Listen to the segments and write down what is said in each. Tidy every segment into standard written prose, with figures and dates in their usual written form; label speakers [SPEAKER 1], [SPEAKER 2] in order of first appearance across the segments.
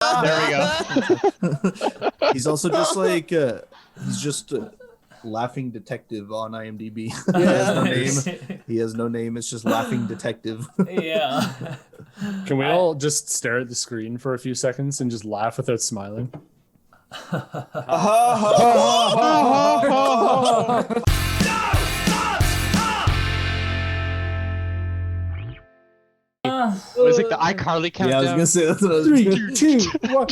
[SPEAKER 1] There we go.
[SPEAKER 2] He's also just like he's just laughing detective on IMDb. He has no name. He has no name. It's just laughing detective.
[SPEAKER 3] Yeah.
[SPEAKER 1] Can we all just stare at the screen for a few seconds and just laugh without smiling?
[SPEAKER 4] What is it, the iCarly countdown?
[SPEAKER 2] Yeah, I was gonna say that's what I was gonna
[SPEAKER 1] 3, 2, 1.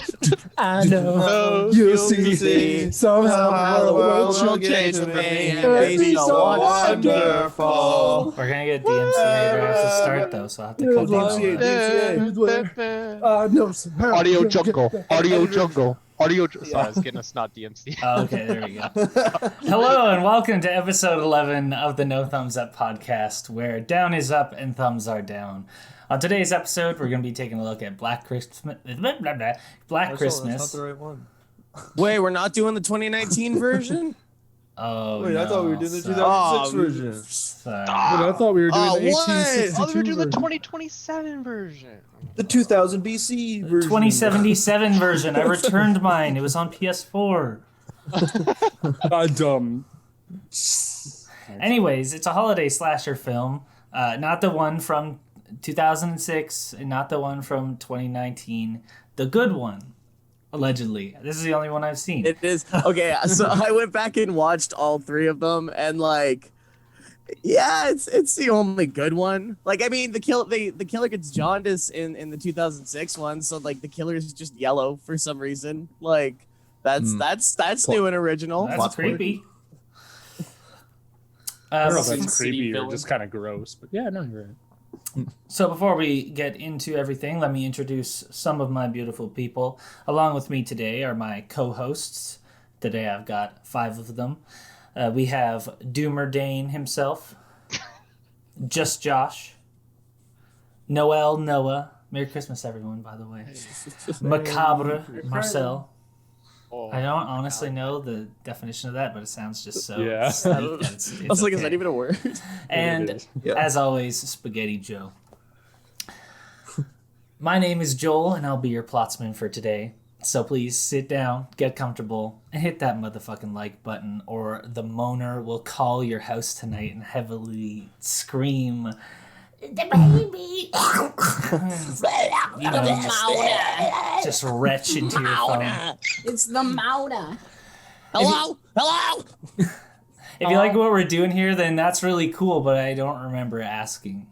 [SPEAKER 1] I know you'll see somehow the world will change for me. It'll be so wonderful.
[SPEAKER 3] We're gonna get DMCA right after the start though, so I'll have to cut things off.
[SPEAKER 4] Audio jungle. Audio jungle. Sorry, I was getting us not DMC.
[SPEAKER 3] Oh, okay, there we go. Hello and welcome to episode 11 of the No Thumbs Up podcast, where down is up and thumbs are down. On today's episode, we're going to be taking a look at Black Christmas. Black Christmas.
[SPEAKER 2] That's not the right one.
[SPEAKER 5] Wait, we're not doing the 2019 version?
[SPEAKER 3] Oh,
[SPEAKER 2] Wait,
[SPEAKER 3] no,
[SPEAKER 2] I thought we were doing the
[SPEAKER 3] sorry.
[SPEAKER 2] 2006 version.
[SPEAKER 3] Sorry.
[SPEAKER 1] But I thought we were doing the
[SPEAKER 5] what?
[SPEAKER 1] 1862
[SPEAKER 4] Oh, we were doing the
[SPEAKER 1] version.
[SPEAKER 4] 2027 version.
[SPEAKER 2] The 2000 BC version.
[SPEAKER 3] 2077 version. I returned mine. It was on PS4.
[SPEAKER 1] Dumb.
[SPEAKER 3] Anyways, it's a holiday slasher film. Not the one from 2006 and not the one from 2019. The good one, allegedly. This is the only one I've seen.
[SPEAKER 5] It is. Okay, so I went back and watched all three of them, and like, yeah, it's the only good one. Like, I mean, the killer gets jaundice in the 2006 one, so like the killer is just yellow for some reason. Like, that's new and original.
[SPEAKER 3] That's creepy.
[SPEAKER 1] I don't know if
[SPEAKER 4] Sin
[SPEAKER 1] that's
[SPEAKER 4] City
[SPEAKER 1] creepy or
[SPEAKER 4] villain.
[SPEAKER 1] just kind of gross, but yeah, no, you're right.
[SPEAKER 3] So before we get into everything, let me introduce some of my beautiful people. Along with me today are my co-hosts. Today I've got 5 of them. We have Doomer Dayne himself, Just Josh, Noah. Merry Christmas, everyone, by the way. Macabre, Marcel.
[SPEAKER 4] Oh,
[SPEAKER 3] I don't honestly know the definition of that, but it sounds just so
[SPEAKER 1] Yeah.
[SPEAKER 3] sweet that it's
[SPEAKER 5] I was like, is
[SPEAKER 3] okay.
[SPEAKER 5] that even a word?
[SPEAKER 3] And
[SPEAKER 1] is.
[SPEAKER 2] Yeah.
[SPEAKER 3] as always, Spaghetti Joe. My name is Joel, and I'll be your plotsman for today. So please sit down, get comfortable, and hit that motherfucking like button, or the moaner will call your house tonight and heavily scream, "The baby!" You know, just retch into your phone.
[SPEAKER 6] It's the MOANER.
[SPEAKER 5] Hello?
[SPEAKER 3] If you like what we're doing here, then that's really cool, but I don't remember asking.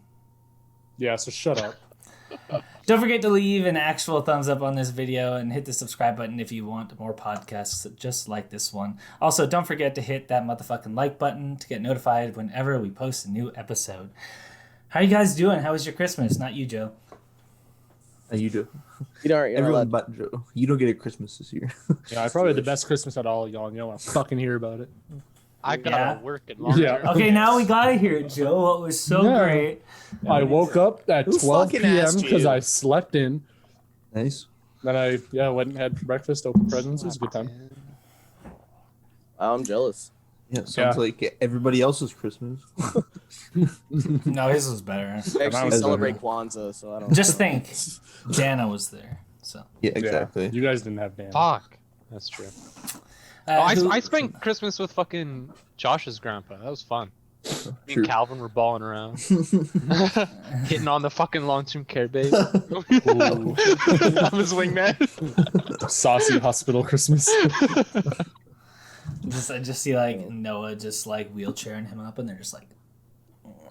[SPEAKER 1] Yeah, so shut up.
[SPEAKER 3] Don't forget to leave an actual thumbs up on this video and hit the subscribe button if you want more podcasts just like this one. Also, don't forget to hit that motherfucking like button to get notified whenever we post a new episode. How are you guys doing? How was your Christmas? Not you, Joe.
[SPEAKER 2] You do.
[SPEAKER 5] You're
[SPEAKER 2] Everyone
[SPEAKER 5] allowed-
[SPEAKER 2] but Joe. You don't get a Christmas this year.
[SPEAKER 1] Yeah, I probably had the best Christmas at all, y'all. You don't want to fucking hear about it.
[SPEAKER 4] I gotta
[SPEAKER 3] Yeah.
[SPEAKER 4] work in long
[SPEAKER 1] Yeah.
[SPEAKER 4] term.
[SPEAKER 3] Okay, now we gotta hear it, Joe. What was so
[SPEAKER 1] Yeah.
[SPEAKER 3] great?
[SPEAKER 1] I woke up at
[SPEAKER 5] Who
[SPEAKER 1] 12
[SPEAKER 5] fucking
[SPEAKER 1] p.m.
[SPEAKER 5] asked
[SPEAKER 1] because
[SPEAKER 5] you?
[SPEAKER 1] I slept in.
[SPEAKER 2] Nice.
[SPEAKER 1] Then I went and had breakfast, opened presents. It was a good time.
[SPEAKER 5] I'm jealous.
[SPEAKER 2] Yeah, sounds
[SPEAKER 1] Yeah.
[SPEAKER 2] like everybody else's Christmas.
[SPEAKER 3] No, his was better.
[SPEAKER 5] I actually
[SPEAKER 2] was
[SPEAKER 5] celebrate Kwanzaa, so I don't.
[SPEAKER 3] Just think, Jana was there. So
[SPEAKER 2] Yeah, exactly.
[SPEAKER 1] Yeah. You guys didn't have Dan.
[SPEAKER 4] Fuck. That's true. I
[SPEAKER 3] who-
[SPEAKER 4] spent Christmas with fucking Josh's grandpa. That was fun. Me
[SPEAKER 2] True.
[SPEAKER 4] and Calvin were balling around. Hitting on the fucking long-term care babe. I'm his wingman.
[SPEAKER 1] Saucy hospital Christmas.
[SPEAKER 3] I just see like Noah just like wheelchairing him up, and they're just like,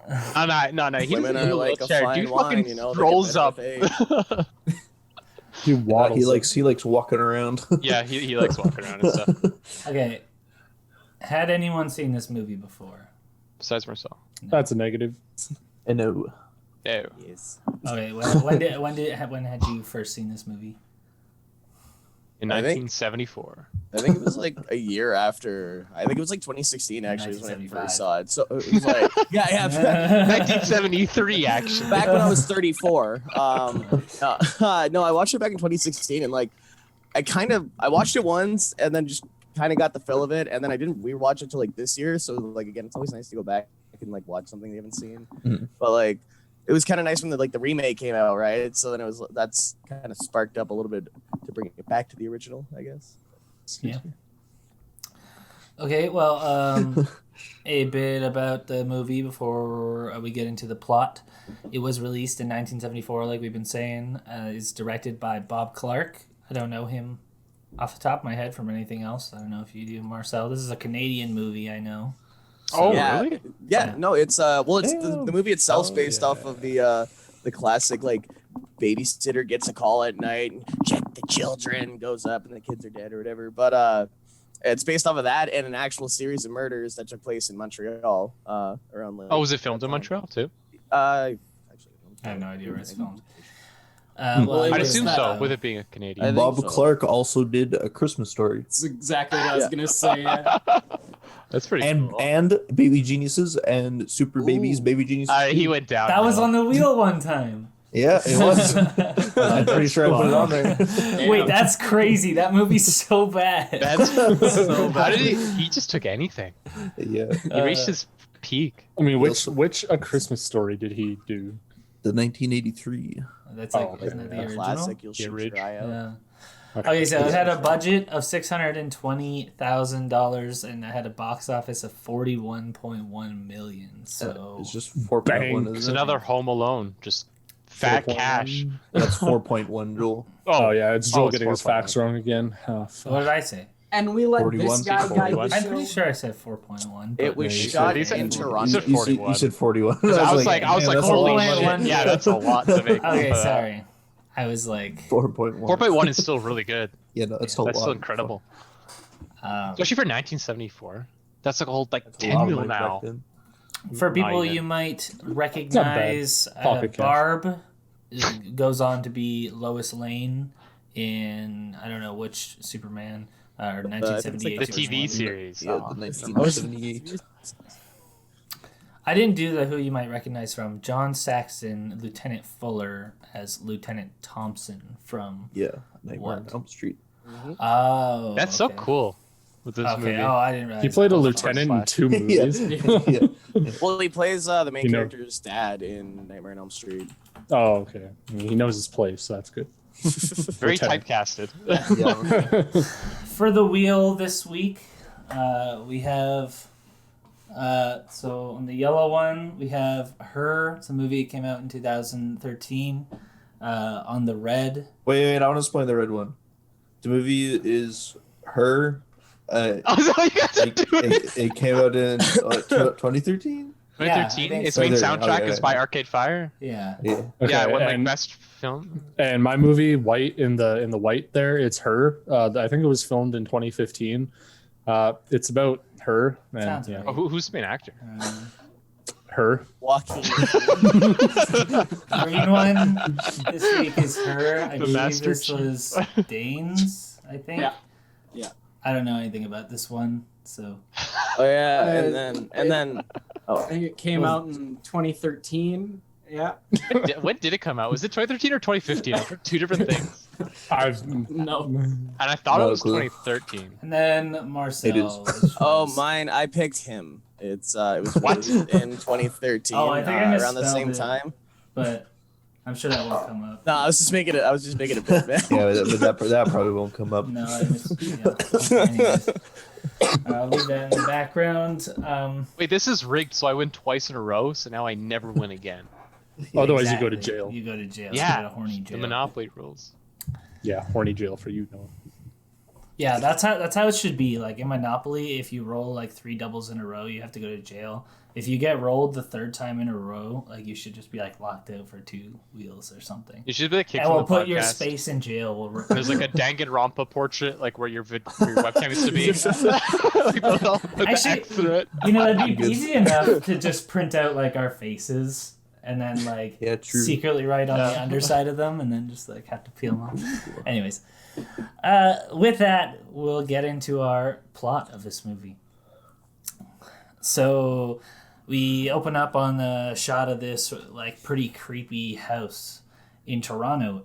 [SPEAKER 4] No. He
[SPEAKER 5] Women
[SPEAKER 4] doesn't
[SPEAKER 5] are
[SPEAKER 4] need a
[SPEAKER 5] like a
[SPEAKER 4] wheelchair.
[SPEAKER 5] fine
[SPEAKER 4] Dude
[SPEAKER 5] wine,
[SPEAKER 4] fucking
[SPEAKER 5] you know. they get
[SPEAKER 4] rolls
[SPEAKER 5] better
[SPEAKER 4] up.
[SPEAKER 5] with age.
[SPEAKER 1] He waddles.
[SPEAKER 2] He likes walking around.
[SPEAKER 4] Yeah, he likes walking around and stuff.
[SPEAKER 3] okay. Had anyone seen this movie before?
[SPEAKER 4] Besides Marcel.
[SPEAKER 1] That's a negative.
[SPEAKER 2] I know.
[SPEAKER 4] No.
[SPEAKER 5] Yes.
[SPEAKER 3] Okay, when had you first seen this movie?
[SPEAKER 4] In
[SPEAKER 5] I think-
[SPEAKER 4] 1974.
[SPEAKER 5] I think it was like a year after. I think it was like 2016 actually is when I
[SPEAKER 3] 1975.
[SPEAKER 5] first saw it. So it was like, yeah.
[SPEAKER 4] 1973, actually.
[SPEAKER 5] Back when I was 34. No, I watched it back in 2016, and like, I watched it once, and then just kind of got the feel of it, and then I didn't rewatch it till like this year. So like again, it's always nice to go back and like watch something you haven't seen.
[SPEAKER 2] Mhm.
[SPEAKER 5] But like, it was kind of nice when the remake came out, right? So then that's kind of sparked up a little bit to bring it back to the original, I guess.
[SPEAKER 3] Yeah. Okay, well, a bit about the movie before we get into the plot. It was released in 1974, like we've been saying. It's directed by Bob Clark. I don't know him off the top of my head from anything else. I don't know if you do, Marcel. This is a Canadian movie, I know.
[SPEAKER 4] Oh,
[SPEAKER 5] yeah,
[SPEAKER 4] really?
[SPEAKER 5] Yeah, no, it's it's the movie itself's based off of the classic like babysitter gets a call at night and check the children, goes up and the kids are dead or whatever. But it's based off of that and an actual series of murders that took place in Montreal around.
[SPEAKER 4] Oh, was it filmed in Montreal too?
[SPEAKER 5] Actually,
[SPEAKER 3] I have no idea where it's filmed.
[SPEAKER 4] I'd assume so, with it being a Canadian.
[SPEAKER 2] Bob
[SPEAKER 5] so.
[SPEAKER 2] Clark also did A Christmas Story.
[SPEAKER 1] That's exactly what I was gonna say.
[SPEAKER 4] That's pretty
[SPEAKER 2] And
[SPEAKER 4] cool.
[SPEAKER 2] and Baby Geniuses and Super Babies, Baby Geniuses.
[SPEAKER 4] He went down.
[SPEAKER 3] That was on the wheel one time.
[SPEAKER 2] Yeah, it was. I'm pretty sure I put it on there.
[SPEAKER 3] Wait, that's crazy. That movie's so bad.
[SPEAKER 4] That's so bad. How did he just took anything.
[SPEAKER 2] Yeah,
[SPEAKER 4] He reached his peak.
[SPEAKER 1] I mean, which A Christmas Story did he do?
[SPEAKER 2] the 1983.
[SPEAKER 3] That's like,
[SPEAKER 1] Oh,
[SPEAKER 3] isn't that the
[SPEAKER 5] A
[SPEAKER 3] original?
[SPEAKER 5] classic. You'll
[SPEAKER 4] The
[SPEAKER 5] shoot
[SPEAKER 4] original.
[SPEAKER 5] your eye out.
[SPEAKER 3] Yeah. Okay, so it had a budget of $620,000 and it had a box office of $41.1 million. So
[SPEAKER 2] It's just 4.1.
[SPEAKER 4] It's
[SPEAKER 2] Isn't it?
[SPEAKER 4] another Home Alone. Just fat
[SPEAKER 1] 4.1.
[SPEAKER 4] cash.
[SPEAKER 2] That's 4.1, Joel.
[SPEAKER 1] Oh yeah, it's Joel
[SPEAKER 4] it's
[SPEAKER 1] getting his
[SPEAKER 4] 4.1.
[SPEAKER 1] facts wrong again. Oh, fuck.
[SPEAKER 3] what did I say?
[SPEAKER 6] And we let
[SPEAKER 2] 41,
[SPEAKER 6] this guy guide
[SPEAKER 4] 41.
[SPEAKER 6] the
[SPEAKER 3] I'm
[SPEAKER 6] show.
[SPEAKER 3] pretty sure I said 4.1.
[SPEAKER 5] It was
[SPEAKER 2] Yeah, you
[SPEAKER 5] shot
[SPEAKER 4] said-
[SPEAKER 5] in
[SPEAKER 4] you said
[SPEAKER 5] Toronto.
[SPEAKER 4] said 41.
[SPEAKER 2] You said 41.
[SPEAKER 4] I was like,
[SPEAKER 2] man, that's a
[SPEAKER 4] holy
[SPEAKER 2] lot.
[SPEAKER 3] shit.
[SPEAKER 4] shit. Yeah, that's a lot to make.
[SPEAKER 3] Okay, sorry. I was like,
[SPEAKER 2] 4.1.
[SPEAKER 4] 4.1 is still really good.
[SPEAKER 2] Yeah, no, that's a lot.
[SPEAKER 4] That's still incredible. Especially for 1974. That's like a whole like
[SPEAKER 2] That's a lot
[SPEAKER 4] 10
[SPEAKER 2] of
[SPEAKER 4] mil
[SPEAKER 2] money back
[SPEAKER 4] now.
[SPEAKER 2] then.
[SPEAKER 3] for people
[SPEAKER 4] even.
[SPEAKER 3] you might recognize,
[SPEAKER 1] Pocket cash.
[SPEAKER 3] Barb goes on to be Lois Lane in, I don't know which Superman, or 1978
[SPEAKER 4] The
[SPEAKER 3] Superman.
[SPEAKER 4] TV series.
[SPEAKER 2] Yeah, the 1978.
[SPEAKER 3] I didn't do the who you might recognize from. John Saxon, Lieutenant Fuller as Lieutenant Thompson from.
[SPEAKER 2] Yeah, Nightmare on
[SPEAKER 3] What?
[SPEAKER 2] Elm Street.
[SPEAKER 3] Oh,
[SPEAKER 4] That's so
[SPEAKER 3] okay.
[SPEAKER 4] cool with this
[SPEAKER 3] Okay,
[SPEAKER 4] movie.
[SPEAKER 3] oh, I didn't realize.
[SPEAKER 1] He played a
[SPEAKER 3] that.
[SPEAKER 1] lieutenant in 2
[SPEAKER 2] Yeah.
[SPEAKER 1] movies.
[SPEAKER 2] Yeah.
[SPEAKER 5] Well, he plays the main
[SPEAKER 1] You know-
[SPEAKER 5] character's dad in Nightmare on Elm Street.
[SPEAKER 1] Oh, okay. I mean, he knows his place, so that's good.
[SPEAKER 4] Very
[SPEAKER 1] Lieutenant.
[SPEAKER 4] typecasted.
[SPEAKER 2] Yeah.
[SPEAKER 3] For the wheel this week, we have. So on the yellow one, we have Her. It's a movie that came out in 2013. On the red,
[SPEAKER 2] Wait, I want to explain the red one. The movie is Her. It came out in 2013.
[SPEAKER 4] 2013.
[SPEAKER 3] Yeah,
[SPEAKER 4] Its
[SPEAKER 2] so.
[SPEAKER 4] main
[SPEAKER 2] Okay,
[SPEAKER 4] soundtrack
[SPEAKER 2] okay.
[SPEAKER 4] is by Arcade Fire.
[SPEAKER 3] yeah.
[SPEAKER 2] Yeah.
[SPEAKER 1] Okay,
[SPEAKER 4] Yeah, it won like
[SPEAKER 1] and,
[SPEAKER 4] best film.
[SPEAKER 1] and my movie, White, in the white there, it's Her. I think it was filmed in 2015. It's about her. And,
[SPEAKER 3] Sounds
[SPEAKER 1] yeah,
[SPEAKER 3] right.
[SPEAKER 4] Oh, who's the main actor?
[SPEAKER 1] her.
[SPEAKER 5] Walking.
[SPEAKER 3] Green one this week is Her. I
[SPEAKER 4] The
[SPEAKER 3] believe
[SPEAKER 4] Master
[SPEAKER 3] this
[SPEAKER 4] Chief.
[SPEAKER 3] was Dayne's, I think.
[SPEAKER 6] Yeah. Yeah.
[SPEAKER 3] I don't know anything about this one, so.
[SPEAKER 5] Oh yeah,
[SPEAKER 6] Uh,
[SPEAKER 5] and then
[SPEAKER 6] I think it came out in 2013. Yeah.
[SPEAKER 4] When did it come out? Was it 2013 or 2015? I've heard two different things.
[SPEAKER 1] I've
[SPEAKER 6] No.
[SPEAKER 4] And I thought
[SPEAKER 2] No
[SPEAKER 4] it was
[SPEAKER 2] clue.
[SPEAKER 4] 2013.
[SPEAKER 3] And then Marcel.
[SPEAKER 2] It is.
[SPEAKER 3] which
[SPEAKER 5] oh
[SPEAKER 3] was-
[SPEAKER 5] mine, I picked him. It was
[SPEAKER 4] What?
[SPEAKER 5] released in 2013.
[SPEAKER 3] Oh, I think I
[SPEAKER 5] around the
[SPEAKER 3] misspelled
[SPEAKER 5] same
[SPEAKER 3] it.
[SPEAKER 5] time.
[SPEAKER 3] But I'm sure that won't come up.
[SPEAKER 5] No, I was just making it. I was just making a bit, man.
[SPEAKER 2] Yeah, but that probably won't come up.
[SPEAKER 3] No, I missed. Yeah. Anyways, I'll leave that in the background.
[SPEAKER 4] Wait, this is rigged, so I win twice in a row, so now I never win again.
[SPEAKER 1] Otherwise, you go to
[SPEAKER 3] Exactly.
[SPEAKER 1] jail.
[SPEAKER 3] You go to jail.
[SPEAKER 4] Yeah,
[SPEAKER 3] You go to horny
[SPEAKER 4] The
[SPEAKER 3] jail.
[SPEAKER 4] Monopoly rules.
[SPEAKER 1] Yeah, horny jail for you, Noah.
[SPEAKER 3] Yeah, that's how it should be. Like in Monopoly, if you roll like 3 doubles in a row, you have to go to jail. If you get rolled the 3rd time in a row, like you should just be like locked out for 2 wheels or something.
[SPEAKER 4] You should be like kicked
[SPEAKER 3] And
[SPEAKER 4] from
[SPEAKER 3] we'll
[SPEAKER 4] the
[SPEAKER 3] put your
[SPEAKER 4] podcast.
[SPEAKER 3] space in jail. We'll
[SPEAKER 4] There's like a Danganronpa portrait, like where your webcam used to be. Like the little- with the
[SPEAKER 3] Actually,
[SPEAKER 4] X through it.
[SPEAKER 3] you know, it'd be easy enough to just print out like our faces and then like
[SPEAKER 2] Yeah, true.
[SPEAKER 3] secretly write on the underside of them and then just like have to peel them off. Anyways, with that, we'll get into our plot of this movie. So we open up on a shot of this like pretty creepy house in Toronto,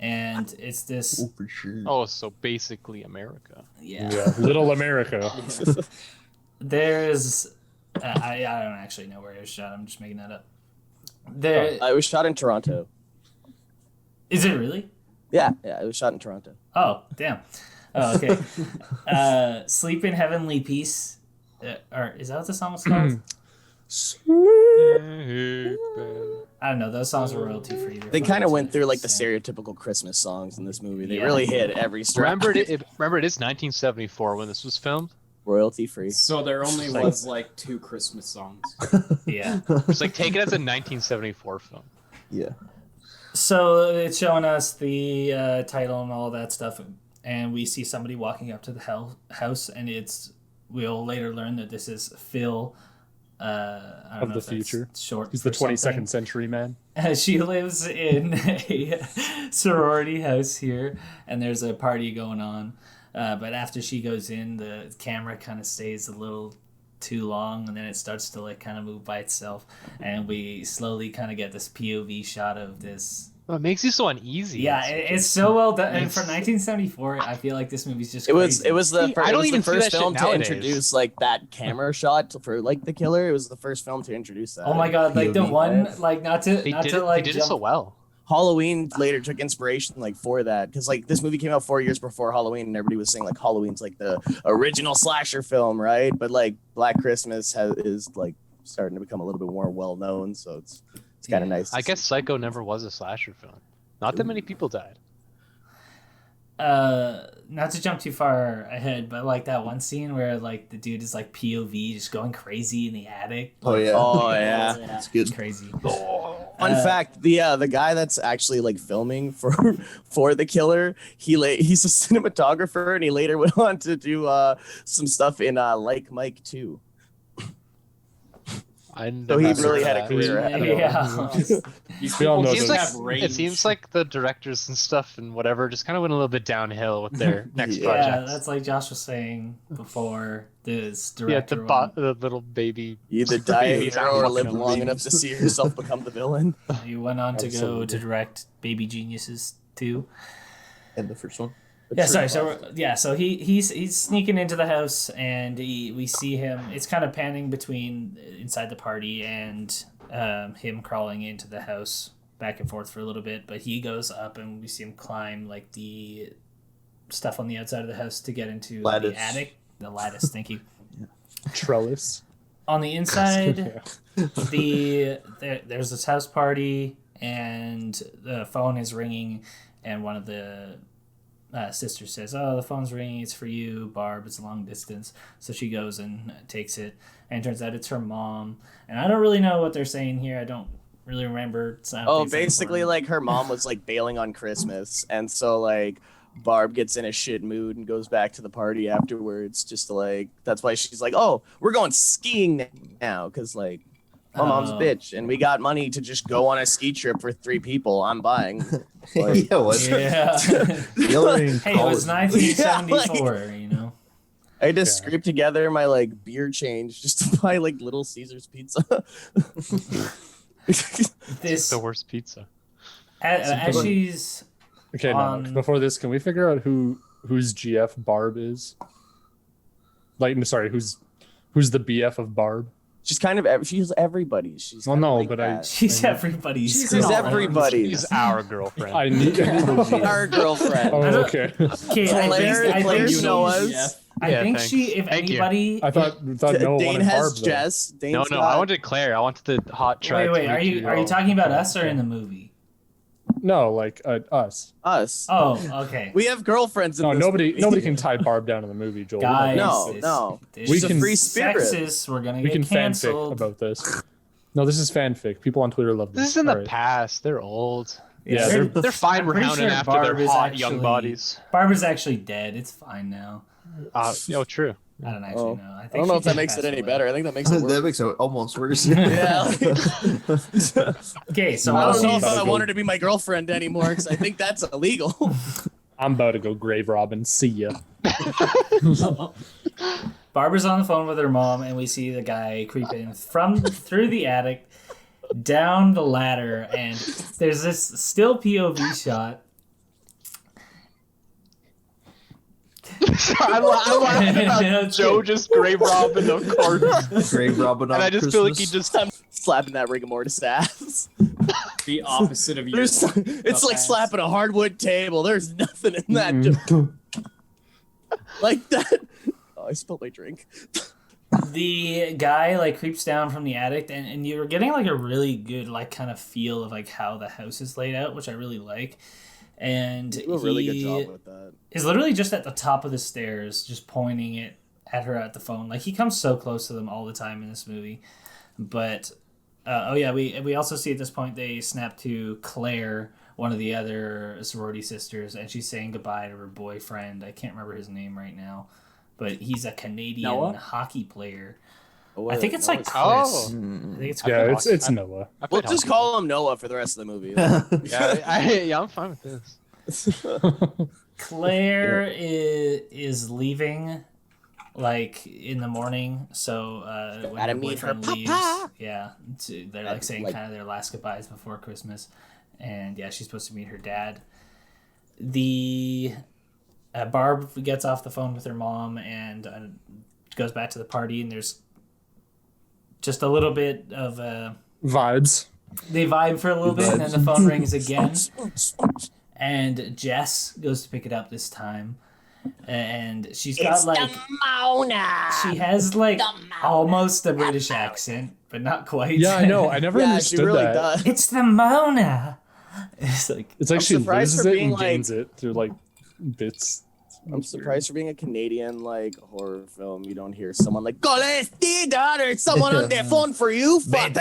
[SPEAKER 3] and it's this
[SPEAKER 2] Oh, for sure.
[SPEAKER 4] Oh, so basically America.
[SPEAKER 1] Yeah, little America.
[SPEAKER 3] there's I don't actually know where it was shot. I'm just making that up. There
[SPEAKER 5] It was shot in Toronto.
[SPEAKER 3] is it really?
[SPEAKER 5] Yeah, it was shot in Toronto.
[SPEAKER 3] Oh, damn. Oh, okay. Sleep in Heavenly Peace. Or is that what the song was called? I don't know. Those songs were royalty free.
[SPEAKER 5] They kind of went through like the stereotypical Christmas songs in this movie. They really hit every strap.
[SPEAKER 4] Remember, it is 1974 when this was filmed.
[SPEAKER 5] Royalty free.
[SPEAKER 6] So there only was like 2 Christmas songs.
[SPEAKER 3] Yeah.
[SPEAKER 4] It's like take it as a 1974 film.
[SPEAKER 2] Yeah.
[SPEAKER 3] So it's showing us the title and all that stuff, and we see somebody walking up to the house, and we'll later learn that this is Phil. I don't
[SPEAKER 1] Of
[SPEAKER 3] know
[SPEAKER 1] the
[SPEAKER 3] if that's
[SPEAKER 1] future.
[SPEAKER 3] Short.
[SPEAKER 1] He's the
[SPEAKER 3] for
[SPEAKER 1] 22nd
[SPEAKER 3] something.
[SPEAKER 1] century man.
[SPEAKER 3] She lives in a sorority house here, and there's a party going on. But after she goes in, the camera kind of stays a little too long, and then it starts to like kind of move by itself, and we slowly kind of get this POV shot of this.
[SPEAKER 4] Oh, it makes you so uneasy.
[SPEAKER 3] Yeah, it's so well done. And for 1974, I feel like this movie's just
[SPEAKER 5] It was
[SPEAKER 3] crazy.
[SPEAKER 5] the
[SPEAKER 4] I don't
[SPEAKER 5] first
[SPEAKER 4] even see that shit
[SPEAKER 5] film to
[SPEAKER 4] nowadays.
[SPEAKER 5] introduce like that camera shot for like the killer. It was the first film to introduce that.
[SPEAKER 3] Oh my god! Like the
[SPEAKER 2] POV.
[SPEAKER 3] one, like not to
[SPEAKER 4] They
[SPEAKER 3] not
[SPEAKER 4] did,
[SPEAKER 3] to
[SPEAKER 4] it,
[SPEAKER 3] like
[SPEAKER 4] they did it
[SPEAKER 3] jump.
[SPEAKER 4] so well.
[SPEAKER 5] Halloween later took inspiration like for that because like this movie came out 4 years before Halloween and everybody was saying like Halloween's like the original slasher film, right? But like Black Christmas is like starting to become a little bit more well known, so it's kind of nice.
[SPEAKER 4] I guess Psycho never was a slasher film. Not that many people died.
[SPEAKER 3] Not to jump too far ahead, but like that one scene where like the dude is like POV just going crazy in the attic.
[SPEAKER 2] Oh yeah.
[SPEAKER 5] Oh yeah.
[SPEAKER 2] That's good.
[SPEAKER 3] It's crazy.
[SPEAKER 5] Fun fact: the guy that's actually like filming for the killer, he's a cinematographer, and he later went on to do some stuff in Like Mike too.
[SPEAKER 4] I
[SPEAKER 5] So he
[SPEAKER 4] never
[SPEAKER 5] really
[SPEAKER 4] heard
[SPEAKER 5] had a
[SPEAKER 4] that.
[SPEAKER 5] career ahead of him.
[SPEAKER 3] Yeah.
[SPEAKER 1] We all know
[SPEAKER 4] It seems,
[SPEAKER 1] those.
[SPEAKER 4] like, it seems like the directors and stuff and whatever just kind of went a little bit downhill with their next
[SPEAKER 2] Yeah.
[SPEAKER 3] Yeah,
[SPEAKER 4] projects.
[SPEAKER 3] that's like Josh was saying before. This
[SPEAKER 4] Yeah,
[SPEAKER 3] director.
[SPEAKER 4] the little baby.
[SPEAKER 5] You either die a
[SPEAKER 4] Babies
[SPEAKER 5] hero
[SPEAKER 4] out
[SPEAKER 5] or
[SPEAKER 4] fucking
[SPEAKER 5] live
[SPEAKER 4] other
[SPEAKER 5] long enough to see yourself become the villain.
[SPEAKER 3] He went on to go
[SPEAKER 1] Absolutely.
[SPEAKER 3] to direct Baby Geniuses too.
[SPEAKER 2] And the first one.
[SPEAKER 3] Yeah, sorry. So he's sneaking into the house, and we see him. It's kind of panning between inside the party and him crawling into the house, back and forth for a little bit. But he goes up, and we see him climb like the stuff on the outside of the house to get into
[SPEAKER 2] Lattice.
[SPEAKER 3] the attic. The lattice. Thank you.
[SPEAKER 1] Trellis.
[SPEAKER 3] On the inside,
[SPEAKER 1] Yeah.
[SPEAKER 3] there's this house party, and the phone is ringing, and one of the sister says, "Oh, the phone's ringing. It's for you, Barb. It's a long distance." So she goes and takes it, and it turns out it's her mom. And I don't really know what they're saying here. I don't really remember. So I don't
[SPEAKER 5] Oh,
[SPEAKER 3] think it's
[SPEAKER 5] basically,
[SPEAKER 3] important.
[SPEAKER 5] like her mom was like bailing on Christmas, and so like Barb gets in a shit mood and goes back to the party afterwards, just to like. That's why she's like, "Oh, we're going skiing now," because like my mom's a
[SPEAKER 3] Oh.
[SPEAKER 5] bitch, and we got money to just go on a ski trip for 3 people. I'm buying. Like,
[SPEAKER 2] Yeah, what?
[SPEAKER 3] Yeah.
[SPEAKER 2] Hillary in
[SPEAKER 3] Hey, it was
[SPEAKER 2] college.
[SPEAKER 3] 1974. You know.
[SPEAKER 5] I had to scrape together my like beer change just to buy like Little Caesars pizza.
[SPEAKER 3] This
[SPEAKER 4] The worst pizza.
[SPEAKER 3] as she's
[SPEAKER 1] Okay, now before this, can we figure out whose GF Barb is? Like, sorry, who's the BF of Barb?
[SPEAKER 5] She's kind of she's everybody. She's
[SPEAKER 1] Well,
[SPEAKER 5] kinda
[SPEAKER 1] no,
[SPEAKER 5] like
[SPEAKER 1] but
[SPEAKER 5] that.
[SPEAKER 3] she's everybody's.
[SPEAKER 5] She's
[SPEAKER 3] girlfriend.
[SPEAKER 5] everybody.
[SPEAKER 4] She's our girlfriend.
[SPEAKER 1] I need.
[SPEAKER 5] Our girlfriend.
[SPEAKER 1] Oh,
[SPEAKER 3] I don't-
[SPEAKER 1] okay.
[SPEAKER 3] Okay,
[SPEAKER 5] Claire
[SPEAKER 3] think
[SPEAKER 5] you know us.
[SPEAKER 3] I
[SPEAKER 4] Yeah,
[SPEAKER 3] think
[SPEAKER 4] thanks.
[SPEAKER 3] she, if
[SPEAKER 4] Thank you.
[SPEAKER 3] anybody,
[SPEAKER 1] I thought Noah
[SPEAKER 5] Dane
[SPEAKER 1] wanted
[SPEAKER 5] has
[SPEAKER 1] Barb. though.
[SPEAKER 5] Jess. Dane's
[SPEAKER 4] No,
[SPEAKER 5] got-
[SPEAKER 4] I wanted Claire. I wanted the hot tribe.
[SPEAKER 3] wait, are you talking about us or in the movie?
[SPEAKER 1] No, like us.
[SPEAKER 5] us.
[SPEAKER 3] Oh, okay.
[SPEAKER 5] We have girlfriends in
[SPEAKER 1] No,
[SPEAKER 5] this
[SPEAKER 1] nobody
[SPEAKER 5] movie.
[SPEAKER 1] can tie Barb down in the movie, Joel.
[SPEAKER 3] Guys,
[SPEAKER 5] No,
[SPEAKER 3] this-
[SPEAKER 5] no.
[SPEAKER 3] this
[SPEAKER 1] We
[SPEAKER 3] is
[SPEAKER 1] can-
[SPEAKER 5] free spirit.
[SPEAKER 3] sexist. We're gonna
[SPEAKER 1] We can
[SPEAKER 3] get
[SPEAKER 1] fanfic
[SPEAKER 3] canceled.
[SPEAKER 1] about this. No, this is fanfic. People on Twitter love this.
[SPEAKER 4] This is in the
[SPEAKER 1] Alright.
[SPEAKER 4] past. They're old.
[SPEAKER 1] Yeah,
[SPEAKER 4] They're fine
[SPEAKER 3] I'm pretty
[SPEAKER 4] rounding
[SPEAKER 3] sure
[SPEAKER 4] after
[SPEAKER 3] Barb
[SPEAKER 4] their
[SPEAKER 3] is
[SPEAKER 4] hot
[SPEAKER 3] actually-
[SPEAKER 4] young bodies.
[SPEAKER 3] Barbara's actually dead. It's fine now.
[SPEAKER 4] True.
[SPEAKER 3] I don't actually
[SPEAKER 5] Oh.
[SPEAKER 3] know.
[SPEAKER 5] I don't know
[SPEAKER 3] she
[SPEAKER 5] if that
[SPEAKER 3] did
[SPEAKER 5] makes it
[SPEAKER 3] pass
[SPEAKER 5] any
[SPEAKER 3] away.
[SPEAKER 5] better. I think that makes it
[SPEAKER 2] That
[SPEAKER 5] worse.
[SPEAKER 2] makes it almost worse.
[SPEAKER 5] Yeah.
[SPEAKER 3] Okay, so
[SPEAKER 5] I
[SPEAKER 3] while
[SPEAKER 5] don't know
[SPEAKER 3] she's
[SPEAKER 5] if I
[SPEAKER 1] Gotta
[SPEAKER 5] want
[SPEAKER 1] go.
[SPEAKER 5] her to be my girlfriend anymore because I think that's illegal.
[SPEAKER 1] I'm about to go grave robbing. See ya.
[SPEAKER 3] Barbara's on the phone with her mom, and we see the guy creeping through the attic, down the ladder, and there's this still POV shot.
[SPEAKER 4] I laugh about Joe just grave robbing, of course.
[SPEAKER 2] Grave Robin
[SPEAKER 4] And
[SPEAKER 2] on
[SPEAKER 4] I just feel like he
[SPEAKER 2] Christmas.
[SPEAKER 4] just
[SPEAKER 5] slapping that rigor mortis ass.
[SPEAKER 6] The opposite of you.
[SPEAKER 5] It's like slapping a hardwood table. There's nothing in that. Like that. Oh, I spilled my drink.
[SPEAKER 3] The guy like creeps down from the attic, and you're getting like a really good like kind of feel of like how the house is laid out, which I really like. And
[SPEAKER 5] They do a really good job with that.
[SPEAKER 3] Is literally just at the top of the stairs, just pointing it at her at the phone. Like he comes so close to them all the time in this movie. But we also see at this point they snap to Claire, one of the other sorority sisters, and she's saying goodbye to her boyfriend. I can't remember his name right now, but he's a Canadian
[SPEAKER 6] Noah?
[SPEAKER 3] hockey player.
[SPEAKER 5] Oh,
[SPEAKER 3] I think it's like Chris.
[SPEAKER 4] Oh.
[SPEAKER 3] I think it's
[SPEAKER 1] Yeah,
[SPEAKER 3] Chris.
[SPEAKER 1] it's Noah.
[SPEAKER 4] I
[SPEAKER 5] We'll
[SPEAKER 4] played
[SPEAKER 5] just
[SPEAKER 4] hockey.
[SPEAKER 5] call him Noah for the rest of the movie.
[SPEAKER 4] Yeah, I'm fine with this.
[SPEAKER 3] Claire is leaving like in the morning, so when
[SPEAKER 5] Gotta
[SPEAKER 3] her
[SPEAKER 5] meet her
[SPEAKER 3] boyfriend leaves,
[SPEAKER 5] papa.
[SPEAKER 3] they're like saying
[SPEAKER 5] Like-
[SPEAKER 3] kind of their last goodbyes before Christmas, and yeah, she's supposed to meet her dad. The Barb gets off the phone with her mom and goes back to the party, and there's just a little bit of
[SPEAKER 1] Vibes.
[SPEAKER 3] they vibe for a little bit, and then the phone rings again. And Jess goes to pick it up this time, and she's got like she has like almost a British accent, but not quite.
[SPEAKER 1] Yeah, I know. I never
[SPEAKER 5] Yeah, she
[SPEAKER 1] understood
[SPEAKER 5] really
[SPEAKER 1] that.
[SPEAKER 5] does.
[SPEAKER 3] It's the Mona. It's like
[SPEAKER 1] It's like
[SPEAKER 5] I'm
[SPEAKER 1] she
[SPEAKER 5] surprised
[SPEAKER 1] loses
[SPEAKER 5] for
[SPEAKER 1] it
[SPEAKER 5] being,
[SPEAKER 1] and gains it through like bits.
[SPEAKER 5] I'm surprised for being a Canadian like horror film. You don't hear someone like "Golesti, daughter, someone on their phone for you." Fuck.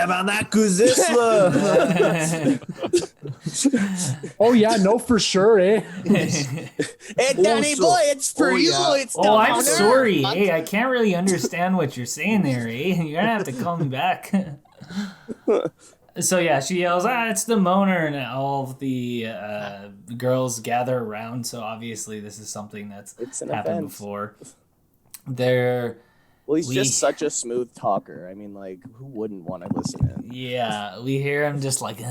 [SPEAKER 1] Oh yeah, no, for sure, eh?
[SPEAKER 5] Hey, Danny
[SPEAKER 2] Also-
[SPEAKER 5] boy, it's for
[SPEAKER 2] oh,
[SPEAKER 5] you.
[SPEAKER 2] yeah.
[SPEAKER 5] It's the
[SPEAKER 3] oh, I'm
[SPEAKER 5] honor.
[SPEAKER 3] sorry. Hey, I can't really understand what you're saying there. Eh, you're gonna have to call me back. So yeah, she yells, it's the Moaner, and all of the girls gather around. So obviously this is something that's
[SPEAKER 5] It's an
[SPEAKER 3] happened
[SPEAKER 5] event.
[SPEAKER 3] before. They're
[SPEAKER 5] Well, he's
[SPEAKER 3] We-
[SPEAKER 5] just such a smooth talker. I mean, like, who wouldn't want to listen in?
[SPEAKER 3] yeah, we hear him just like
[SPEAKER 5] He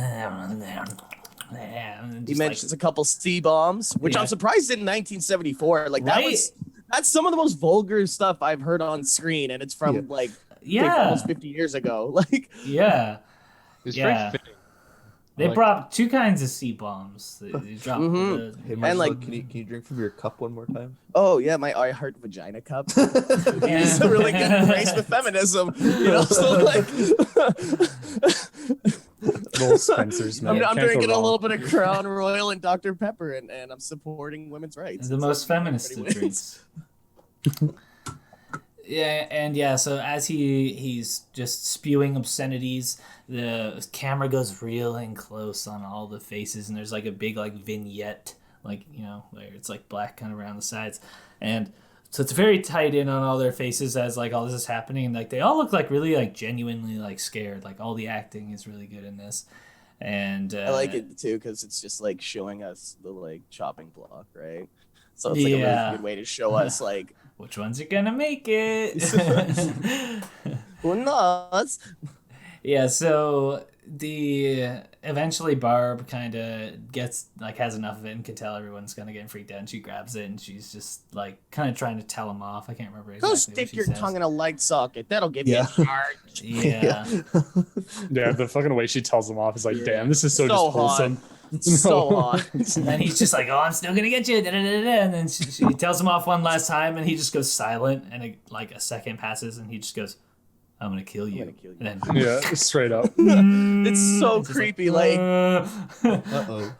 [SPEAKER 3] just
[SPEAKER 5] mentions a couple C bombs, which
[SPEAKER 3] Yeah.
[SPEAKER 5] I'm surprised in 1974. Like that
[SPEAKER 3] Right?
[SPEAKER 5] was that's some of the most vulgar stuff I've heard on screen, and it's from like
[SPEAKER 3] yeah,
[SPEAKER 5] almost 50 years ago. Like,
[SPEAKER 3] yeah.
[SPEAKER 4] It's
[SPEAKER 3] Yeah.
[SPEAKER 4] very fitting.
[SPEAKER 3] They
[SPEAKER 4] Like-
[SPEAKER 3] brought two kinds of sea bombs. They dropped
[SPEAKER 5] Mhm.
[SPEAKER 2] Hey,
[SPEAKER 5] And,
[SPEAKER 2] Marcel,
[SPEAKER 5] like-
[SPEAKER 2] can you drink from your cup one more time?
[SPEAKER 5] oh yeah, my I Heart Vagina cup.
[SPEAKER 3] the
[SPEAKER 5] It's a really good embrace with feminism, you know. So like,
[SPEAKER 1] Little Spencer's, man.
[SPEAKER 5] I'm
[SPEAKER 1] Can't go
[SPEAKER 5] drinking a
[SPEAKER 1] wrong.
[SPEAKER 5] little bit of Crown Royal and Dr Pepper, and I'm supporting women's rights.
[SPEAKER 3] the
[SPEAKER 5] It's
[SPEAKER 3] most
[SPEAKER 5] like
[SPEAKER 3] feminist of
[SPEAKER 5] pretty
[SPEAKER 3] drinks. Yeah, and yeah, so as he's just spewing obscenities, the camera goes real and close on all the faces, and there's like a big like vignette, like, you know, where it's like black kind of around the sides, and so it's very tight in on all their faces as like all this is happening, and like they all look like really like genuinely like scared. Like all the acting is really good in this, and
[SPEAKER 5] I like it too because it's just like showing us the like chopping block, right? So it's like a
[SPEAKER 3] Yeah.
[SPEAKER 5] really good way to show us like
[SPEAKER 3] which ones are gonna make it.
[SPEAKER 5] who knows.
[SPEAKER 3] Yeah, so eventually Barb kind of gets like has enough of it and can tell everyone's gonna get freaked out, and she grabs it and she's just like kind of trying to tell him off. I can't remember exactly
[SPEAKER 5] Go
[SPEAKER 3] what
[SPEAKER 5] stick
[SPEAKER 3] she
[SPEAKER 5] your
[SPEAKER 3] says.
[SPEAKER 5] tongue in a light socket. That'll give
[SPEAKER 2] Yeah.
[SPEAKER 5] you a charge.
[SPEAKER 3] Yeah.
[SPEAKER 1] Yeah, the fucking way she tells him off is like,
[SPEAKER 5] Yeah.
[SPEAKER 1] damn, this is so,
[SPEAKER 5] So
[SPEAKER 1] just
[SPEAKER 5] hot.
[SPEAKER 1] wholesome.
[SPEAKER 5] So hot.
[SPEAKER 3] And then he's just like, "Oh, I'm still gonna get you," da-da-da-da. And then she tells him off one last time, and he just goes silent. And like a second passes, and he just goes, "I'm gonna kill you."
[SPEAKER 5] gonna kill you.
[SPEAKER 3] And then
[SPEAKER 1] Yeah, straight up.
[SPEAKER 5] It's so
[SPEAKER 3] just
[SPEAKER 5] creepy. Like,
[SPEAKER 2] Uh-oh.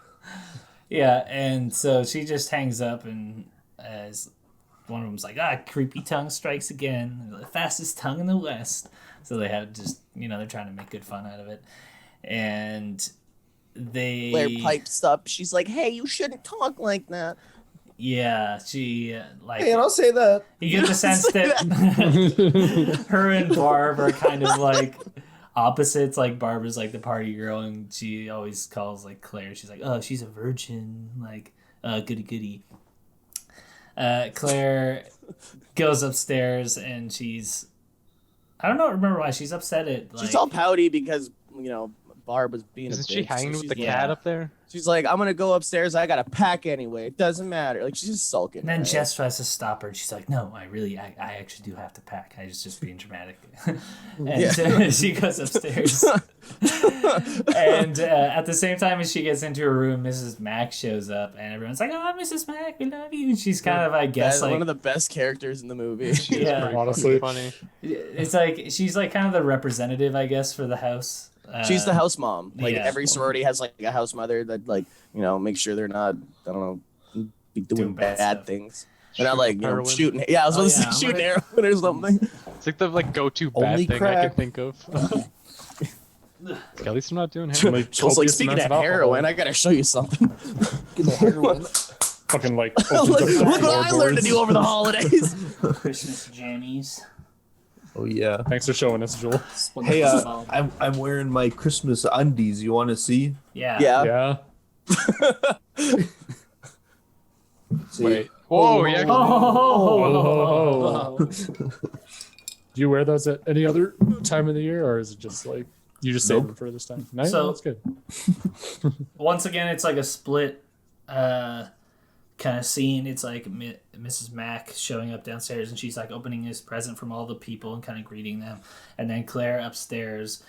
[SPEAKER 3] yeah, and so she just hangs up, and as one of them's like, creepy tongue strikes again, the fastest tongue in the West. So they have just, you know, they're trying to make good fun out of it. And
[SPEAKER 5] Blair pipes up. She's like, "Hey, you shouldn't talk like that."
[SPEAKER 3] yeah, she, like,
[SPEAKER 2] Hey, and I'll say that.
[SPEAKER 3] you get the sense that her and Barb are kind of like opposites. Like Barb is like the party girl, and she always calls like Claire. She's like, "Oh, she's a virgin." Like, goody goody. Claire goes upstairs, and I don't know. Remember why she's upset at? Like,
[SPEAKER 5] She's all pouty because you know Barb was being
[SPEAKER 4] Isn't
[SPEAKER 5] a bitch.
[SPEAKER 4] she hanging
[SPEAKER 5] so
[SPEAKER 4] with the
[SPEAKER 5] she's,
[SPEAKER 4] cat up there?
[SPEAKER 5] she's like, I'm gonna go upstairs. I gotta pack anyway. It doesn't matter. Like she's just sulking.
[SPEAKER 3] And then
[SPEAKER 5] right?
[SPEAKER 3] Jess tries to stop her, and she's like, "No, I actually do have to pack. I was just being dramatic." And she goes upstairs. And at the same time as she gets into her room, Mrs. Mac shows up, and everyone's like, "Oh, Mrs. Mac, we love you." And she's kind of, I guess, like
[SPEAKER 5] one of the best characters in the movie.
[SPEAKER 3] yeah,
[SPEAKER 1] Honestly.
[SPEAKER 4] Funny.
[SPEAKER 3] it's like she's like kind of the representative, I guess, for the house.
[SPEAKER 5] She's the house mom. Like
[SPEAKER 3] yeah.
[SPEAKER 5] every sorority has like a house mother that like makes sure they're not be doing
[SPEAKER 3] bad
[SPEAKER 5] bad
[SPEAKER 3] stuff.
[SPEAKER 5] things. They're not like
[SPEAKER 4] Heroin.
[SPEAKER 5] shooting. Yeah, I was
[SPEAKER 3] Oh,
[SPEAKER 5] going to
[SPEAKER 3] yeah,
[SPEAKER 5] say
[SPEAKER 3] I'm
[SPEAKER 5] shooting
[SPEAKER 3] gonna-
[SPEAKER 5] heroin or something.
[SPEAKER 4] It's like the go-to bad
[SPEAKER 2] Only
[SPEAKER 4] thing I
[SPEAKER 2] crack.
[SPEAKER 4] can think of. At least I'm not doing
[SPEAKER 1] Like,
[SPEAKER 4] heroin.
[SPEAKER 5] So it's like
[SPEAKER 1] copious
[SPEAKER 5] speaking
[SPEAKER 1] amounts
[SPEAKER 5] of
[SPEAKER 1] alcohol.
[SPEAKER 5] heroin, I gotta show you something.
[SPEAKER 1] Fucking like.
[SPEAKER 5] Look
[SPEAKER 1] opens up the
[SPEAKER 5] what I learned to
[SPEAKER 1] floorboards.
[SPEAKER 5] do over the holidays.
[SPEAKER 3] Christmas jammies.
[SPEAKER 2] Oh yeah.
[SPEAKER 1] Thanks for showing us, Joel.
[SPEAKER 2] Hey, I'm wearing my Christmas undies. You want to see?
[SPEAKER 3] Yeah.
[SPEAKER 5] Yeah.
[SPEAKER 1] Yeah.
[SPEAKER 2] See?
[SPEAKER 4] Wait. Whoa, yeah.
[SPEAKER 1] Oh. Do you wear those at any other time of the year, or is it just like you just save them for this time? No,
[SPEAKER 3] So-
[SPEAKER 1] that's good.
[SPEAKER 3] Once again, it's like a split kind of scene. It's like Mrs. Mac showing up downstairs, and she's like opening this present from all the people and kind of greeting them. And then Claire upstairs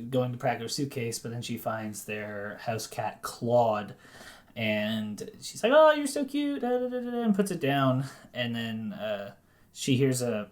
[SPEAKER 3] going to pack her suitcase, but then she finds their house cat Claude. And she's like, "Oh, you're so cute," da, da, da, da, and puts it down. And then she hears a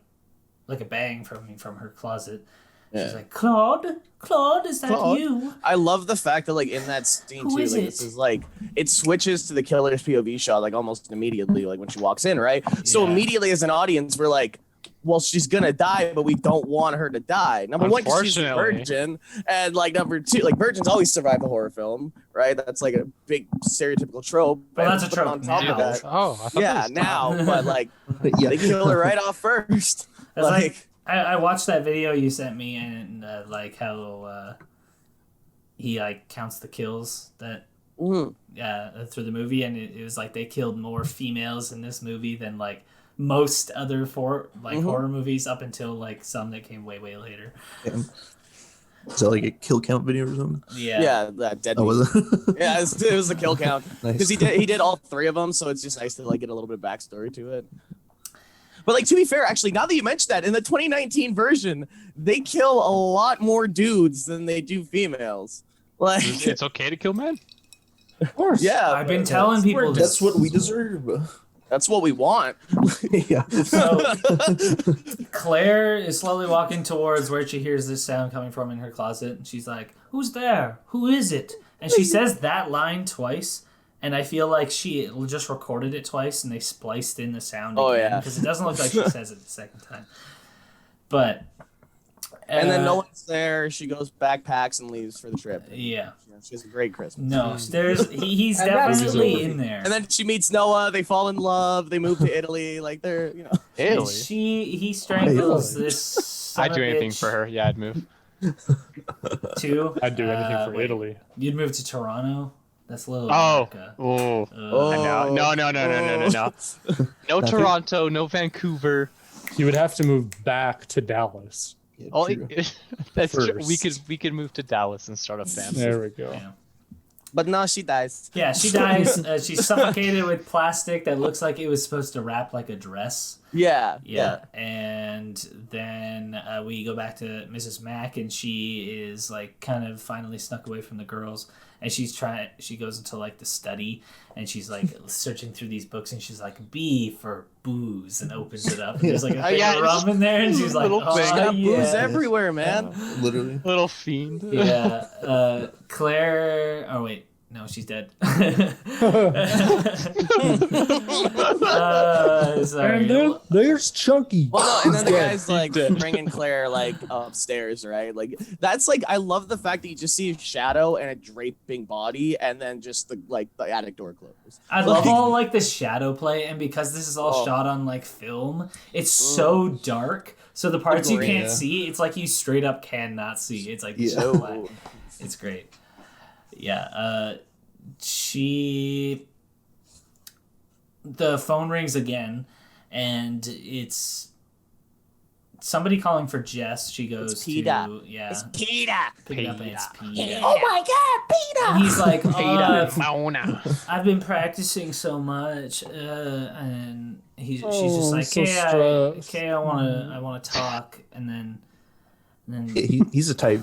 [SPEAKER 3] bang from her closet. She's like, Claude, is that
[SPEAKER 5] Claude?
[SPEAKER 3] you?"
[SPEAKER 5] I love the fact that like in that scene
[SPEAKER 3] Who
[SPEAKER 5] too,
[SPEAKER 3] is
[SPEAKER 5] like
[SPEAKER 3] it?
[SPEAKER 5] this is like it switches to the killer's POV shot like almost immediately, like when she walks in, right? So
[SPEAKER 3] Yeah.
[SPEAKER 5] immediately as an audience, we're like, well, she's gonna die, but we don't want her to die. Number one, because she's a
[SPEAKER 4] Unfortunately.
[SPEAKER 5] virgin, and like number two, like virgins always survive a horror film, right? That's like a big stereotypical trope.
[SPEAKER 3] Well,
[SPEAKER 5] And
[SPEAKER 3] that's a trope
[SPEAKER 5] on top
[SPEAKER 3] now.
[SPEAKER 5] of that,
[SPEAKER 4] Oh, I thought
[SPEAKER 5] yeah,
[SPEAKER 4] that was
[SPEAKER 5] now, but like
[SPEAKER 2] Yeah.
[SPEAKER 5] they kill her right off first.
[SPEAKER 3] It's like I watched that video you sent me, and like how he like counts the kills that
[SPEAKER 5] mhm.
[SPEAKER 3] through the movie, and it was like they killed more females in this movie than like most other horror movies up until like some that came way later.
[SPEAKER 2] Is that like a kill count video or something?
[SPEAKER 5] Yeah, that dead.
[SPEAKER 2] Oh, was it?
[SPEAKER 5] Yeah, it was the kill count
[SPEAKER 2] Nice.
[SPEAKER 5] because he did all three of them, so it's just nice to like get a little bit of backstory to it. But like to be fair, actually, now that you mentioned that, in the 2019 version, they kill a lot more dudes than they do females. Like,
[SPEAKER 4] It's okay to kill men?
[SPEAKER 1] Of course.
[SPEAKER 5] yeah,
[SPEAKER 3] I've been
[SPEAKER 5] but
[SPEAKER 3] telling people this.
[SPEAKER 2] That's what we deserve.
[SPEAKER 5] that's what we want.
[SPEAKER 2] Yeah.
[SPEAKER 3] So Claire is slowly walking towards where she hears this sound coming from in her closet, and she's like, "Who's there? Who is it?" And she says that line twice, and I feel like she just recorded it twice, and they spliced in the sound
[SPEAKER 5] Oh,
[SPEAKER 3] again,
[SPEAKER 5] yeah.
[SPEAKER 3] because it doesn't look like she says it the second time. But
[SPEAKER 5] And then no one's there. She goes backpacks and leaves for the trip.
[SPEAKER 3] yeah,
[SPEAKER 5] She has a great Christmas.
[SPEAKER 3] no, he's
[SPEAKER 6] And that's
[SPEAKER 3] definitely
[SPEAKER 1] the-
[SPEAKER 3] in there.
[SPEAKER 5] And then she meets Noah. They fall in love. They move to Italy. Like they're,
[SPEAKER 3] And
[SPEAKER 4] Italy?
[SPEAKER 3] he strangles
[SPEAKER 2] Italy.
[SPEAKER 3] this. son
[SPEAKER 4] I'd
[SPEAKER 3] of
[SPEAKER 4] do
[SPEAKER 3] a
[SPEAKER 4] anything
[SPEAKER 3] bitch
[SPEAKER 4] for her. Yeah, I'd move.
[SPEAKER 3] too.
[SPEAKER 1] I'd do anything for
[SPEAKER 3] wait,
[SPEAKER 1] Italy.
[SPEAKER 3] You'd move to Toronto. That's a little
[SPEAKER 4] Oh.
[SPEAKER 3] America.
[SPEAKER 4] Oh.
[SPEAKER 5] Oh.
[SPEAKER 4] No. No Toronto, no Vancouver.
[SPEAKER 1] You would have to move back to Dallas.
[SPEAKER 2] Yeah,
[SPEAKER 4] Oh,
[SPEAKER 2] true.
[SPEAKER 4] that's true.
[SPEAKER 2] First.
[SPEAKER 4] We could move to Dallas and start a family.
[SPEAKER 1] There we go.
[SPEAKER 3] Yeah.
[SPEAKER 5] But no, she dies.
[SPEAKER 3] Yeah, she dies. She's suffocated with plastic that looks like it was supposed to wrap like a dress.
[SPEAKER 5] Yeah.
[SPEAKER 3] Yeah. And then we go back to Mrs. Mack, and she is like kind of finally snuck away from the girls. And she goes into like the study, and she's like searching through these books, and she's like, B for booze, and opens it up. And there's like a thing
[SPEAKER 4] Yeah,
[SPEAKER 3] of rum in there, and she's like,
[SPEAKER 4] little
[SPEAKER 3] oh,
[SPEAKER 4] thing.
[SPEAKER 5] She's got
[SPEAKER 3] yeah.
[SPEAKER 5] booze everywhere, man.
[SPEAKER 2] Literally.
[SPEAKER 4] Little fiend.
[SPEAKER 3] Yeah, Claire. Oh wait, no, she's dead. Sorry.
[SPEAKER 1] There's Chunky.
[SPEAKER 5] Well, no, and then the guy's like bringing Claire like upstairs, right? Like that's like I love the fact that you just see a shadow and a draping body, and then just the attic door closes.
[SPEAKER 3] I love all like the shadow play, and because this is all
[SPEAKER 5] Oh.
[SPEAKER 3] shot on like film, it's so dark. So the parts you
[SPEAKER 5] Agreed.
[SPEAKER 3] can't
[SPEAKER 2] Yeah.
[SPEAKER 3] see, it's like you straight up cannot see. It's like
[SPEAKER 2] Yeah.
[SPEAKER 3] so black. It's great. Yeah. The phone rings again, and it's somebody calling for Jess. She goes
[SPEAKER 5] It's
[SPEAKER 3] to
[SPEAKER 5] Peter.
[SPEAKER 3] yeah.
[SPEAKER 5] It's Peter.
[SPEAKER 3] Pick it up and it's Peter.
[SPEAKER 5] Oh my God, Peter!
[SPEAKER 3] And he's like,
[SPEAKER 4] Mona.
[SPEAKER 3] I've been practicing so much, and she's just like,
[SPEAKER 1] so stressed.
[SPEAKER 3] I wanna talk, and then
[SPEAKER 2] He's a type.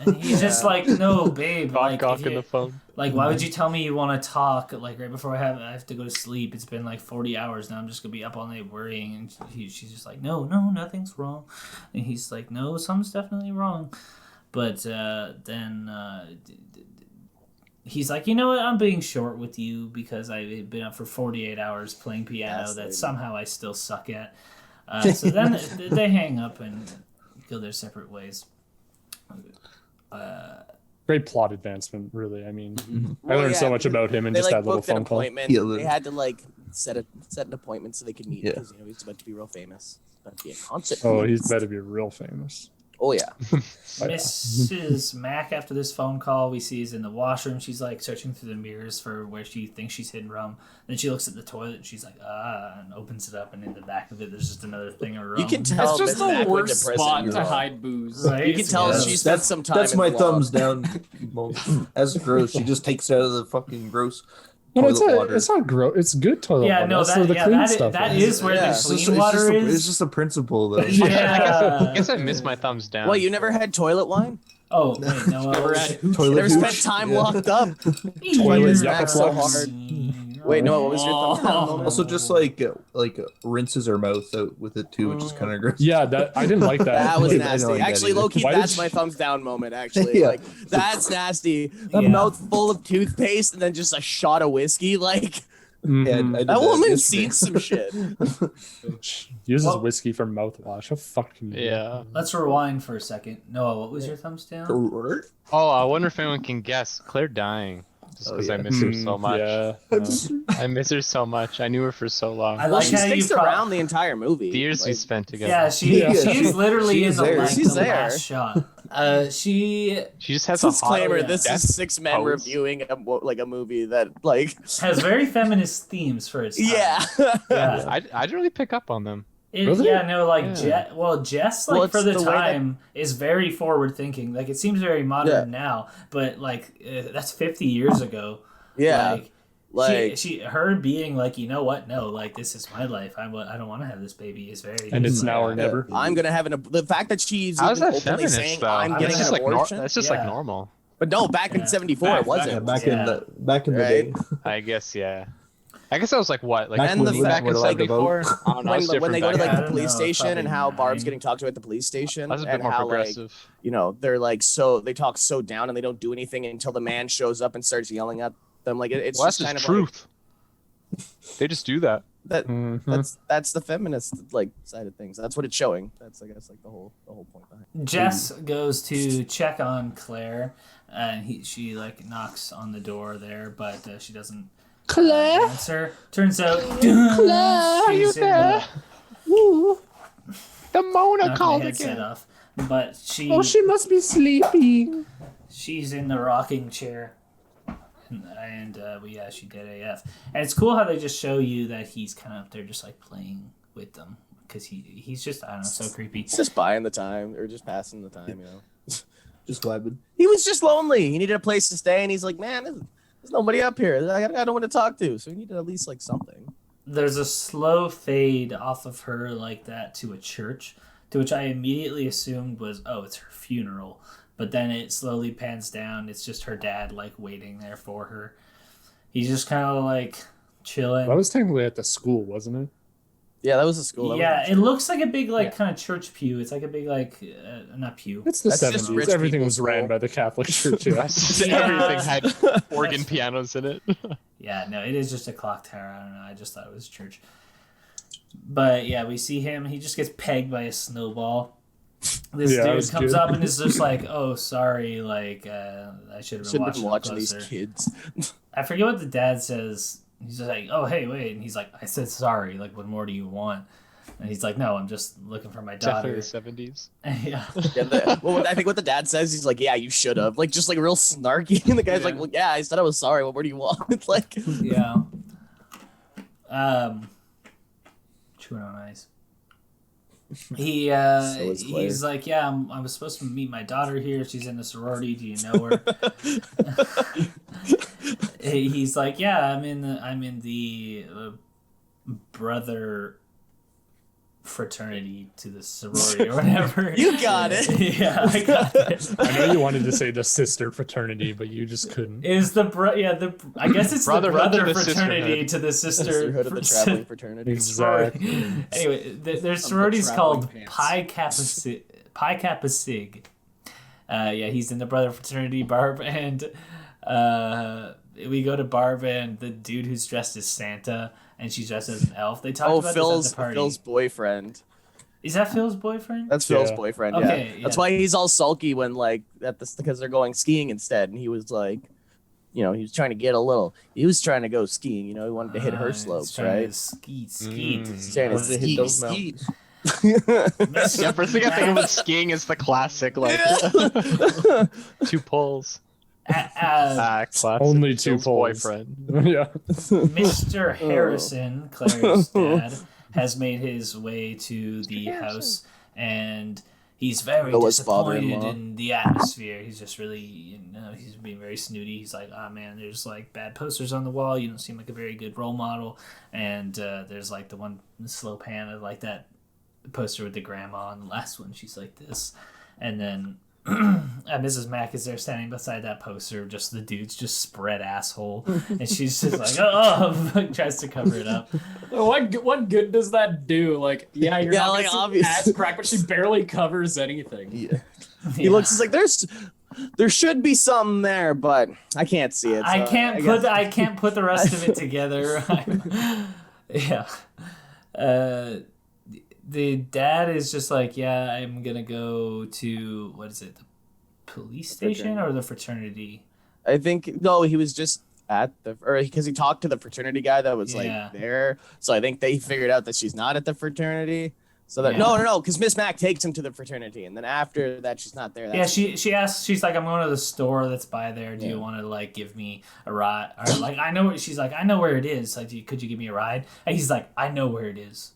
[SPEAKER 3] and he's just like, no, babe, like,
[SPEAKER 4] Cock
[SPEAKER 3] if
[SPEAKER 4] in
[SPEAKER 3] you-
[SPEAKER 4] the phone.
[SPEAKER 3] like, why would you tell me you want to talk like right before I have to go to sleep? It's been like 40 hours now. I'm just gonna be up all night worrying, and she's just like, no, nothing's wrong, and he's like, no, something's definitely wrong, but then. He's like, you know what? I'm being short with you because I've been up for 48 hours playing piano that somehow I still suck at. So then they hang up and go their separate ways.
[SPEAKER 1] Great plot advancement, really. I mean, I
[SPEAKER 5] Well,
[SPEAKER 1] learned so
[SPEAKER 5] yeah,
[SPEAKER 1] much about him in
[SPEAKER 5] They
[SPEAKER 1] just
[SPEAKER 5] like
[SPEAKER 1] that little
[SPEAKER 5] booked an
[SPEAKER 1] phone call.
[SPEAKER 5] appointment.
[SPEAKER 2] Yeah,
[SPEAKER 5] They had to like set an appointment so they could meet
[SPEAKER 2] Yeah.
[SPEAKER 5] because he's about to be real famous. He's about to be a concert.
[SPEAKER 1] Oh, he's better be real famous.
[SPEAKER 5] Oh yeah.
[SPEAKER 3] Mrs. Mac, after this phone call, we see is in the washroom. She's like searching through the mirrors for where she thinks she's hidden rum. Then she looks at the toilet and she's like, and opens it up. And in the back of it, there's just another thing of rum.
[SPEAKER 5] You can tell
[SPEAKER 6] It's just
[SPEAKER 5] Miss
[SPEAKER 6] the
[SPEAKER 5] Mac went
[SPEAKER 6] worst
[SPEAKER 5] to prison.
[SPEAKER 6] spot to hide booze.
[SPEAKER 3] Right?
[SPEAKER 5] You can tell
[SPEAKER 3] Yeah.
[SPEAKER 5] she spent some time.
[SPEAKER 2] That's
[SPEAKER 5] in
[SPEAKER 2] my
[SPEAKER 5] the
[SPEAKER 2] thumbs
[SPEAKER 5] law.
[SPEAKER 2] down. As gross. She just takes it out of the fucking gross
[SPEAKER 1] No,
[SPEAKER 2] toilet water.
[SPEAKER 1] it's not gross. It's good toilet
[SPEAKER 3] Yeah,
[SPEAKER 1] water.
[SPEAKER 3] no,
[SPEAKER 1] That's where the clean stuff
[SPEAKER 3] that
[SPEAKER 1] is.
[SPEAKER 3] is where
[SPEAKER 5] Yeah.
[SPEAKER 3] the
[SPEAKER 2] It's just-
[SPEAKER 3] clean water
[SPEAKER 2] it's
[SPEAKER 3] is.
[SPEAKER 2] just a principle, though.
[SPEAKER 4] I
[SPEAKER 3] Yeah.
[SPEAKER 4] guess I missed my thumbs down.
[SPEAKER 5] Well, you never had toilet wine?
[SPEAKER 3] Oh, wait, no.
[SPEAKER 6] Never had
[SPEAKER 2] Toilet
[SPEAKER 5] Never
[SPEAKER 2] hooch?
[SPEAKER 5] spent time
[SPEAKER 2] Yeah.
[SPEAKER 5] locked up.
[SPEAKER 1] Toilet
[SPEAKER 5] Miss
[SPEAKER 1] yucca
[SPEAKER 5] Mac so
[SPEAKER 1] plugs.
[SPEAKER 5] hard. Wait, no, what was your thumbs down moment?
[SPEAKER 2] Also, just like rinses her mouth out with it too, which is kind of gross.
[SPEAKER 1] Yeah, that I didn't like that.
[SPEAKER 5] That was
[SPEAKER 2] I don't
[SPEAKER 5] nasty.
[SPEAKER 2] like that
[SPEAKER 5] Actually,
[SPEAKER 2] either.
[SPEAKER 5] low key,
[SPEAKER 1] Why did
[SPEAKER 5] that's
[SPEAKER 1] she-
[SPEAKER 5] my thumbs down moment. Actually,
[SPEAKER 2] Yeah.
[SPEAKER 5] like that's nasty. A
[SPEAKER 3] Yeah.
[SPEAKER 5] mouth full of toothpaste and then just a shot of whiskey. Like
[SPEAKER 1] Mhm.
[SPEAKER 2] Yeah, I did
[SPEAKER 5] that woman
[SPEAKER 2] yesterday.
[SPEAKER 5] seen some shit.
[SPEAKER 1] Uses
[SPEAKER 3] Well-
[SPEAKER 1] whiskey for mouthwash. How fuck can you? do that?
[SPEAKER 4] Yeah.
[SPEAKER 3] Let's rewind for a second. Noah, what was your thumbs down?
[SPEAKER 4] Oh, I wonder if anyone can guess. Claire dying. Just
[SPEAKER 2] Oh,
[SPEAKER 4] because
[SPEAKER 2] yeah.
[SPEAKER 4] I miss her so much.
[SPEAKER 1] Yeah.
[SPEAKER 4] I miss her so much. I knew her for so long.
[SPEAKER 3] I
[SPEAKER 5] Well,
[SPEAKER 3] like
[SPEAKER 5] she
[SPEAKER 3] how
[SPEAKER 5] sticks
[SPEAKER 3] you pro-
[SPEAKER 5] around the entire movie.
[SPEAKER 4] The years we
[SPEAKER 5] Like,
[SPEAKER 4] spent together.
[SPEAKER 3] Yeah, she's literally
[SPEAKER 2] She
[SPEAKER 3] in
[SPEAKER 2] is
[SPEAKER 3] the,
[SPEAKER 2] there.
[SPEAKER 3] like,
[SPEAKER 5] She's
[SPEAKER 3] the
[SPEAKER 5] there.
[SPEAKER 3] last shot. She
[SPEAKER 4] She just has a hot
[SPEAKER 5] disclaimer:
[SPEAKER 3] yeah.
[SPEAKER 5] this
[SPEAKER 4] death
[SPEAKER 5] is 6 men
[SPEAKER 4] pose.
[SPEAKER 5] reviewing a movie that like
[SPEAKER 3] has very feminist themes for its time.
[SPEAKER 5] yeah.
[SPEAKER 3] Yeah.
[SPEAKER 4] I didn't really pick up on them.
[SPEAKER 1] Really?
[SPEAKER 3] Yeah, no, like
[SPEAKER 4] Yeah.
[SPEAKER 3] Jess,
[SPEAKER 5] Well,
[SPEAKER 3] like
[SPEAKER 5] it's
[SPEAKER 3] for the
[SPEAKER 5] the way that-
[SPEAKER 3] time, is very forward thinking. Like it seems very modern now, but like that's 50 years ago.
[SPEAKER 5] Yeah. Like
[SPEAKER 3] her being like, you know what? No, like this is my life. I don't want to have this baby. Is very
[SPEAKER 1] And it's now or never.
[SPEAKER 5] I'm gonna have the fact that she's
[SPEAKER 4] How's
[SPEAKER 5] even
[SPEAKER 4] that
[SPEAKER 5] openly
[SPEAKER 4] feminist
[SPEAKER 5] saying
[SPEAKER 4] though?
[SPEAKER 5] I'm getting
[SPEAKER 4] That's
[SPEAKER 5] an
[SPEAKER 4] just like
[SPEAKER 5] abortion.
[SPEAKER 4] that's just
[SPEAKER 3] Yeah.
[SPEAKER 4] like normal.
[SPEAKER 5] But no, back
[SPEAKER 3] Yeah.
[SPEAKER 5] in '74
[SPEAKER 3] Back-
[SPEAKER 5] it wasn't.
[SPEAKER 2] Back
[SPEAKER 3] Yeah.
[SPEAKER 2] in the
[SPEAKER 5] Right?
[SPEAKER 2] day.
[SPEAKER 4] I guess yeah. I guess I was like what? Like
[SPEAKER 2] Back
[SPEAKER 5] And the
[SPEAKER 2] when
[SPEAKER 5] fact
[SPEAKER 2] women
[SPEAKER 5] that,
[SPEAKER 2] were
[SPEAKER 5] like,
[SPEAKER 2] allowed to vote.
[SPEAKER 4] '74. I don't know. It's
[SPEAKER 5] When
[SPEAKER 4] different
[SPEAKER 5] they go to
[SPEAKER 4] back
[SPEAKER 5] like
[SPEAKER 3] I
[SPEAKER 5] the
[SPEAKER 3] don't
[SPEAKER 5] police
[SPEAKER 3] know,
[SPEAKER 5] station and
[SPEAKER 3] probably
[SPEAKER 5] how Barb's
[SPEAKER 3] 9.
[SPEAKER 5] getting talked to at the police station
[SPEAKER 4] That's a bit
[SPEAKER 5] and
[SPEAKER 4] more
[SPEAKER 5] how like
[SPEAKER 4] progressive.
[SPEAKER 5] they're like they talk so down and they don't do anything until the man shows up and starts yelling at them. Like it's
[SPEAKER 4] Well, that's
[SPEAKER 5] just
[SPEAKER 4] just
[SPEAKER 5] kind of
[SPEAKER 4] truth. They just do that.
[SPEAKER 5] like,
[SPEAKER 1] Mhm.
[SPEAKER 5] that's the feminist like side of things. That's what it's showing. That's I guess like the whole point behind it.
[SPEAKER 3] Jess goes to check on Claire, and she like knocks on the door there, but she doesn't answer. Turns out, Claire, she's in the
[SPEAKER 4] The Mona
[SPEAKER 3] knock my headset off, but she
[SPEAKER 1] must be sleeping.
[SPEAKER 3] she's in the rocking chair, and she did AF. And it's cool how they just show you that he's kind of up there just like playing with them because he's just I don't know, so creepy.
[SPEAKER 5] It's just buying the time or just passing the time, you know.
[SPEAKER 2] Just vibing.
[SPEAKER 5] He was just lonely. He needed a place to stay, and he's like, man, there's nobody up here. I got no one to talk to, so he needed at least like something.
[SPEAKER 3] There's a slow fade off of her like that to a church, to which I immediately assumed was, oh, it's her funeral. But then it slowly pans down. It's just her dad like waiting there for her. He's just kind of like chilling.
[SPEAKER 1] That was technically at the school, wasn't it?
[SPEAKER 5] Yeah, that was a school. That
[SPEAKER 3] Yeah,
[SPEAKER 5] was
[SPEAKER 3] it looks like a big like kind of church pew. It's like a big like not pew.
[SPEAKER 1] It's the
[SPEAKER 5] That's just
[SPEAKER 1] 70s.
[SPEAKER 5] rich
[SPEAKER 1] Everything
[SPEAKER 5] people's
[SPEAKER 1] was ran
[SPEAKER 5] school.
[SPEAKER 1] by the Catholic Church. Yeah.
[SPEAKER 3] Yeah.
[SPEAKER 4] Everything had organ pianos in it.
[SPEAKER 3] Yeah, no, it is just a clock tower. I don't know. I just thought it was church. But yeah, we see him. He just gets pegged by a snowball. This
[SPEAKER 1] Yeah, that
[SPEAKER 3] dude
[SPEAKER 1] was
[SPEAKER 3] comes
[SPEAKER 1] good.
[SPEAKER 3] up and is just like, "Oh, sorry. Like, I should have been
[SPEAKER 5] Shouldn't have been
[SPEAKER 3] watching
[SPEAKER 5] watching
[SPEAKER 3] closer."
[SPEAKER 5] these kids.
[SPEAKER 3] I forget what the dad says. He's just like, "Oh, hey, wait," and he's like, "I said sorry. Like, what more do you want?" And he's like, "No, I'm just looking for my
[SPEAKER 4] Definitely
[SPEAKER 3] daughter."
[SPEAKER 4] the '70s.
[SPEAKER 3] Yeah.
[SPEAKER 5] Yeah, well, I think what the dad says, he's like, "Yeah, you should have." Like, just like real snarky, and the guy's like, "Well, yeah, I said I was sorry. What more do you want?" Like,
[SPEAKER 3] Yeah. Chewing on ice.
[SPEAKER 5] is Claire.
[SPEAKER 3] he's like, yeah, I was supposed to meet my daughter here. She's in the sorority. Do you know her? He's like, yeah, I'm in the brother fraternity to the sorority or whatever.
[SPEAKER 5] You got it.
[SPEAKER 3] Yeah, I got it.
[SPEAKER 1] I know you wanted to say the sister fraternity, but you just couldn't.
[SPEAKER 3] Is the I guess it's the
[SPEAKER 4] Brotherhood to
[SPEAKER 3] brother
[SPEAKER 4] the
[SPEAKER 3] fraternity to the sister
[SPEAKER 5] Sisterhood of the traveling fraternity.
[SPEAKER 1] Exactly.
[SPEAKER 3] Anyway, there's sororities called
[SPEAKER 6] traveling pants.
[SPEAKER 3] Pi Kappa Sig. Yeah, he's in the brother fraternity, Barb, and we go to Barb and the dude who's dressed as Santa and she's dressed as an elf. They talked about this at the party.
[SPEAKER 5] Phil's boyfriend.
[SPEAKER 3] Is that Phil's boyfriend?
[SPEAKER 5] That's Phil's
[SPEAKER 1] Yeah.
[SPEAKER 5] boyfriend.
[SPEAKER 3] Okay,
[SPEAKER 5] Yeah. That's
[SPEAKER 3] yeah.
[SPEAKER 5] why he's all sulky when like because they're going skiing instead, and he was like, he was trying to get a little. He was trying to go skiing. He wanted to hit her slopes, right?
[SPEAKER 3] Skeet.
[SPEAKER 5] He's trying to
[SPEAKER 2] Wanted to hit
[SPEAKER 5] ski,
[SPEAKER 2] those
[SPEAKER 5] ski.
[SPEAKER 2] mountains.
[SPEAKER 4] Yeah, first thing I think about skiing is the classic, like 2 poles. Classic.
[SPEAKER 1] Only 2
[SPEAKER 4] Phil's
[SPEAKER 1] poles.
[SPEAKER 4] boyfriend.
[SPEAKER 1] Yeah.
[SPEAKER 3] Mr. Harrison, Claire's dad, has made his way to the house, and he's very
[SPEAKER 5] Noah's
[SPEAKER 3] disappointed
[SPEAKER 5] father-in-law.
[SPEAKER 3] in the atmosphere. He's just really, he's being very snooty. He's like, oh man, there's like bad posters on the wall. You don't seem like a very good role model. And there's like the one slow pan of like that poster with the grandma, and the last one she's like this. And then Mrs. Mack is there standing beside that poster, just the dude's just spread asshole, and she's just like, oh, tries to cover it up.
[SPEAKER 6] What good does that do? Like, yeah, you're not
[SPEAKER 5] like,
[SPEAKER 6] like
[SPEAKER 5] obvious.
[SPEAKER 6] ass crack, but she barely covers anything.
[SPEAKER 5] Yeah. He
[SPEAKER 3] Yeah.
[SPEAKER 5] looks just like there should be something there, but I can't see it.
[SPEAKER 3] I
[SPEAKER 5] so
[SPEAKER 3] can't put the rest of it together. Yeah. The dad is just like, yeah, I'm gonna go to, what is it, the police station or the fraternity?
[SPEAKER 5] I think no, he was just at because he talked to the fraternity guy that was
[SPEAKER 3] Yeah.
[SPEAKER 5] like there. So I think they figured out that she's not at the fraternity. So that
[SPEAKER 3] Yeah.
[SPEAKER 5] no, because Miss Mac takes him to the fraternity, and then after that she's not there.
[SPEAKER 3] Yeah, she asks, she's like, I'm going to the store that's by there. Do you
[SPEAKER 5] Yeah.
[SPEAKER 3] want to like give me a ride? Or like, I know, she's like, I know where it is. Like, could you give me a ride? And he's like, I know where it is.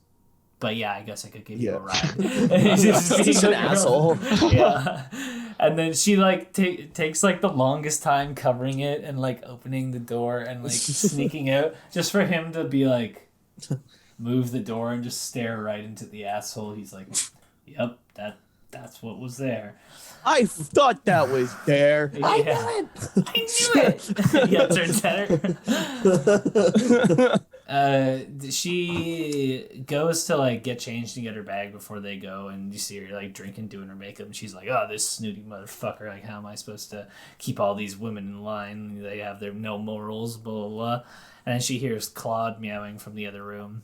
[SPEAKER 3] But yeah, I guess I could give you a ride. He's just being
[SPEAKER 5] He's an
[SPEAKER 3] a girl.
[SPEAKER 5] asshole.
[SPEAKER 3] Yeah. And then she like takes like the longest time covering it and like opening the door and like sneaking out just for him to be like move the door and just stare right into the asshole. He's like, yep, that's what was there.
[SPEAKER 5] I thought that was there.
[SPEAKER 3] Yeah. I knew it. Yeah, turns at her. She goes to like get changed and get her bag before they go, and you see her like drinking, doing her makeup, and she's like, "Oh, this snooty motherfucker! Like, how am I supposed to keep all these women in line? They have their no morals, blah blah blah." And then she hears Claude meowing from the other room.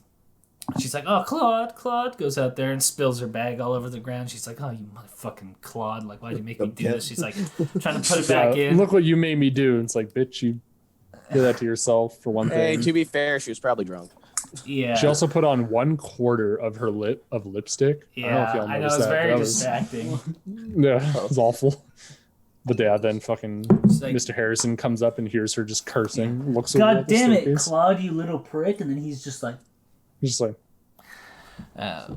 [SPEAKER 3] She's like, oh, Claude goes out there and spills her bag all over the ground. She's like, oh, you motherfucking Claude. Like, why'd you make me do this? She's like, trying to put it back in.
[SPEAKER 1] Look what you made me do. It's like, bitch, you did that to yourself for one
[SPEAKER 5] Hey,
[SPEAKER 1] thing.
[SPEAKER 5] to be fair, she was probably drunk.
[SPEAKER 3] Yeah.
[SPEAKER 1] She also put on 1/4 of her lipstick.
[SPEAKER 3] Yeah,
[SPEAKER 1] I
[SPEAKER 3] I know,
[SPEAKER 1] noticed
[SPEAKER 3] it's
[SPEAKER 1] that,
[SPEAKER 3] very
[SPEAKER 1] but that was-
[SPEAKER 3] distracting.
[SPEAKER 1] Yeah, it was awful. But yeah, then fucking
[SPEAKER 3] like-
[SPEAKER 1] Mr. Harrison comes up and hears her just cursing. Looks over
[SPEAKER 3] God
[SPEAKER 1] at the
[SPEAKER 3] damn it,
[SPEAKER 1] staircase.
[SPEAKER 3] Claude, you little prick. And then he's just like,
[SPEAKER 1] He's just like,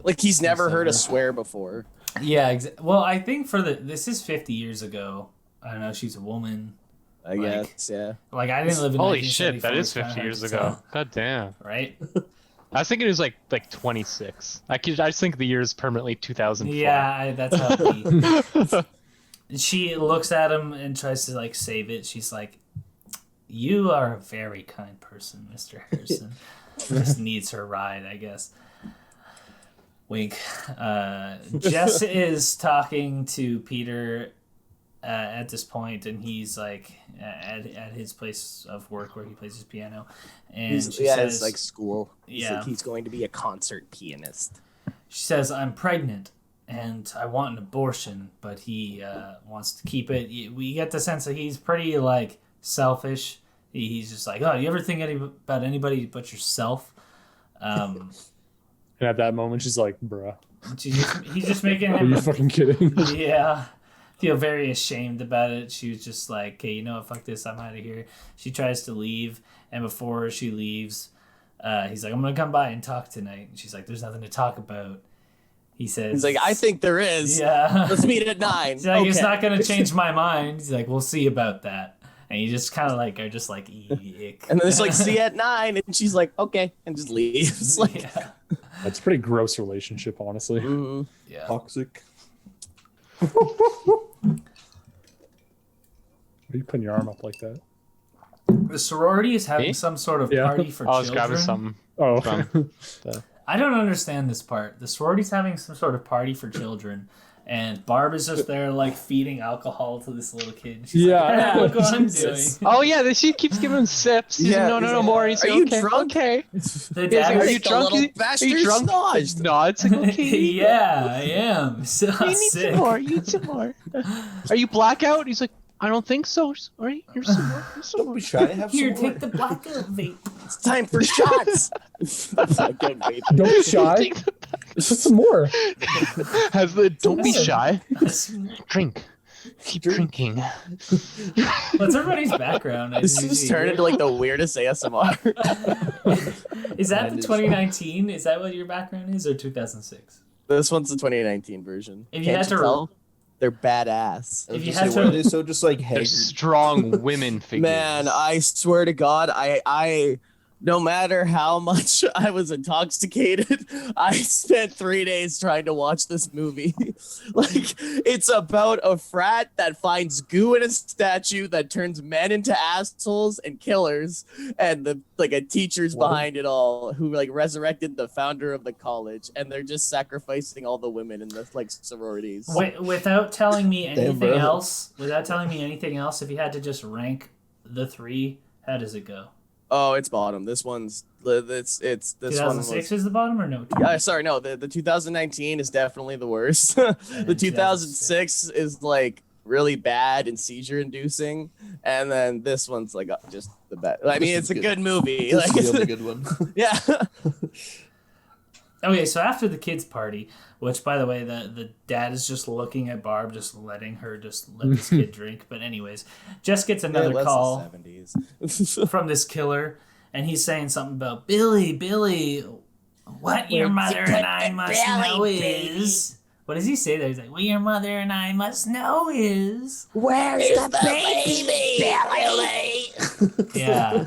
[SPEAKER 5] Like he's never heard a swear before.
[SPEAKER 3] yeah, well, I think this is 50 years ago. I don't know, she's a woman.
[SPEAKER 5] I
[SPEAKER 3] Like-
[SPEAKER 5] guess, yeah.
[SPEAKER 3] Like, I didn't live in
[SPEAKER 4] Holy shit, that
[SPEAKER 3] 1974,
[SPEAKER 4] is
[SPEAKER 3] it's kinda
[SPEAKER 4] 50
[SPEAKER 3] hard
[SPEAKER 4] years
[SPEAKER 3] to
[SPEAKER 4] ago.
[SPEAKER 3] tell,
[SPEAKER 4] God damn.
[SPEAKER 3] right?
[SPEAKER 4] I was thinking it was like 26. I just think the year is permanently 2004.
[SPEAKER 3] Yeah, that's how it be. She looks at him and tries to like save it. She's like, "You are a very kind person, Mr. Harrison." Just needs her ride, I guess. Wink. Jess is talking to Peter at this point, and he's like at his place of work where he plays his piano, and she says,
[SPEAKER 5] it's like school.
[SPEAKER 3] Yeah.
[SPEAKER 5] He's going to be a concert pianist.
[SPEAKER 3] she says, "I'm pregnant and I want an abortion," but he wants to keep it. We get the sense that he's pretty like selfish. He's just like, "Oh, you ever think about anybody but yourself?"
[SPEAKER 1] and at that moment, she's like, bruh,
[SPEAKER 3] He's just making
[SPEAKER 1] are
[SPEAKER 3] him.
[SPEAKER 1] you fucking kidding?
[SPEAKER 3] Yeah. Feel very ashamed about it. She was just like, "Okay, you know what? Fuck this. I'm out of here." She tries to leave, and before she leaves, he's like, "I'm gonna come by and talk tonight." And she's like, "There's nothing to talk about." He says,
[SPEAKER 5] He's like, I think there is.
[SPEAKER 3] yeah.
[SPEAKER 5] Let's meet at 9.
[SPEAKER 3] He's like,
[SPEAKER 5] okay.
[SPEAKER 3] it's not gonna change my mind. He's like, we'll see about that. And you just kind of like are just like, eek.
[SPEAKER 5] And then it's like, see you at 9, and she's like, okay, and just leaves. Like,
[SPEAKER 3] yeah.
[SPEAKER 1] That's a pretty gross relationship, honestly.
[SPEAKER 5] mhm.
[SPEAKER 3] Yeah.
[SPEAKER 2] Toxic.
[SPEAKER 1] Why are you putting your arm up like that?
[SPEAKER 3] The sorority is having
[SPEAKER 4] Me?
[SPEAKER 3] some sort of
[SPEAKER 1] Yeah.
[SPEAKER 3] party for
[SPEAKER 4] I was
[SPEAKER 3] children.
[SPEAKER 4] grabbing something.
[SPEAKER 1] Oh,
[SPEAKER 4] Fun.
[SPEAKER 3] I don't understand this part. The sorority's having some sort of party for children, and Barb is just there, like, feeding alcohol to this little kid. She's
[SPEAKER 1] Yeah.
[SPEAKER 3] like, yeah, look what I'm doing.
[SPEAKER 5] Jesus.
[SPEAKER 4] Oh yeah, she keeps giving him sips. He's
[SPEAKER 5] Yeah,
[SPEAKER 4] like, no,
[SPEAKER 5] he's like,
[SPEAKER 4] more. He's
[SPEAKER 5] "Are
[SPEAKER 4] like,
[SPEAKER 5] you
[SPEAKER 4] okay,
[SPEAKER 5] drunk?"
[SPEAKER 4] okay.
[SPEAKER 3] The
[SPEAKER 4] He's
[SPEAKER 3] dad
[SPEAKER 4] like, are
[SPEAKER 3] is
[SPEAKER 4] you
[SPEAKER 5] The
[SPEAKER 4] drunk?
[SPEAKER 5] little
[SPEAKER 4] Are
[SPEAKER 5] bastard
[SPEAKER 4] you drunk?
[SPEAKER 5] snozzed.
[SPEAKER 4] No, it's like, okay.
[SPEAKER 3] yeah, I am. So
[SPEAKER 4] You need
[SPEAKER 3] sick.
[SPEAKER 4] some more. You need some more. Are you blackout? He's like, I don't think so. All right, here's some more. Here's some
[SPEAKER 2] Don't
[SPEAKER 4] more.
[SPEAKER 2] be shy. Have
[SPEAKER 3] Here,
[SPEAKER 2] some more.
[SPEAKER 3] take the blackout vape.
[SPEAKER 5] It's time for shots.
[SPEAKER 1] don't be shy.
[SPEAKER 4] Take the-
[SPEAKER 1] Just some more.
[SPEAKER 4] Has the don't be
[SPEAKER 1] more.
[SPEAKER 4] shy. Drink. Keep drinking.
[SPEAKER 3] What's everybody's background?
[SPEAKER 5] This just turned into like the weirdest ASMR.
[SPEAKER 3] Is that the
[SPEAKER 2] Mine is-
[SPEAKER 3] 2019? Is that what your background is, or 2006?
[SPEAKER 5] This one's the 2019 version.
[SPEAKER 3] If you
[SPEAKER 5] Can't
[SPEAKER 3] had to-
[SPEAKER 5] tell? They're badass.
[SPEAKER 3] If you
[SPEAKER 2] Just
[SPEAKER 3] had
[SPEAKER 2] say, why are
[SPEAKER 3] to,
[SPEAKER 2] they so just like
[SPEAKER 4] They're
[SPEAKER 2] haggard?
[SPEAKER 4] strong women figures.
[SPEAKER 5] Man, I swear to God, I no matter how much I was intoxicated, I spent 3 days trying to watch this movie. Like, it's about a frat that finds goo in a statue that turns men into assholes and killers, and a teacher's
[SPEAKER 2] What?
[SPEAKER 5] behind it all who like resurrected the founder of the college, and they're just sacrificing all the women in the like sororities.
[SPEAKER 3] without telling me
[SPEAKER 2] Damn,
[SPEAKER 3] anything
[SPEAKER 2] bro.
[SPEAKER 3] else, if you had to just rank the three, how does it go?
[SPEAKER 5] Oh, it's bottom. This one's this one
[SPEAKER 3] 2006
[SPEAKER 5] was.
[SPEAKER 3] is the bottom, or no?
[SPEAKER 5] Yeah, sorry, no. The 2019 is definitely the worst. The
[SPEAKER 3] then
[SPEAKER 5] 2006 is like really bad and seizure inducing, and then this one's like just the best. I mean,
[SPEAKER 2] This
[SPEAKER 5] it's
[SPEAKER 2] is
[SPEAKER 5] a
[SPEAKER 2] good.
[SPEAKER 5] good movie.
[SPEAKER 2] This
[SPEAKER 5] Like,
[SPEAKER 2] is the only good one.
[SPEAKER 5] yeah.
[SPEAKER 3] Okay, so after the kids' party, which by the way, the dad is just looking at Barb, just letting her just let this kid drink. But anyways, Jess gets another
[SPEAKER 5] It was
[SPEAKER 3] call
[SPEAKER 5] the 70s.
[SPEAKER 3] from this killer, and he's saying something about Billy, what your mother and I must know is. What does he say there? He's like, what your mother and I must know is.
[SPEAKER 5] Where's the baby, Billy?
[SPEAKER 3] Yeah.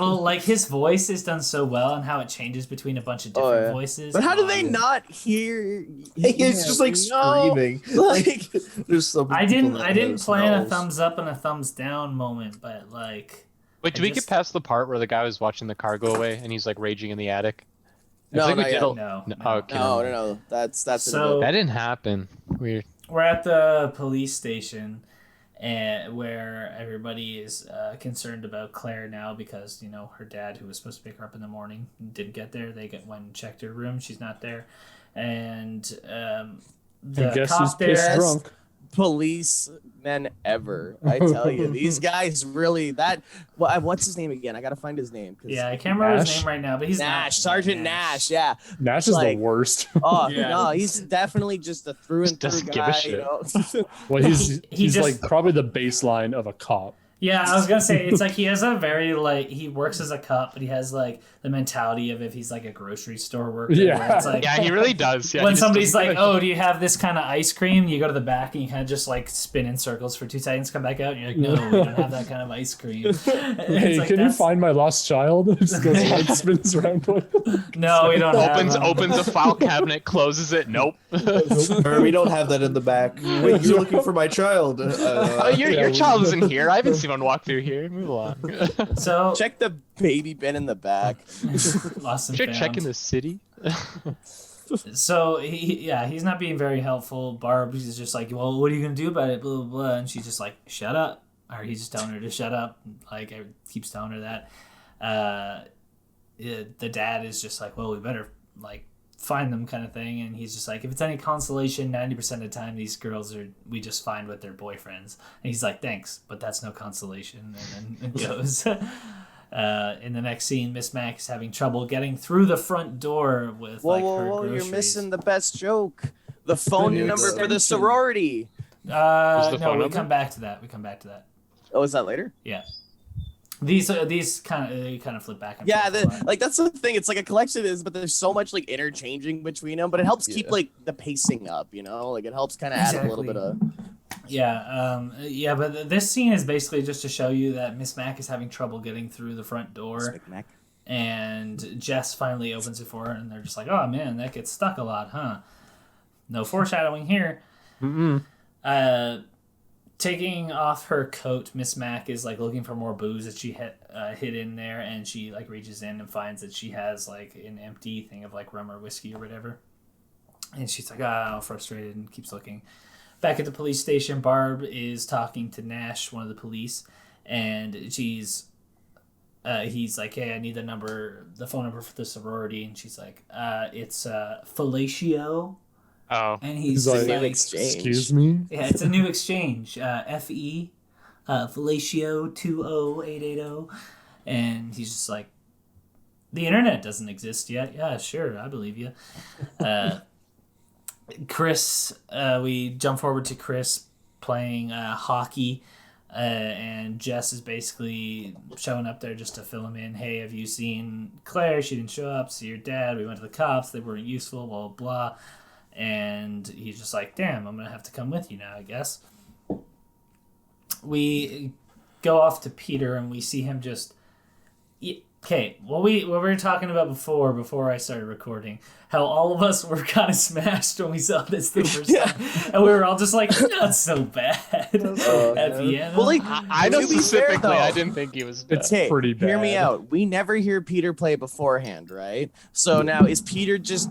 [SPEAKER 3] Well, like his voice is done so well, and how it changes between a bunch of different
[SPEAKER 5] yeah.
[SPEAKER 3] voices.
[SPEAKER 5] But how do they
[SPEAKER 3] Um,
[SPEAKER 5] not hear?
[SPEAKER 2] It's just like
[SPEAKER 5] No.
[SPEAKER 2] screaming. Like there's so many
[SPEAKER 3] I
[SPEAKER 2] people
[SPEAKER 3] didn't.
[SPEAKER 2] that
[SPEAKER 3] I didn't
[SPEAKER 2] have
[SPEAKER 3] plan a
[SPEAKER 2] smells.
[SPEAKER 3] thumbs up and a thumbs down moment, but like.
[SPEAKER 4] Wait, did
[SPEAKER 3] I
[SPEAKER 4] we
[SPEAKER 3] just-
[SPEAKER 4] get past the part where the guy was watching the car go away and he's like raging in the attic? I
[SPEAKER 5] No,
[SPEAKER 4] feel like we
[SPEAKER 5] not
[SPEAKER 4] did
[SPEAKER 5] yet.
[SPEAKER 4] a-
[SPEAKER 3] No,
[SPEAKER 4] No,
[SPEAKER 3] no.
[SPEAKER 4] okay.
[SPEAKER 5] No. That's
[SPEAKER 3] So-
[SPEAKER 4] That didn't happen. Weird.
[SPEAKER 3] We're at the police station, and where everybody is concerned about Claire now because her dad, who was supposed to pick her up in the morning, didn't get there. They went and checked her room. She's not there, and the
[SPEAKER 1] I guess
[SPEAKER 3] cop
[SPEAKER 1] he's pissed
[SPEAKER 3] there.
[SPEAKER 1] drunk.
[SPEAKER 5] policemen ever. I tell you, these guys really what's his name again? I gotta find his name. 'Cause
[SPEAKER 3] Yeah, I can't remember his
[SPEAKER 1] Nash?
[SPEAKER 3] name right now, but he's
[SPEAKER 5] Nash,
[SPEAKER 3] not,
[SPEAKER 5] Sergeant Nash. Yeah.
[SPEAKER 1] Nash is
[SPEAKER 5] Like-
[SPEAKER 1] the worst.
[SPEAKER 5] Oh
[SPEAKER 6] Yeah.
[SPEAKER 5] no, he's definitely just a through and
[SPEAKER 4] Just
[SPEAKER 5] through
[SPEAKER 4] doesn't give a
[SPEAKER 5] guy.
[SPEAKER 4] shit.
[SPEAKER 5] You know?
[SPEAKER 1] Well, he's
[SPEAKER 3] He just-
[SPEAKER 1] like probably the baseline of a cop.
[SPEAKER 3] Yeah, I was gonna say it's like he has a very he works as a cop, but he has like the mentality of if he's like a grocery store worker.
[SPEAKER 1] Yeah.
[SPEAKER 3] where it's like
[SPEAKER 4] Yeah, he really does. Yeah,
[SPEAKER 3] when
[SPEAKER 4] he just
[SPEAKER 3] somebody's
[SPEAKER 4] doesn't
[SPEAKER 3] like,
[SPEAKER 4] give a
[SPEAKER 3] "Oh, do you have this kind of ice cream?" You go to the back and you kind of just like spin in circles for 2 seconds, come back out, and you're like, "No, we don't have that kind of ice cream." And
[SPEAKER 1] Hey,
[SPEAKER 3] it's like,
[SPEAKER 1] can you
[SPEAKER 3] that's-
[SPEAKER 1] find my lost child? It just goes and spins around.
[SPEAKER 3] No, we don't have
[SPEAKER 4] shit.
[SPEAKER 3] them.
[SPEAKER 4] Opens a file cabinet, closes it. Nope.
[SPEAKER 2] Or we don't have that in the back. Wait, you're looking for my child.
[SPEAKER 4] Your child isn't here. I haven't seen one walk through here. Move along.
[SPEAKER 3] So
[SPEAKER 5] Check the baby bin in the back.
[SPEAKER 3] lost and
[SPEAKER 4] You're
[SPEAKER 3] found.
[SPEAKER 4] checking the city.
[SPEAKER 3] So he's not being very helpful. Barb is just like, well, what are you gonna do about it? Blah blah blah, and she's just like, shut up. Or he's just telling her to shut up. Like keeps telling her that. The dad is just like, well, we better like find them kind of thing, and he's just like, if it's any consolation, 90% of the time these girls we just find with their boyfriends. And he's like, thanks, but that's no consolation, and then it goes. In the next scene, Miss Mac is having trouble getting through the front door with her
[SPEAKER 5] Whoa,
[SPEAKER 3] groceries.
[SPEAKER 5] you're missing the best joke. The phone
[SPEAKER 2] There you
[SPEAKER 5] number
[SPEAKER 2] go.
[SPEAKER 5] for the sorority.
[SPEAKER 4] the
[SPEAKER 3] No,
[SPEAKER 4] phone
[SPEAKER 3] we
[SPEAKER 4] number?
[SPEAKER 3] come back to that.
[SPEAKER 5] Oh, is that later?
[SPEAKER 3] Yeah. These kind of flip back and
[SPEAKER 5] Yeah,
[SPEAKER 3] forth a lot.
[SPEAKER 5] like that's the thing. It's like a collection is, but there's so much like interchanging between them. But it helps keep like the pacing up, you know. Like it helps kind of add a little bit of.
[SPEAKER 3] Yeah, but this scene is basically just to show you that Miss Mac is having trouble getting through the front door, and Jess finally opens it for her, and they're just like, "Oh man, that gets stuck a lot, huh?" No foreshadowing here. Taking off her coat, Miss Mac is like looking for more booze that she hid in there, and she like reaches in and finds that she has like an empty thing of like rum or whiskey or whatever, and she's like, frustrated, and keeps looking. Back at the police station, Barb is talking to Nash, one of the police, and he's like, "Hey, I need the phone number for the sorority," and she's like, "It's Fellatio."
[SPEAKER 4] Oh.
[SPEAKER 3] And he's
[SPEAKER 1] like,
[SPEAKER 3] like,
[SPEAKER 1] excuse me?
[SPEAKER 3] Yeah, it's a new exchange. FE, Fellatio 20880. And he's just like, "The internet doesn't exist yet." "Yeah, sure, I believe you." Chris, we jump forward to Chris playing hockey. And Jess is basically showing up there just to fill him in. "Hey, have you seen Claire? She didn't show up. See your dad. We went to the cops. They weren't useful, blah, blah, blah." And he's just like, "Damn, I'm going to have to come with you now, I guess." We go off to Peter, and we see him just... Okay, what we were talking about before I started recording, how all of us were kind of smashed when we saw this the first time, and we were all just like, "Not so bad." At the end,
[SPEAKER 5] Well, like
[SPEAKER 4] I know
[SPEAKER 5] to be fair,
[SPEAKER 4] specifically,
[SPEAKER 5] though,
[SPEAKER 4] I didn't think he was bad.
[SPEAKER 5] Hey,
[SPEAKER 1] pretty bad.
[SPEAKER 5] hear me out. We never hear Peter play beforehand, right? So now is Peter just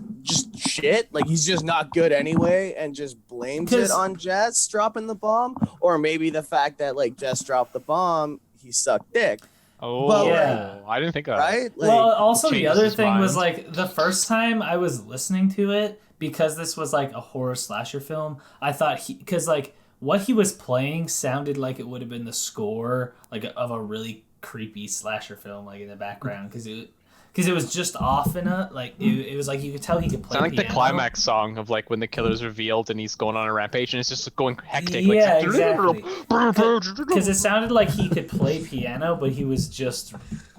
[SPEAKER 5] shit? Like he's just not good anyway, and just blames it on Jess dropping the bomb, or maybe the fact that like Jess dropped the bomb, he sucked dick.
[SPEAKER 4] Oh,
[SPEAKER 5] But,
[SPEAKER 3] yeah.
[SPEAKER 4] I didn't think of that.
[SPEAKER 5] Right? Like,
[SPEAKER 3] well, also the
[SPEAKER 4] changes
[SPEAKER 3] other
[SPEAKER 4] his
[SPEAKER 3] thing was
[SPEAKER 4] mind.
[SPEAKER 3] like the first time I was listening to it, because this was like a horror slasher film, I thought because like what he was playing sounded like it would have been the score like of a really creepy slasher film, like in the background, because it was just off enough, like it was like you could tell he could play.
[SPEAKER 4] Sound like
[SPEAKER 3] piano.
[SPEAKER 4] the climax song of like when the killer's revealed and he's going on a rampage and it's just going hectic.
[SPEAKER 3] Yeah,
[SPEAKER 4] like,
[SPEAKER 3] exactly. Because it sounded like he could play piano, but he was just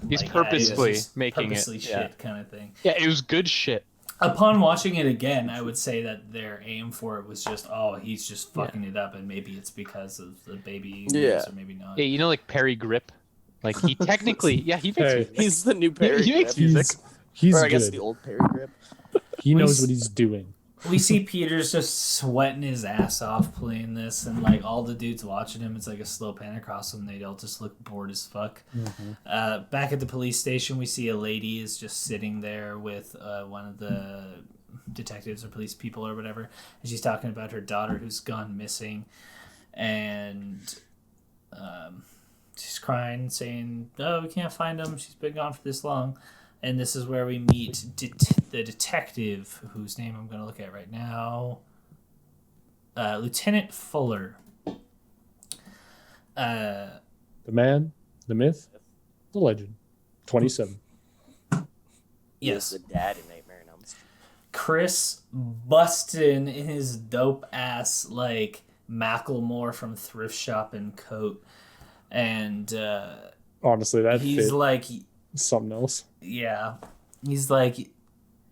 [SPEAKER 4] He's
[SPEAKER 3] like,
[SPEAKER 4] purposely
[SPEAKER 3] it was just
[SPEAKER 4] making
[SPEAKER 3] purposely
[SPEAKER 4] it.
[SPEAKER 3] shit kind of thing.
[SPEAKER 4] Yeah, it was good shit.
[SPEAKER 3] Upon watching it again, I would say that their aim for it was just, he's just fucking it up, and maybe it's because of the baby,
[SPEAKER 5] Yeah.
[SPEAKER 3] or maybe not.
[SPEAKER 4] Yeah, you know, like Perry Grip. Like he technically, he makes.
[SPEAKER 1] Hey.
[SPEAKER 5] he's the new Perry.
[SPEAKER 4] He makes
[SPEAKER 5] Grip.
[SPEAKER 4] music.
[SPEAKER 1] He's
[SPEAKER 5] Or I guess
[SPEAKER 1] good.
[SPEAKER 5] the old Perry Grip.
[SPEAKER 1] He
[SPEAKER 3] We
[SPEAKER 1] knows
[SPEAKER 3] s-
[SPEAKER 1] what he's doing.
[SPEAKER 3] We see Peter's just sweating his ass off playing this, and like all the dudes watching him, it's like a slow pan across them. They all just look bored as fuck. Back at the police station, we see a lady is just sitting there with one of the detectives or police people or whatever, and she's talking about her daughter who's gone missing, and she's crying, saying, "Oh, we can't find him. She's been gone for this long." And this is where we meet the detective, whose name I'm going to look at right now. Lieutenant Fuller.
[SPEAKER 1] The man, the myth, the legend. 27.
[SPEAKER 3] Yes.
[SPEAKER 5] The dad in Nightmare on Elm Street.
[SPEAKER 3] Chris busting in his dope ass like Macklemore from Thrift Shop and coat. And
[SPEAKER 1] Honestly, that
[SPEAKER 3] he's
[SPEAKER 1] fit
[SPEAKER 3] like...
[SPEAKER 1] something else.
[SPEAKER 3] Yeah. He's like,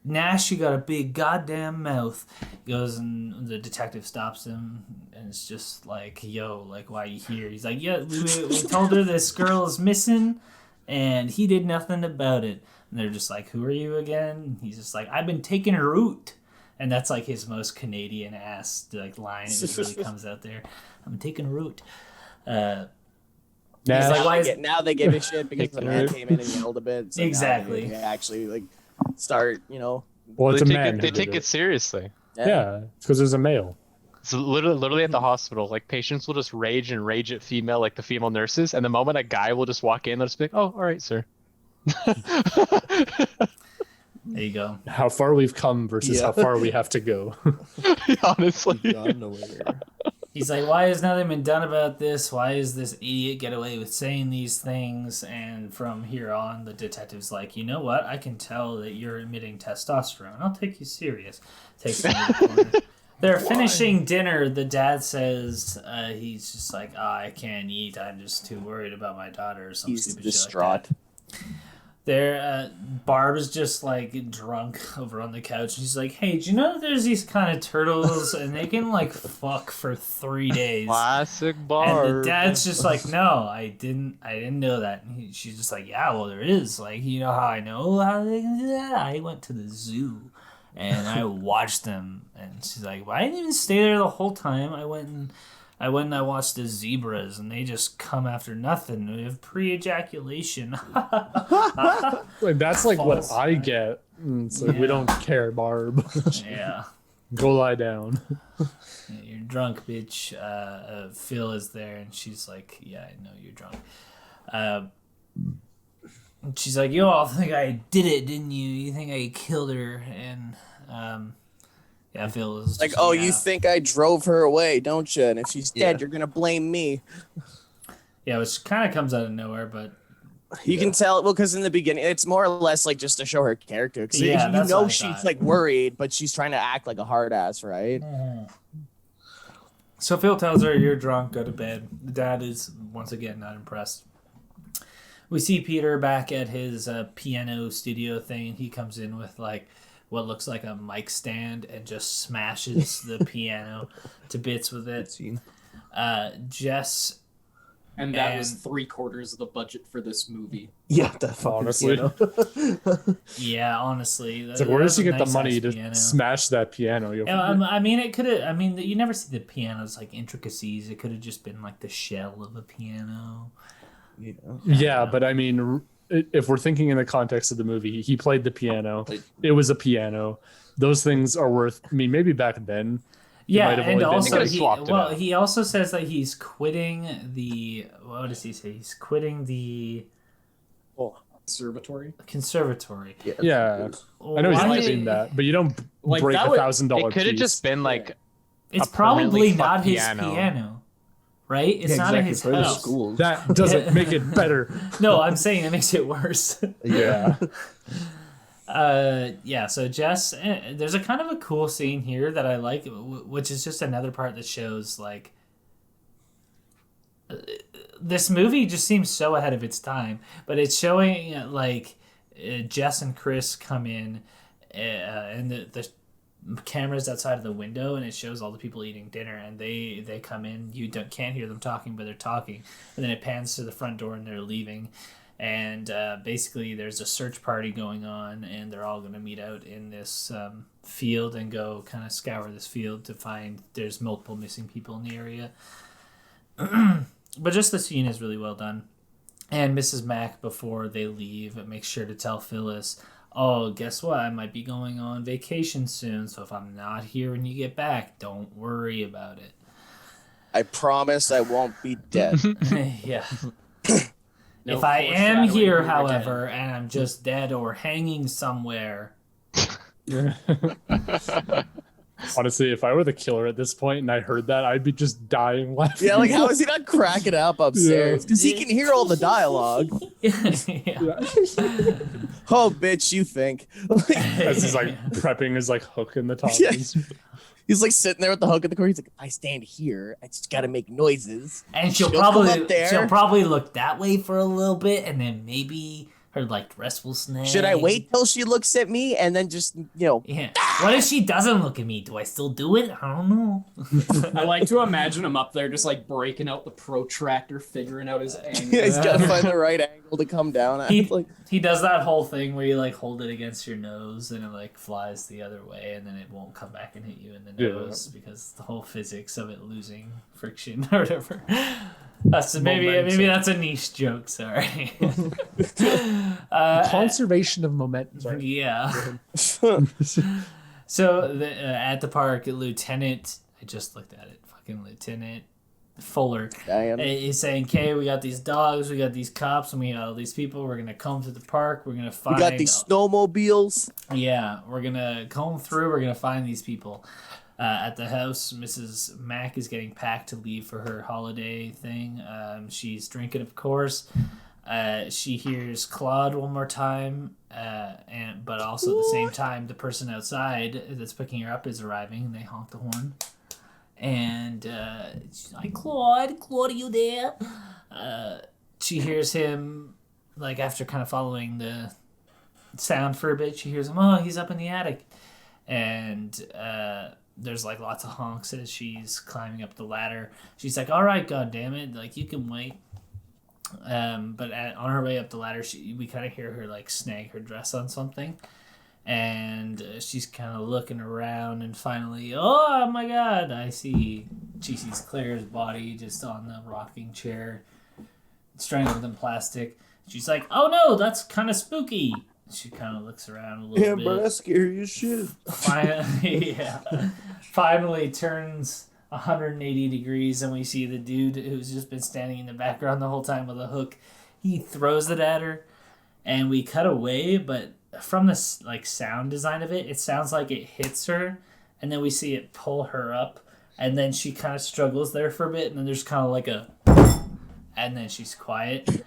[SPEAKER 3] "Nash, you got a big goddamn mouth." He goes, and the detective stops him, and it's just like, "Yo, like, why are you here?" He's like, "Yeah, we told her this girl is missing, and he did nothing about it." And they're just like, "Who are you again?" And he's just like, "I've been taking a root." And that's like his most Canadian ass like line. It just really comes out there. "I've been taking a root."
[SPEAKER 1] Nah,
[SPEAKER 3] He's like, why is-
[SPEAKER 5] Now they give a shit because the man came in and yelled a bit. So now
[SPEAKER 3] Exactly.
[SPEAKER 5] they actually like start, you know.
[SPEAKER 1] well, it's
[SPEAKER 4] they
[SPEAKER 1] a
[SPEAKER 4] take
[SPEAKER 1] man.
[SPEAKER 4] it, they
[SPEAKER 1] who
[SPEAKER 4] take
[SPEAKER 1] did
[SPEAKER 4] it seriously.
[SPEAKER 1] Yeah, it's because there's a male.
[SPEAKER 4] It's literally at the hospital. Like patients will just rage at female, like the female nurses, and the moment a guy will just walk in, they'll just be like, "Oh, all right, sir."
[SPEAKER 3] There you go.
[SPEAKER 1] How far we've come versus
[SPEAKER 2] Yeah.
[SPEAKER 1] how far we have to go.
[SPEAKER 4] Honestly.
[SPEAKER 2] Gone nowhere.
[SPEAKER 3] He's like, "Why has nothing been done about this? Why is this idiot get away with saying these things?" And from here on, the detective's like, "You know what? I can tell that you're emitting testosterone. I'll take you serious." Takes him to the corner. They're finishing dinner. The dad says he's just like, I can't eat. I'm just too worried about my daughter or some
[SPEAKER 5] He's
[SPEAKER 3] stupid
[SPEAKER 5] distraught.
[SPEAKER 3] shit like that. There, Barb is just like drunk over on the couch. She's like, "Hey, do you know that there's these kind of turtles and they can like fuck for 3 days?"
[SPEAKER 4] Classic bar.
[SPEAKER 3] And the dad's just like, "No, I didn't know that." And she's just like, "Yeah, well, there is. Like, you know how I know how they can do that? I went to the zoo and I watched them." And she's like, "Well, I didn't even stay there the whole time. I went and I watched the zebras, and they just come after nothing. We have pre-ejaculation."
[SPEAKER 1] Like, that's like
[SPEAKER 3] False.
[SPEAKER 1] what I get. It's like, we don't care, Barb.
[SPEAKER 3] Yeah.
[SPEAKER 1] Go lie down.
[SPEAKER 3] Yeah, you're drunk, bitch. Phil is there, and she's like, "Yeah, I know you're drunk." And she's like, "You all think I did it, didn't you? You think I killed her?" And yeah, Phil is
[SPEAKER 5] Like,
[SPEAKER 3] just
[SPEAKER 5] oh,
[SPEAKER 3] yeah.
[SPEAKER 5] you think I drove her away, don't you? And if she's dead,
[SPEAKER 2] Yeah.
[SPEAKER 5] you're gonna blame me.
[SPEAKER 3] Yeah, which kind of comes out of nowhere, but
[SPEAKER 5] You can tell, well, because in the beginning, it's more or less like just to show her character. Because
[SPEAKER 3] Yeah,
[SPEAKER 5] you
[SPEAKER 3] that's
[SPEAKER 5] know
[SPEAKER 3] what I
[SPEAKER 5] she's
[SPEAKER 3] thought.
[SPEAKER 5] like worried, but she's trying to act like a hard ass, right?
[SPEAKER 3] So Phil tells her, "You're drunk, go to bed." The dad is once again not impressed. We see Peter back at his piano studio thing. He comes in with like what looks like a mic stand and just smashes the piano to bits with it.
[SPEAKER 2] Scene.
[SPEAKER 3] Jess,
[SPEAKER 6] And that was
[SPEAKER 3] And-
[SPEAKER 6] 3/4 of the budget for this movie.
[SPEAKER 2] Yeah, that fucking
[SPEAKER 1] Honestly.
[SPEAKER 2] piano.
[SPEAKER 3] yeah, honestly,
[SPEAKER 1] It's like, where does he get the money to smash that piano?
[SPEAKER 3] Yeah, I mean, it could have. I mean, you never see the piano's like intricacies. It could have just been like the shell of a piano.
[SPEAKER 1] Yeah, but I mean, if we're thinking in the context of the movie, he played the piano. It was a piano. Those things are worth. I mean, maybe back then.
[SPEAKER 3] Yeah,
[SPEAKER 1] might have
[SPEAKER 3] and
[SPEAKER 1] only been-
[SPEAKER 3] also
[SPEAKER 4] They could've swapped it out.
[SPEAKER 3] he also says that he's quitting the. What does he say? He's quitting the
[SPEAKER 6] Conservatory.
[SPEAKER 3] conservatory.
[SPEAKER 1] Yeah, I know he's
[SPEAKER 3] Why-
[SPEAKER 1] claiming that, but you don't
[SPEAKER 6] Like,
[SPEAKER 1] break
[SPEAKER 6] that would-
[SPEAKER 1] $1,000.
[SPEAKER 4] It could have
[SPEAKER 1] piece.
[SPEAKER 4] just been like
[SPEAKER 3] It's
[SPEAKER 4] a permanently
[SPEAKER 3] probably not
[SPEAKER 4] fucked
[SPEAKER 3] his
[SPEAKER 4] piano.
[SPEAKER 3] piano, right? It's not in his
[SPEAKER 2] For the
[SPEAKER 3] house.
[SPEAKER 2] schools.
[SPEAKER 1] That doesn't make it better.
[SPEAKER 3] No, I'm saying it makes it worse.
[SPEAKER 1] Yeah.
[SPEAKER 3] Yeah, so Jess, there's a kind of a cool scene here that I like, which is just another part that shows like this movie just seems so ahead of its time, but it's showing like Jess and Chris come in, and the camera's outside of the window, and it shows all the people eating dinner, and they come in. You can't hear them talking, but they're talking, and then it pans to the front door, and they're leaving. And basically, there's a search party going on, and they're all going to meet out in this field and go kind of scour this field to find there's multiple missing people in the area. But just the scene is really well done. And Mrs. Mack, before they leave, makes sure to tell Phyllis, "Oh, guess what? I might be going on vacation soon, so if I'm not here when you get back, don't worry about it."
[SPEAKER 5] I promise I won't be dead.
[SPEAKER 3] Yeah.
[SPEAKER 6] No
[SPEAKER 3] If I am
[SPEAKER 6] foreshadowing
[SPEAKER 3] here,
[SPEAKER 6] here
[SPEAKER 3] however, and I'm just dead or hanging somewhere,
[SPEAKER 1] Honestly, if I were the killer at this point and I heard that, I'd be just dying laughing.
[SPEAKER 5] Yeah, like how is he not cracking up upstairs? Because he can hear all the dialogue.
[SPEAKER 3] yeah.
[SPEAKER 5] Oh, bitch, you think?
[SPEAKER 1] As he's like prepping his like hook in the top.
[SPEAKER 5] Yeah. He's like sitting there with the hook at the corner. He's like, if I stand here, I just gotta make noises.
[SPEAKER 3] And she'll
[SPEAKER 5] She'll come
[SPEAKER 3] probably
[SPEAKER 5] up there.
[SPEAKER 3] she'll probably look that way for a little bit, and then maybe her like dress will snag.
[SPEAKER 5] Should I wait till she looks at me and then just,
[SPEAKER 3] Yeah. What if she doesn't look at me? Do I still do it? I don't know.
[SPEAKER 6] I like to imagine him up there just like breaking out the protractor, figuring out his angle.
[SPEAKER 5] he's gotta find the right angle to come down at.
[SPEAKER 3] He,
[SPEAKER 5] Like,
[SPEAKER 3] he does that whole thing where you like hold it against your nose and it like flies the other way, and then it won't come back and hit you in the
[SPEAKER 1] Yeah.
[SPEAKER 3] nose because the whole physics of it losing friction or whatever. Maybe that's a niche joke. Sorry.
[SPEAKER 1] Conservation of momentum.
[SPEAKER 3] Yeah. So at the park, Lieutenant, I just looked at it, fucking Lieutenant Fuller
[SPEAKER 5] damn.
[SPEAKER 3] is saying, "Okay, we got these dogs, we got these cops, and we got all these people. We're gonna come to the park. We're gonna
[SPEAKER 5] We
[SPEAKER 3] find.
[SPEAKER 5] got these snowmobiles.
[SPEAKER 3] Yeah, we're gonna comb through. We're gonna find these people." At the house, Mrs. Mack is getting packed to leave for her holiday thing. She's drinking, of course. She hears Claude one more time, but also at the same time, the person outside that's picking her up is arriving, and they honk the horn. And she's like, Claude, are you there? She hears him, like, after kind of following the sound for a bit, she hears him, oh, he's up in the attic. And there's, like, lots of honks as she's climbing up the ladder. She's like, all right, God damn it, like, you can wait. But on her way up the ladder, we kind of hear her, like, snag her dress on something. And she's kind of looking around, and finally, oh my God, she sees Claire's body just on the rocking chair, strangled in plastic. She's like, oh no, that's kind of spooky. She kind of looks around a little bit.
[SPEAKER 2] Yeah, bro, that's scary as shit.
[SPEAKER 3] Finally turns 180 degrees, and we see the dude who's just been standing in the background the whole time with a hook. He throws it at her, and we cut away, but from this, like, sound design of it, it sounds like it hits her, and then we see it pull her up, and then she kind of struggles there for a bit, and then there's kind of like a, and then she's quiet.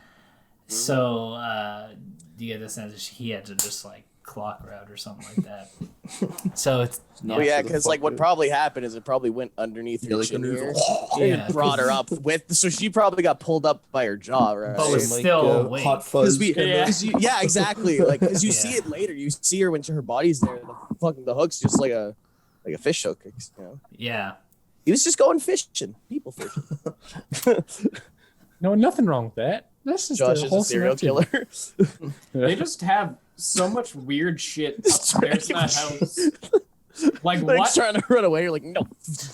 [SPEAKER 3] So you get the sense that he had to just, like, clock her out or something like that. So it's
[SPEAKER 5] Oh yeah, because like what probably happened is it probably went underneath her chin here.
[SPEAKER 3] yeah,
[SPEAKER 5] It brought her up so she probably got pulled up by her jaw, right?
[SPEAKER 3] but was
[SPEAKER 2] Like,
[SPEAKER 3] still awake.
[SPEAKER 2] hot fuzz.
[SPEAKER 5] Yeah, exactly. Like, because you see it later, you see her when her body's there. The hook's just like a fish hook, you know.
[SPEAKER 3] Yeah.
[SPEAKER 5] He was just going fishing, people fishing.
[SPEAKER 1] No, nothing wrong with that. That's just
[SPEAKER 5] Josh
[SPEAKER 1] a
[SPEAKER 5] is a
[SPEAKER 1] wholesome
[SPEAKER 5] serial
[SPEAKER 1] activity.
[SPEAKER 5] killer.
[SPEAKER 6] They just have so much weird shit upstairs in that house. Like,
[SPEAKER 5] Like
[SPEAKER 6] what?
[SPEAKER 5] trying to run away, you're like, no.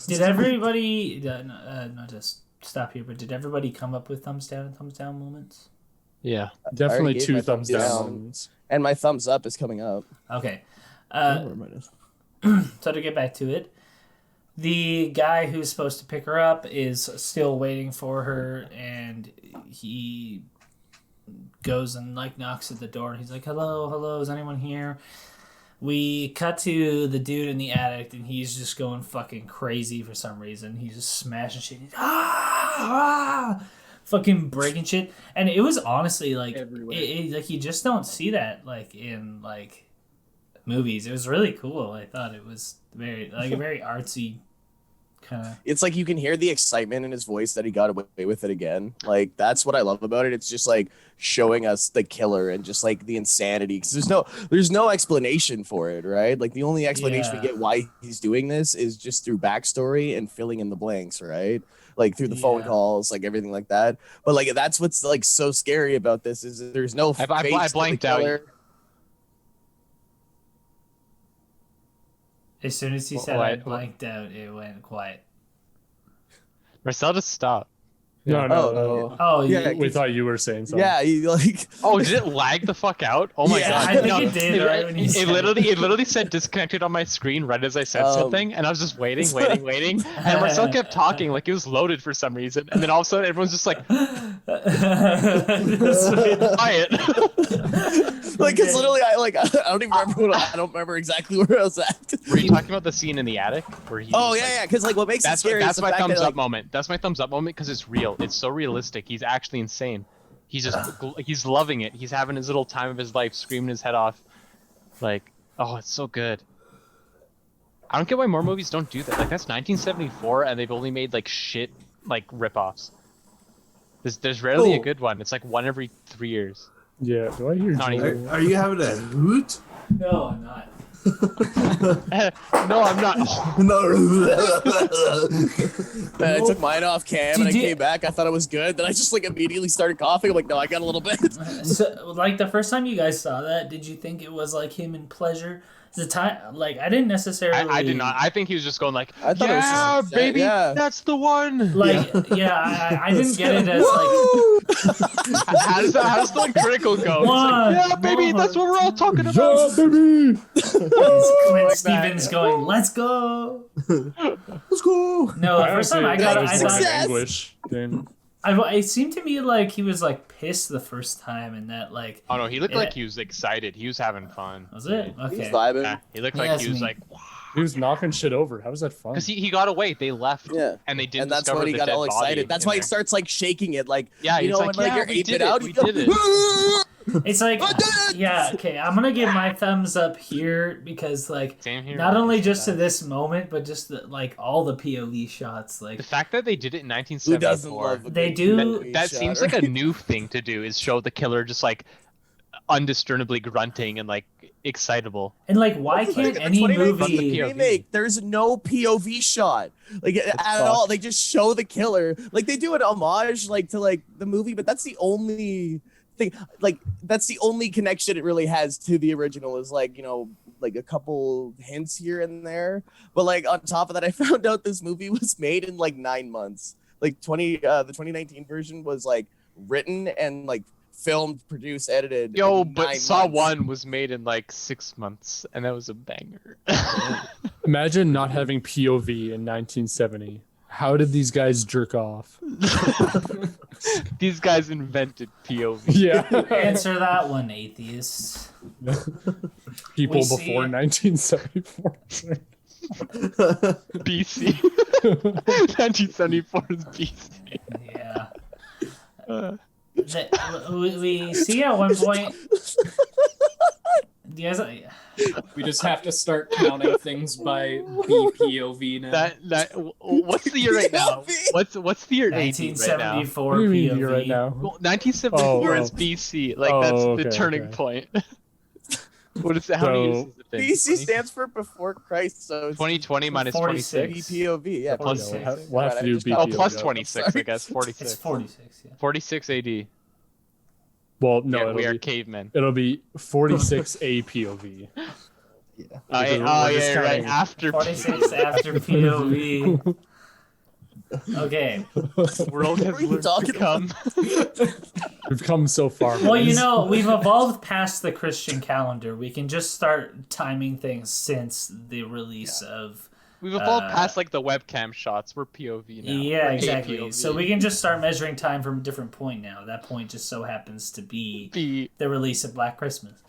[SPEAKER 3] Did everybody, not to stop here, but did everybody come up with thumbs down and thumbs down moments?
[SPEAKER 4] Yeah.
[SPEAKER 1] Definitely
[SPEAKER 5] gave
[SPEAKER 1] 2
[SPEAKER 5] my
[SPEAKER 1] thumbs
[SPEAKER 5] thumbs
[SPEAKER 1] down.
[SPEAKER 5] down.
[SPEAKER 1] ones.
[SPEAKER 5] And my thumbs up is coming up.
[SPEAKER 3] Okay.
[SPEAKER 2] Where am I just-
[SPEAKER 3] So to get back to it, the guy who's supposed to pick her up is still waiting for her, and he goes and, like, knocks at the door, and he's like, hello, is anyone here? We cut to the dude in the attic, and he's just going fucking crazy for some reason. He's just smashing shit. He's, fucking breaking shit. And it was honestly, like,
[SPEAKER 6] Everywhere.
[SPEAKER 3] like, you just don't see that, like, in, like, movies. It was really cool. I thought it was very, like, a very artsy kind of.
[SPEAKER 5] It's like you can hear the excitement in his voice that he got away with it again. Like, that's what I love about it. It's just like showing us the killer and just like the insanity, because there's no explanation for it, right? Like, the only explanation we get why he's doing this is just through backstory and filling in the blanks, right? Like through the phone calls, like everything like that. But like, that's what's like so scary about this is that there's no
[SPEAKER 4] I
[SPEAKER 5] face to the
[SPEAKER 4] blanked out.
[SPEAKER 5] killer.
[SPEAKER 3] As soon as he said I blanked out, it went quiet.
[SPEAKER 4] Marcel, just stop.
[SPEAKER 1] No.
[SPEAKER 3] Oh,
[SPEAKER 5] Yeah,
[SPEAKER 1] We thought you were saying something.
[SPEAKER 5] Yeah, you like.
[SPEAKER 4] Oh, did it lag the fuck out? Oh my
[SPEAKER 5] Yeah,
[SPEAKER 4] god!
[SPEAKER 3] I think
[SPEAKER 4] No,
[SPEAKER 3] it did, right, when you said
[SPEAKER 4] it literally said disconnected on my screen right as I said something, and I was just waiting, and Marcel kept talking like it was loaded for some reason, and then all of a sudden everyone's just like quiet.
[SPEAKER 5] Like, it's literally, I don't even remember I don't remember exactly where I was at.
[SPEAKER 4] Were you talking about the scene in the attic where he?
[SPEAKER 5] Oh
[SPEAKER 4] was,
[SPEAKER 5] yeah,
[SPEAKER 4] like-
[SPEAKER 5] yeah, because like what makes it
[SPEAKER 4] That's
[SPEAKER 5] scary is
[SPEAKER 4] that's
[SPEAKER 5] the
[SPEAKER 4] my
[SPEAKER 5] fact
[SPEAKER 4] thumbs
[SPEAKER 5] that,
[SPEAKER 4] up
[SPEAKER 5] like,
[SPEAKER 4] moment. That's my thumbs up moment because it's real. It's so realistic. He's actually insane. He's just he's loving it. He's having his little time of his life, screaming his head off. Like, oh, it's so good. I don't get why more movies don't do that. Like, that's 1974, and they've only made like shit like ripoffs. There's rarely a good one. It's like one every 3 years.
[SPEAKER 1] Yeah, do I hear
[SPEAKER 4] Not
[SPEAKER 1] Joel?
[SPEAKER 4] even.
[SPEAKER 2] Are you having a hoot?
[SPEAKER 3] No, I'm not.
[SPEAKER 4] No, I'm not.
[SPEAKER 5] I took mine off cam and I
[SPEAKER 3] Did you-
[SPEAKER 5] came back. I thought it was good. Then I just like immediately started coughing. I'm like, no, I got a little bit.
[SPEAKER 3] So, like, the first time you guys saw that, did you think it was like him in Pleasure? The time, like, I didn't necessarily.
[SPEAKER 4] I did not. I think he was just going like,
[SPEAKER 5] I thought it was
[SPEAKER 4] yeah,
[SPEAKER 5] just-
[SPEAKER 4] baby,
[SPEAKER 5] yeah.
[SPEAKER 4] that's the one.
[SPEAKER 3] Like, yeah, I didn't get it as like.
[SPEAKER 4] How does the critical go? It's
[SPEAKER 3] One
[SPEAKER 4] like, yeah, baby,
[SPEAKER 3] more.
[SPEAKER 4] that's what we're all talking about.
[SPEAKER 1] Yeah, baby!
[SPEAKER 3] Clint Stevens going, "Let's go."
[SPEAKER 2] Let's go.
[SPEAKER 3] No, the first time I got it, I thought
[SPEAKER 5] Success.
[SPEAKER 1] English. Then
[SPEAKER 3] it seemed to me like he was like pissed the first time, and that like
[SPEAKER 4] Oh no, he looked
[SPEAKER 3] Yeah.
[SPEAKER 4] like he was excited. He was having fun.
[SPEAKER 3] was it
[SPEAKER 5] He's
[SPEAKER 3] okay.
[SPEAKER 5] vibing.
[SPEAKER 4] Yeah, he looked
[SPEAKER 3] He
[SPEAKER 4] like
[SPEAKER 3] has
[SPEAKER 4] he was
[SPEAKER 3] me.
[SPEAKER 4] like, wow.
[SPEAKER 1] He was knocking shit over. How was that fun?
[SPEAKER 4] Because he got away. They left.
[SPEAKER 5] Yeah.
[SPEAKER 4] And they didn't
[SPEAKER 5] And that's
[SPEAKER 4] discover
[SPEAKER 5] when he
[SPEAKER 4] the
[SPEAKER 5] got
[SPEAKER 4] dead
[SPEAKER 5] all
[SPEAKER 4] body
[SPEAKER 5] excited. That's
[SPEAKER 4] in
[SPEAKER 5] why he
[SPEAKER 4] there.
[SPEAKER 5] starts like shaking it, like
[SPEAKER 4] Yeah,
[SPEAKER 5] you
[SPEAKER 4] he's
[SPEAKER 5] know,
[SPEAKER 4] like,
[SPEAKER 5] when like
[SPEAKER 4] "Yeah,
[SPEAKER 5] you're
[SPEAKER 4] we
[SPEAKER 5] aping
[SPEAKER 4] did
[SPEAKER 5] out.
[SPEAKER 4] it.
[SPEAKER 5] You
[SPEAKER 4] We
[SPEAKER 5] go,
[SPEAKER 4] did it."
[SPEAKER 3] It's like, yeah, okay, I'm gonna give my thumbs up here because, like,
[SPEAKER 4] Same here.
[SPEAKER 3] not only just to this moment, but just like all the POV shots. Like,
[SPEAKER 4] The fact that they did it in
[SPEAKER 5] Who doesn't
[SPEAKER 4] 1974.
[SPEAKER 5] love a
[SPEAKER 3] They
[SPEAKER 5] good
[SPEAKER 3] do-
[SPEAKER 5] POV
[SPEAKER 4] That
[SPEAKER 5] shot,
[SPEAKER 4] seems like a
[SPEAKER 5] right?
[SPEAKER 4] new thing to do, is show the killer just like undiscernibly grunting and like excitable.
[SPEAKER 3] and like, why
[SPEAKER 5] Like,
[SPEAKER 3] can't
[SPEAKER 5] in the
[SPEAKER 3] any
[SPEAKER 5] 2019
[SPEAKER 3] movie?
[SPEAKER 4] POV.
[SPEAKER 5] remake, there's no POV shot like at
[SPEAKER 2] fucked.
[SPEAKER 5] all. They just show the killer. Like they do an homage like to like the movie, but that's the only thing. Like that's the only connection it really has to the original is like, you know, like a couple hints here and there. But like on top of that, I found out this movie was made in like 9 months. Like the 2019 version was like written and like filmed, produced, edited.
[SPEAKER 4] Yo,
[SPEAKER 5] in
[SPEAKER 4] but
[SPEAKER 5] 9
[SPEAKER 4] Saw
[SPEAKER 5] months.
[SPEAKER 4] 1 was made in like 6 months, and that was a banger.
[SPEAKER 1] Imagine not having POV in 1970. How did these guys jerk off?
[SPEAKER 4] These guys invented POV.
[SPEAKER 1] Yeah.
[SPEAKER 3] Answer that one, atheist.
[SPEAKER 1] People
[SPEAKER 3] We see-
[SPEAKER 1] before 1974.
[SPEAKER 4] BC. 1974 is BC.
[SPEAKER 3] Yeah. We see at one point. Yes,
[SPEAKER 6] We just have to start counting things by BPOV now.
[SPEAKER 4] What's the year right now? What's the year AD right now?
[SPEAKER 3] 1974
[SPEAKER 1] What do you mean
[SPEAKER 3] POV.
[SPEAKER 1] you're right now?
[SPEAKER 4] Well, 1974
[SPEAKER 1] Oh,
[SPEAKER 4] is BC. Like
[SPEAKER 1] Oh,
[SPEAKER 4] that's
[SPEAKER 1] okay,
[SPEAKER 4] the turning
[SPEAKER 1] okay.
[SPEAKER 4] point. What is it? How many years has it been?
[SPEAKER 5] BC stands for before Christ, so it's
[SPEAKER 4] 2020 minus
[SPEAKER 3] 46.
[SPEAKER 4] 26.
[SPEAKER 5] BPOV. Yeah,
[SPEAKER 4] Plus-
[SPEAKER 1] We'll have to do
[SPEAKER 5] just
[SPEAKER 1] BPOV.
[SPEAKER 5] got-
[SPEAKER 4] Oh, plus
[SPEAKER 1] yeah.
[SPEAKER 4] 26, I
[SPEAKER 5] Sorry.
[SPEAKER 4] guess. 46.
[SPEAKER 3] It's 46. Yeah.
[SPEAKER 4] 46 AD.
[SPEAKER 1] Well, no,
[SPEAKER 4] Yeah, we
[SPEAKER 1] it'll
[SPEAKER 4] are
[SPEAKER 1] be,
[SPEAKER 4] cavemen.
[SPEAKER 1] it'll be 46 APOV.
[SPEAKER 2] Yeah.
[SPEAKER 4] Oh,
[SPEAKER 1] Because
[SPEAKER 4] yeah,
[SPEAKER 1] we're just
[SPEAKER 4] right.
[SPEAKER 1] counting-
[SPEAKER 4] After
[SPEAKER 3] 46 after POV. Okay.
[SPEAKER 4] the world has
[SPEAKER 5] What are you
[SPEAKER 4] learned to
[SPEAKER 5] talking
[SPEAKER 4] come.
[SPEAKER 1] We've come so far.
[SPEAKER 3] Well, you
[SPEAKER 1] boys.
[SPEAKER 3] know, we've evolved past the Christian calendar. We can just start timing things since the release of.
[SPEAKER 4] We've evolved past like the webcam shots. We're POV now.
[SPEAKER 3] Yeah,
[SPEAKER 4] We're
[SPEAKER 3] exactly.
[SPEAKER 4] APOV.
[SPEAKER 3] So we can just start measuring time from a different point now. That point just so happens to be
[SPEAKER 4] be
[SPEAKER 3] the release of Black Christmas.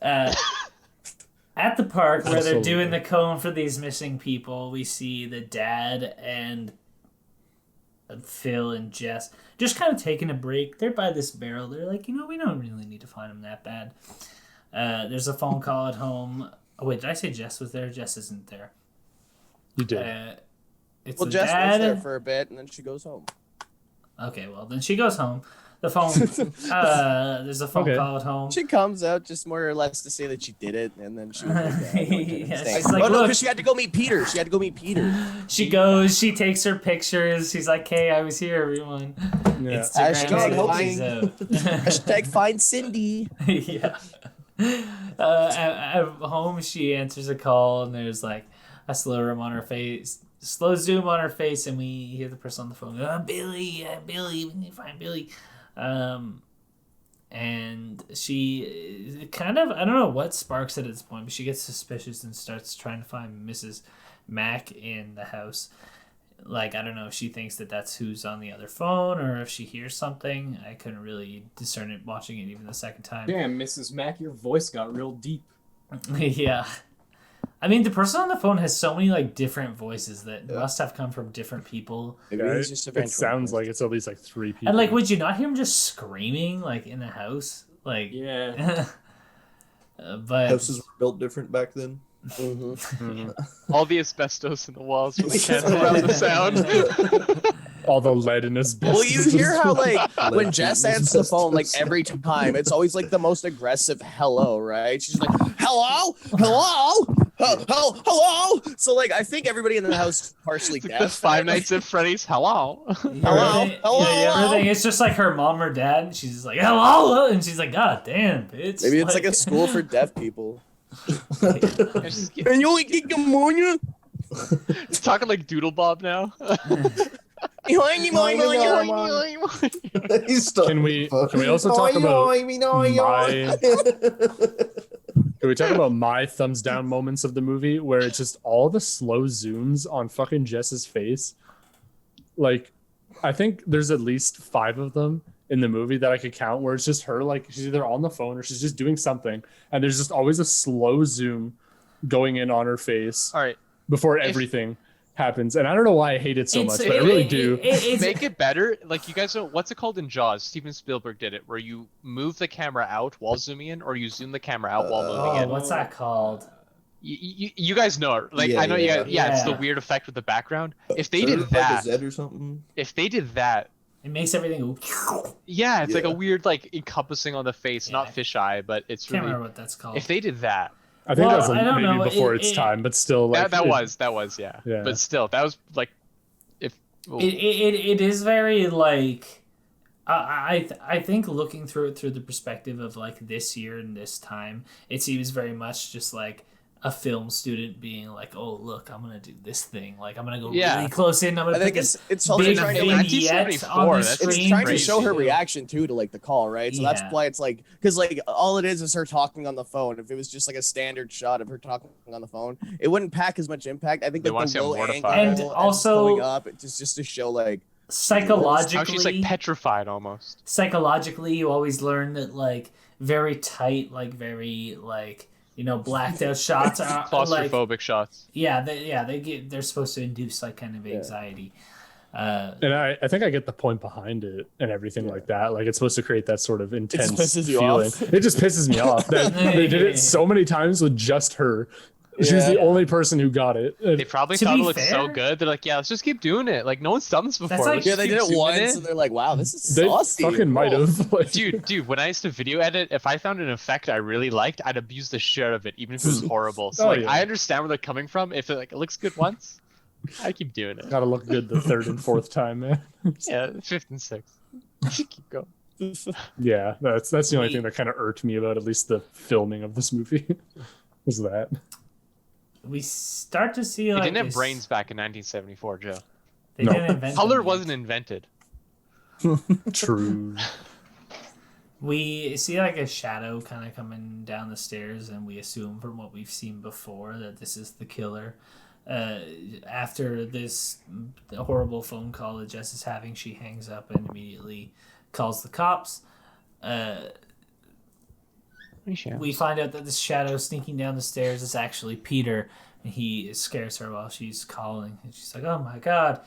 [SPEAKER 3] At the park where they're
[SPEAKER 1] Absolutely.
[SPEAKER 3] doing the cone for these missing people, we see the dad and Phil and Jess just kind of taking a break. They're by this barrel. They're like, you know, we don't really need to find him that bad. There's a phone call at home. Oh, wait, did I say Jess was there? Jess isn't there.
[SPEAKER 1] You did.
[SPEAKER 3] It's
[SPEAKER 5] Well,
[SPEAKER 3] the
[SPEAKER 5] Jess
[SPEAKER 3] dad.
[SPEAKER 5] lives there for a bit, and then she goes home.
[SPEAKER 3] Okay, well, then she goes home. The phone, there's a phone
[SPEAKER 1] Okay.
[SPEAKER 3] call at home.
[SPEAKER 5] She comes out just more or less to say that she did it, and then she was like, yeah, I'm going to
[SPEAKER 3] Yeah,
[SPEAKER 5] stay.
[SPEAKER 3] she's like,
[SPEAKER 5] oh, no,
[SPEAKER 3] "Look."
[SPEAKER 5] because she had to go meet Peter. She had to go meet Peter.
[SPEAKER 3] She goes, she takes her pictures. She's like, hey, I was here, everyone.
[SPEAKER 1] Yeah.
[SPEAKER 5] Hashtag
[SPEAKER 3] Instagram
[SPEAKER 5] Hashtag find Cindy.
[SPEAKER 3] yeah. At home, she answers a call, and there's like a slow zoom on her face, and we hear the person on the phone go, Billy, Billy, we need to find Billy. And she kind of, I don't know what sparks it at this point, but she gets suspicious and starts trying to find Mrs. Mack in the house. Like, I don't know if she thinks that that's who's on the other phone or if she hears something. I couldn't really discern it watching it even the second time.
[SPEAKER 6] Damn, Mrs. Mack, your voice got real deep.
[SPEAKER 3] Yeah. I mean, the person on the phone has so many, like, different voices that must have come from different people.
[SPEAKER 5] Maybe
[SPEAKER 1] Yeah,
[SPEAKER 5] he's just a
[SPEAKER 1] it sounds like it's at least like 3 people.
[SPEAKER 3] And, like, would you not hear him just screaming, like, in the house? Like,
[SPEAKER 6] Yeah.
[SPEAKER 3] but...
[SPEAKER 2] Houses were built different back then.
[SPEAKER 4] all the asbestos in the walls really cancel out the sound.
[SPEAKER 1] all the lead in his
[SPEAKER 5] Well, you hear how like when
[SPEAKER 2] Let
[SPEAKER 5] Jess
[SPEAKER 2] me
[SPEAKER 5] answers the phone, like
[SPEAKER 2] asbestos.
[SPEAKER 5] every time, it's always like the most aggressive hello, right? She's like, hello, hello. So like, I think everybody in the house is partially
[SPEAKER 4] It's like
[SPEAKER 5] deaf.
[SPEAKER 4] the Five Nights at Freddy's. Hello.
[SPEAKER 5] Hello?
[SPEAKER 3] Everything, it's just like her mom or dad, and she's just like, hello, and she's like, God damn, bitch.
[SPEAKER 5] Maybe it's like a school for deaf people.
[SPEAKER 4] It's
[SPEAKER 5] And you only get ammonia?
[SPEAKER 4] talking like Doodle Bob now.
[SPEAKER 2] He's stuck.
[SPEAKER 1] Can we also talk about Can we talk about my thumbs down moments of the movie where it's just all the slow zooms on fucking Jess's face? Like, I think there's at least 5 of them in the movie that I could count where it's just her, like, she's either on the phone or she's just doing something, and there's just always a slow zoom going in on her face
[SPEAKER 4] All right,
[SPEAKER 1] before everything happens. And I don't know why I hate it so much, but I really do.
[SPEAKER 4] make it better. Like, you guys know what's it called in Jaws? Steven Spielberg did it, where you move the camera out while zooming in, or you zoom the camera out while moving in.
[SPEAKER 3] What's that called?
[SPEAKER 4] You guys know it. Like,
[SPEAKER 2] Yeah,
[SPEAKER 4] I know
[SPEAKER 2] yeah.
[SPEAKER 4] you guys, yeah, it's the
[SPEAKER 3] Yeah.
[SPEAKER 4] weird effect with the background. If they did
[SPEAKER 2] Like
[SPEAKER 4] that,
[SPEAKER 2] a Z or something.
[SPEAKER 4] if they did that,
[SPEAKER 3] It makes everything go.
[SPEAKER 4] yeah, it's like a
[SPEAKER 2] Yeah.
[SPEAKER 4] weird, like, encompassing on the face,
[SPEAKER 3] Yeah.
[SPEAKER 4] not fisheye, but it's
[SPEAKER 3] Can't
[SPEAKER 4] really.
[SPEAKER 3] remember what that's called.
[SPEAKER 4] If they did that,
[SPEAKER 1] I think
[SPEAKER 3] Well,
[SPEAKER 1] that's
[SPEAKER 3] I don't
[SPEAKER 1] maybe
[SPEAKER 3] know.
[SPEAKER 1] before its time, but still, like
[SPEAKER 4] that was, yeah.
[SPEAKER 1] Yeah.
[SPEAKER 4] But still, that was like, if. well,
[SPEAKER 3] It is very like I think looking through it through the perspective of like this year and this time, it seems very much just like a film student being like, oh look, I'm gonna do this thing, like I'm gonna go
[SPEAKER 4] Yeah.
[SPEAKER 3] really close in, I'm gonna
[SPEAKER 5] I think
[SPEAKER 3] put this
[SPEAKER 5] it's also
[SPEAKER 3] big
[SPEAKER 5] trying to
[SPEAKER 3] vignette
[SPEAKER 4] like-
[SPEAKER 3] on the
[SPEAKER 4] 1974, that's
[SPEAKER 3] screen.
[SPEAKER 5] it's trying to
[SPEAKER 4] crazy.
[SPEAKER 5] show her reaction too to like the call, right? So that's
[SPEAKER 3] Yeah.
[SPEAKER 5] why it's like, because like all it is her talking on the phone. If it was just like a standard shot of her talking on the phone, it wouldn't pack as much impact. I think
[SPEAKER 4] They
[SPEAKER 5] like
[SPEAKER 4] wanna
[SPEAKER 5] the
[SPEAKER 4] see how
[SPEAKER 5] low
[SPEAKER 4] mortified.
[SPEAKER 5] angle
[SPEAKER 3] And also-
[SPEAKER 5] going up, it's just to show like
[SPEAKER 3] Psychologically,
[SPEAKER 4] how she's like petrified almost.
[SPEAKER 3] psychologically, you always learn that like very tight, like very like blacked out shots are like
[SPEAKER 4] Claustrophobic shots.
[SPEAKER 3] they're supposed to induce like kind of anxiety.
[SPEAKER 1] And I think I get the point behind it and everything like that. Like it's supposed to create that sort of intense
[SPEAKER 5] pisses you
[SPEAKER 1] feeling.
[SPEAKER 5] off.
[SPEAKER 1] It just pisses me off. They did it so many times with just her. She was the
[SPEAKER 5] Yeah.
[SPEAKER 1] only person who got it.
[SPEAKER 4] They probably
[SPEAKER 3] To
[SPEAKER 4] thought
[SPEAKER 3] be
[SPEAKER 4] it looked so
[SPEAKER 3] fair-
[SPEAKER 4] good. They're like, yeah, let's just keep doing it. Like, no one's done this before.
[SPEAKER 3] That's like-
[SPEAKER 4] Let's
[SPEAKER 5] yeah,
[SPEAKER 4] just
[SPEAKER 5] they
[SPEAKER 4] keep
[SPEAKER 5] did it
[SPEAKER 4] zooming
[SPEAKER 5] once
[SPEAKER 4] in.
[SPEAKER 5] and they're like, wow, this is
[SPEAKER 1] They
[SPEAKER 5] saucy.
[SPEAKER 1] fucking might
[SPEAKER 5] Cool.
[SPEAKER 1] have. Like,
[SPEAKER 4] Dude, when I used to video edit, if I found an effect I really liked, I'd abuse the shit out of it, even if it was horrible. So
[SPEAKER 1] Oh,
[SPEAKER 4] like,
[SPEAKER 1] yeah.
[SPEAKER 4] I understand where they're coming from. If it looks good once, I keep doing it.
[SPEAKER 1] gotta look good the third and fourth time, man.
[SPEAKER 4] Yeah, fifth and sixth. Keep going.
[SPEAKER 1] Yeah, that's the only thing that kind of irked me about at least the filming of this movie. Was that.
[SPEAKER 3] We start to see
[SPEAKER 4] They
[SPEAKER 3] like
[SPEAKER 4] didn't have
[SPEAKER 3] this-
[SPEAKER 4] brains back in 1974, Joe.
[SPEAKER 3] They
[SPEAKER 1] No.
[SPEAKER 3] didn't invent
[SPEAKER 4] Color
[SPEAKER 3] them yet.
[SPEAKER 4] wasn't invented.
[SPEAKER 1] True.
[SPEAKER 3] We see like a shadow kind of coming down the stairs, and we assume from what we've seen before that this is the killer. After this horrible phone call that Jess is having, she hangs up and immediately calls the cops. We find out that this shadow sneaking down the stairs is actually Peter, and he scares her while she's calling, and she's like, "Oh my god!"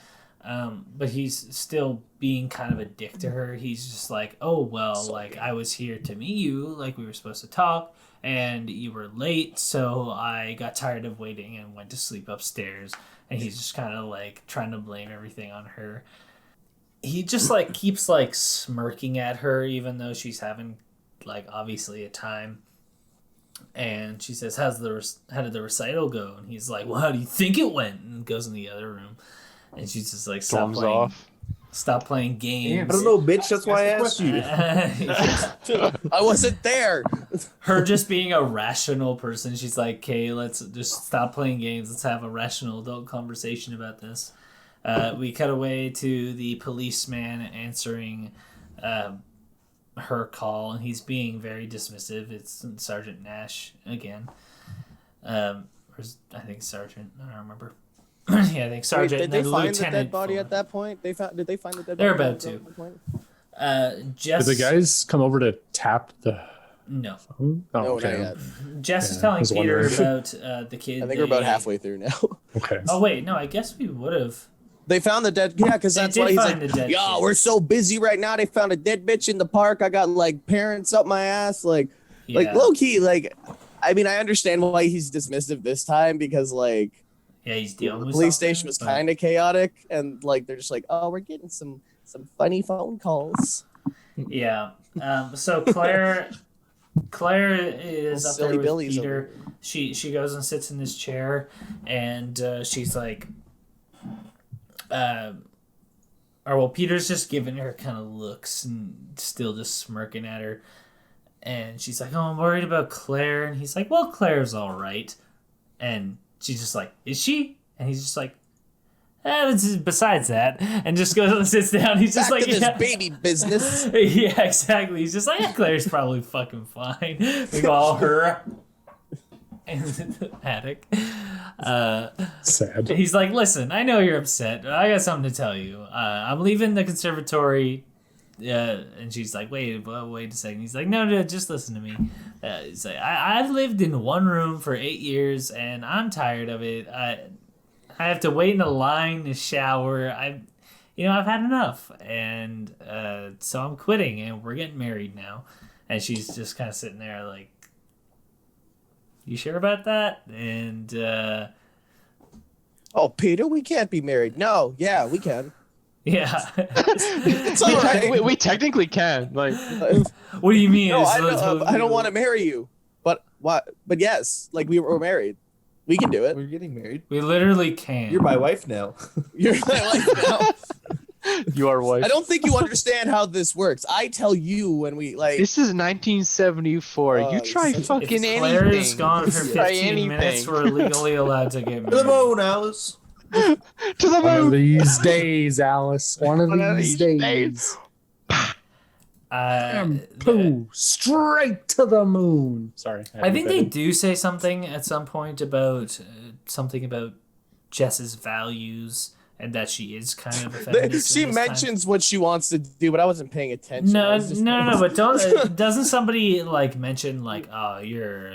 [SPEAKER 3] But he's still being kind of a dick to her. He's just like, "Oh well, like I was here to meet you, like we were supposed to talk, and you were late, so I got tired of waiting and went to sleep upstairs." And he's just kind of like trying to blame everything on her. He just like keeps like smirking at her, even though she's having like obviously a time. And she says, how did the recital go? And he's like, well, how do you think it went? And goes in the other room, and she's just like,
[SPEAKER 4] Storms off.
[SPEAKER 3] stop playing games.
[SPEAKER 2] I don't know, bitch. That's why I asked you.
[SPEAKER 5] I wasn't there.
[SPEAKER 3] Her just being a rational person, she's like, okay, let's just stop playing games, let's have a rational adult conversation about this. We cut away to the policeman answering her call, and he's being very dismissive. It's Sergeant Nash again. Or I think Sergeant, I don't remember. Yeah, I think
[SPEAKER 5] Wait,
[SPEAKER 3] Sergeant
[SPEAKER 5] did
[SPEAKER 3] and
[SPEAKER 5] they
[SPEAKER 3] then
[SPEAKER 5] find the
[SPEAKER 3] Lieutenant
[SPEAKER 5] dead body
[SPEAKER 3] Fuller.
[SPEAKER 5] at that point? Did they find the dead
[SPEAKER 3] They're
[SPEAKER 5] body
[SPEAKER 3] about
[SPEAKER 5] at that point?
[SPEAKER 3] Jess,
[SPEAKER 1] Did the guys come over to tap the
[SPEAKER 3] no.
[SPEAKER 1] phone? Oh,
[SPEAKER 5] No,
[SPEAKER 1] okay.
[SPEAKER 5] not yet.
[SPEAKER 3] Jess is
[SPEAKER 1] Yeah, I
[SPEAKER 3] telling
[SPEAKER 1] was
[SPEAKER 3] Peter
[SPEAKER 1] wondering.
[SPEAKER 3] about the kid.
[SPEAKER 5] I think we're about halfway through now.
[SPEAKER 1] Okay.
[SPEAKER 3] Oh wait, no, I guess we would have.
[SPEAKER 5] They found the dead. Yeah, because
[SPEAKER 3] They
[SPEAKER 5] that's
[SPEAKER 3] did
[SPEAKER 5] why he's
[SPEAKER 3] find
[SPEAKER 5] like,
[SPEAKER 3] the dead
[SPEAKER 5] "Yo,
[SPEAKER 3] kid."
[SPEAKER 5] we're so busy right now. They found a dead bitch in the park. I got like parents up my ass. Like
[SPEAKER 3] Yeah.
[SPEAKER 5] low key. Like, I mean, I understand why he's dismissive this time because like
[SPEAKER 3] Yeah, he's dealing
[SPEAKER 5] the
[SPEAKER 3] with
[SPEAKER 5] police
[SPEAKER 3] something,
[SPEAKER 5] station was
[SPEAKER 3] but-
[SPEAKER 5] kind of chaotic, and like they're just like, oh, we're getting some funny phone calls.
[SPEAKER 3] Yeah. So Claire is up there
[SPEAKER 5] Silly
[SPEAKER 3] with
[SPEAKER 5] Billy's
[SPEAKER 3] Peter. She goes and sits in this chair, and she's like, Peter's just giving her kind of looks and still just smirking at her. And she's like, oh, I'm worried about Claire. And he's like, well, Claire's all right. And she's just like, is she? And he's just like, besides that. And just goes and sits down. He's just
[SPEAKER 5] Back
[SPEAKER 3] like,
[SPEAKER 5] to this
[SPEAKER 3] yeah.
[SPEAKER 5] baby business.
[SPEAKER 3] Yeah, exactly. He's just like, yeah, Claire's probably fucking fine. We all her in the attic.
[SPEAKER 1] Sad.
[SPEAKER 3] He's like, listen, I know you're upset. But I got something to tell you. I'm leaving the conservatory and she's like, wait a second. He's like, no, just listen to me. He's like, I've lived in one room for 8 years, and I'm tired of it. I have to wait in a line to shower. I've had enough, and so I'm quitting, and we're getting married now. And she's just kind of sitting there like, you sure about that? And
[SPEAKER 5] Oh, Peter, we can't be married. No, yeah, we can.
[SPEAKER 3] yeah.
[SPEAKER 5] It's all right.
[SPEAKER 4] We technically can. Like,
[SPEAKER 3] What do you mean?
[SPEAKER 5] No, I don't want to marry you. But what? But yes, like we're married. We can do it.
[SPEAKER 2] We're getting married.
[SPEAKER 3] We literally can.
[SPEAKER 2] You're my wife now.
[SPEAKER 5] You're my wife now.
[SPEAKER 4] you are wife.
[SPEAKER 5] I don't think you understand how this works. I tell you when we like.
[SPEAKER 4] This is 1974. You try
[SPEAKER 5] if
[SPEAKER 4] fucking
[SPEAKER 3] If Claire
[SPEAKER 4] anything.
[SPEAKER 3] is gone for
[SPEAKER 4] Try
[SPEAKER 3] 15 minutes,
[SPEAKER 4] anything.
[SPEAKER 3] we're legally allowed to get
[SPEAKER 2] To the
[SPEAKER 3] married.
[SPEAKER 2] moon, Alice.
[SPEAKER 4] To the
[SPEAKER 1] One of
[SPEAKER 4] moon.
[SPEAKER 1] these days, Alice. One of these days. Pooh, straight to the moon. Sorry.
[SPEAKER 3] I think they do say something at some point about something about Jess's values and that she is kind of a feminist.
[SPEAKER 5] She
[SPEAKER 3] in this time.
[SPEAKER 5] mentions what she wants to do, but I wasn't paying attention. I
[SPEAKER 3] No,
[SPEAKER 5] was just-
[SPEAKER 3] no, but doesn't somebody like mention like, oh, you're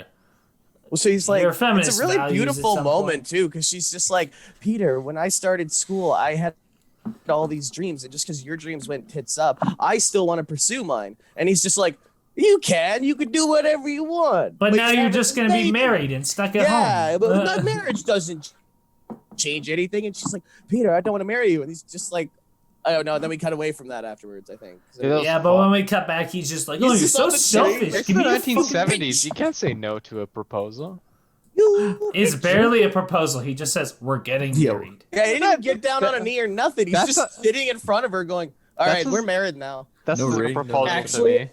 [SPEAKER 5] Well, so he's like,
[SPEAKER 3] Your
[SPEAKER 5] it's
[SPEAKER 3] feminist
[SPEAKER 5] a really
[SPEAKER 3] values at
[SPEAKER 5] beautiful
[SPEAKER 3] some
[SPEAKER 5] moment
[SPEAKER 3] point.
[SPEAKER 5] too, because she's just like, Peter, when I started school, I had all these dreams, and just because your dreams went tits up, I still want to pursue mine. And he's just like, you could do whatever you want.
[SPEAKER 3] But now you're
[SPEAKER 5] have
[SPEAKER 3] just
[SPEAKER 5] a
[SPEAKER 3] gonna be
[SPEAKER 5] baby."
[SPEAKER 3] married and stuck at
[SPEAKER 5] Yeah,
[SPEAKER 3] home.
[SPEAKER 5] but my marriage doesn't change anything. And she's like, Peter, I don't want to marry you. And he's just like, I don't know. And then we cut away from that afterwards, I think. So-
[SPEAKER 4] Yeah,
[SPEAKER 3] Yeah, but when we cut back, he's just like, "Oh,
[SPEAKER 5] He's
[SPEAKER 3] you're
[SPEAKER 5] just
[SPEAKER 3] so
[SPEAKER 5] on the
[SPEAKER 3] selfish."
[SPEAKER 4] It's
[SPEAKER 3] Give
[SPEAKER 4] the
[SPEAKER 3] me a fucking
[SPEAKER 4] 1970s. You can't say no to a proposal.
[SPEAKER 3] It's barely a proposal. He just says, "We're getting
[SPEAKER 2] Yeah.
[SPEAKER 3] married."
[SPEAKER 5] Yeah, he didn't even get down on a knee or nothing. He's
[SPEAKER 4] That's
[SPEAKER 5] just sitting in front of her going, all
[SPEAKER 4] That's
[SPEAKER 5] right, we're married now.
[SPEAKER 4] That's
[SPEAKER 2] No
[SPEAKER 4] like
[SPEAKER 2] ring,
[SPEAKER 4] a
[SPEAKER 2] no
[SPEAKER 4] proposal
[SPEAKER 6] Actually-
[SPEAKER 4] to me.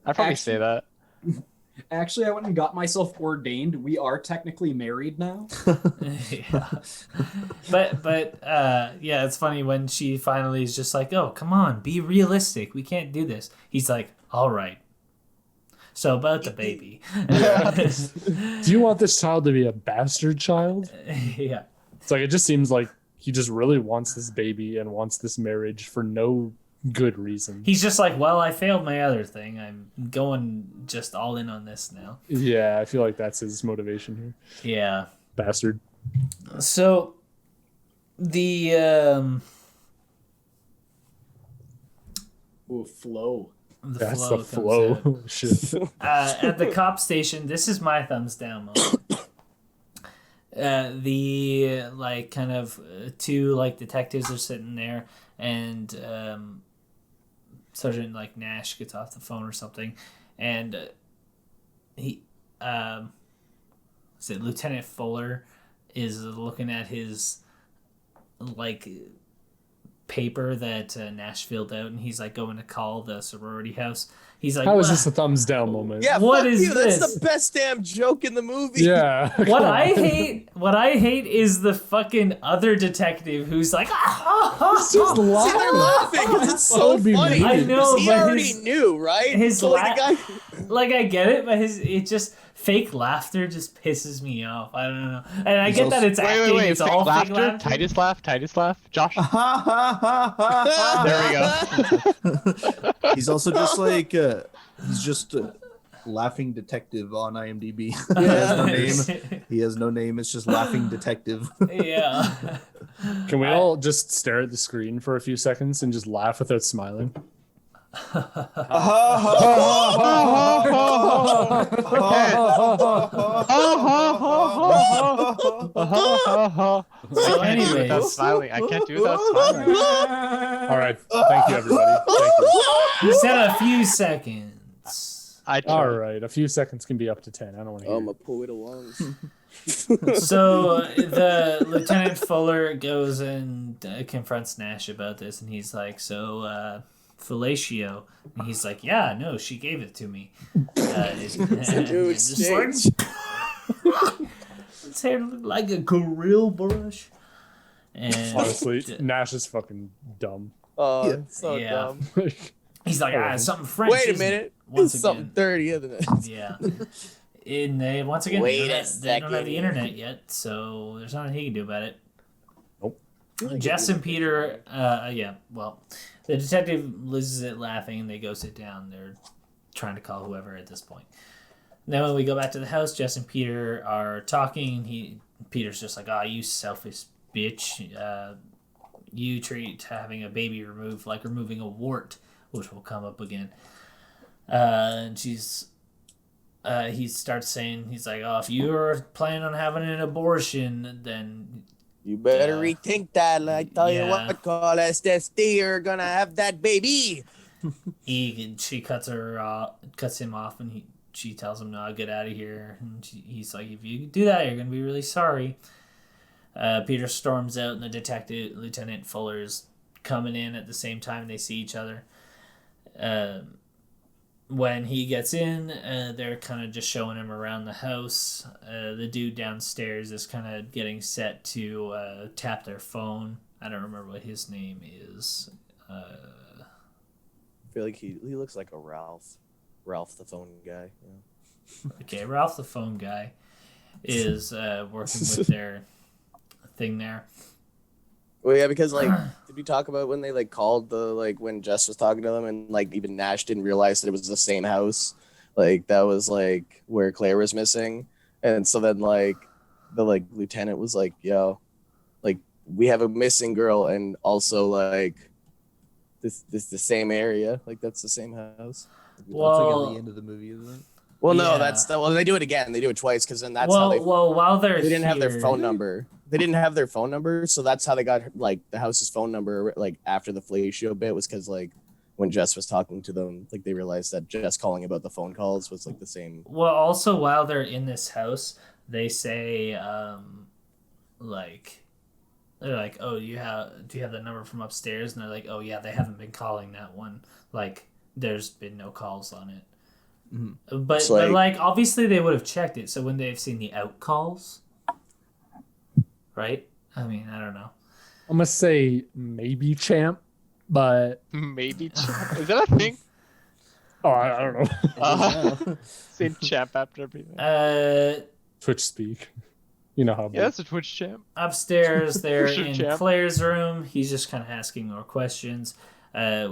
[SPEAKER 4] I'd probably say that.
[SPEAKER 6] Actually, I went and got myself ordained. We are technically married now.
[SPEAKER 3] Yeah. But yeah, it's funny when she finally is just like, "Oh, come on, be realistic. We can't do this." He's like, "All right." So about the baby.
[SPEAKER 1] Do you want this child to be a bastard child?
[SPEAKER 3] Yeah.
[SPEAKER 1] It's like, it just seems like he just really wants this baby and wants this marriage for no good reason.
[SPEAKER 3] He's just like, "Well, I failed my other thing. I'm going just all in on this now."
[SPEAKER 1] Yeah, I feel like that's his motivation here.
[SPEAKER 3] Yeah.
[SPEAKER 1] Bastard.
[SPEAKER 3] So the
[SPEAKER 6] Ooh, flow.
[SPEAKER 1] That's
[SPEAKER 3] flow
[SPEAKER 1] the
[SPEAKER 3] comes
[SPEAKER 1] flow.
[SPEAKER 3] out.
[SPEAKER 1] Shit.
[SPEAKER 3] At the cop station, this is my thumbs down moment. The like kind of two like detectives are sitting there, and Sergeant like Nash gets off the phone or something, and he is it Lieutenant Fuller is looking at his like paper that Nash filled out, and he's like going to call the sorority house. He's like,
[SPEAKER 1] How is
[SPEAKER 3] "Well,
[SPEAKER 1] this a thumbs down moment?
[SPEAKER 5] Yeah,
[SPEAKER 3] What
[SPEAKER 5] fuck
[SPEAKER 3] is
[SPEAKER 5] you. That's
[SPEAKER 3] this?
[SPEAKER 5] the best damn joke in the movie.
[SPEAKER 1] Yeah.
[SPEAKER 3] What I hate is the fucking other detective who's like,
[SPEAKER 1] It's just
[SPEAKER 5] See, they're
[SPEAKER 1] laughing.
[SPEAKER 5] laughing because it's
[SPEAKER 1] That
[SPEAKER 5] so
[SPEAKER 1] would be
[SPEAKER 5] funny.
[SPEAKER 1] mean.
[SPEAKER 3] I know,
[SPEAKER 5] he
[SPEAKER 3] but
[SPEAKER 5] already
[SPEAKER 3] his-
[SPEAKER 5] knew, right?
[SPEAKER 3] his
[SPEAKER 5] So, like, the
[SPEAKER 3] la-
[SPEAKER 5] guy,
[SPEAKER 3] like I get it, but it just fake laughter just pisses me off. I don't know, and I get that it's acting.
[SPEAKER 4] Wait.
[SPEAKER 3] It's
[SPEAKER 4] Fake
[SPEAKER 3] all
[SPEAKER 4] laughter?
[SPEAKER 3] fake laughter.
[SPEAKER 4] Titus laugh. Josh.
[SPEAKER 2] there
[SPEAKER 4] we go.
[SPEAKER 2] He's also just like he's just a laughing detective on IMDb. He has no name. It's just laughing detective.
[SPEAKER 3] Yeah.
[SPEAKER 1] Can we all just stare at the screen for a few seconds and just laugh without smiling?
[SPEAKER 3] So,
[SPEAKER 4] I can't do it without
[SPEAKER 3] anyways,
[SPEAKER 4] smiling. I can't do it without smiling.
[SPEAKER 1] All right. Thank you, everybody. Thank you.
[SPEAKER 3] you said a few seconds.
[SPEAKER 4] I
[SPEAKER 1] All
[SPEAKER 4] tried.
[SPEAKER 1] right. A few seconds can be up to 10. I don't want to hear
[SPEAKER 5] I'm
[SPEAKER 1] it.
[SPEAKER 5] gonna pull it along.
[SPEAKER 3] So the Lieutenant Fuller goes and confronts Nash about this, and he's like, "So, fellatio?" And he's like, "Yeah, no, she gave it to me."
[SPEAKER 5] Dude,
[SPEAKER 3] His hair looked like a grill brush. And
[SPEAKER 1] Honestly, Nash is fucking dumb.
[SPEAKER 5] Oh,
[SPEAKER 2] Yeah.
[SPEAKER 5] it's so
[SPEAKER 3] Yeah.
[SPEAKER 5] dumb.
[SPEAKER 3] he's like, "It's something French."
[SPEAKER 5] Wait a
[SPEAKER 3] isn't it?"
[SPEAKER 5] minute.
[SPEAKER 3] Once
[SPEAKER 5] It's something
[SPEAKER 3] again.
[SPEAKER 5] dirty, isn't it?
[SPEAKER 3] Yeah. And they once again
[SPEAKER 5] Wait a
[SPEAKER 3] they don't have the
[SPEAKER 5] second.
[SPEAKER 3] internet yet, so there's nothing he can do about it.
[SPEAKER 1] Nope.
[SPEAKER 3] Jess and Peter, yeah, well, the detective loses it laughing and they go sit down. They're trying to call whoever at this point. Then when we go back to the house, Jess and Peter are talking. Peter's just like, "Oh, you selfish bitch. You treat having a baby removed like removing a wart," which will come up again. And he starts saying, he's like, "Oh, if you're planning on having an abortion, then
[SPEAKER 5] You better
[SPEAKER 3] Yeah.
[SPEAKER 5] rethink that. I tell you
[SPEAKER 3] Yeah.
[SPEAKER 5] what, call SSD, you're gonna have that baby."
[SPEAKER 3] she cuts him off, and she tells him, "No, get out of here." And he's like, "If you do that, you're gonna be really sorry." Peter storms out, and the detective, Lieutenant Fuller's coming in at the same time. They see each other. When he gets in, they're kind of just showing him around the house. The dude downstairs is kind of getting set to tap their phone. I don't remember what his name is.
[SPEAKER 5] I feel like he looks like a Ralph the phone guy. Yeah.
[SPEAKER 3] Okay, Ralph the phone guy is working with their thing there.
[SPEAKER 5] Well, yeah, because like, did we talk about when they like called when Jess was talking to them and like even Nash didn't realize that it was the same house? Like that was like where Claire was missing, and so then like the lieutenant was like, "Yo, like we have a missing girl, and also like this the same area. Like that's the same house."
[SPEAKER 2] That's
[SPEAKER 3] Well-
[SPEAKER 2] like at the end of the movie, isn't it?
[SPEAKER 5] Well, no,
[SPEAKER 3] Yeah.
[SPEAKER 5] they do it again. They do it twice because then that's how they
[SPEAKER 3] while they're
[SPEAKER 5] they didn't have their
[SPEAKER 3] here-
[SPEAKER 5] phone number. They didn't have their phone number, so that's how they got like the house's phone number. Like after the fellatio bit was because like when Jess was talking to them, like they realized that Jess calling about the phone calls was like the same.
[SPEAKER 3] Well, also while they're in this house, they say, like, they're like, "Oh, do you have the number from upstairs?" And they're like, "Oh yeah, they haven't been calling that one. Like, there's been no calls on it."
[SPEAKER 2] Mhm.
[SPEAKER 3] But,
[SPEAKER 5] It's
[SPEAKER 3] but
[SPEAKER 5] like-
[SPEAKER 3] like obviously they would have checked it. So when they've seen the out calls, right? I mean, I don't know.
[SPEAKER 1] I'm gonna say maybe champ, but
[SPEAKER 4] Maybe champ. Is that a thing?
[SPEAKER 1] I don't know.
[SPEAKER 4] Same champ after everything.
[SPEAKER 1] Twitch speak. You know how.
[SPEAKER 4] Yeah, that's a Twitch champ.
[SPEAKER 3] Upstairs, they're
[SPEAKER 4] Sure,
[SPEAKER 3] in
[SPEAKER 4] champ.
[SPEAKER 3] Claire's room. He's just kind of asking more questions. They're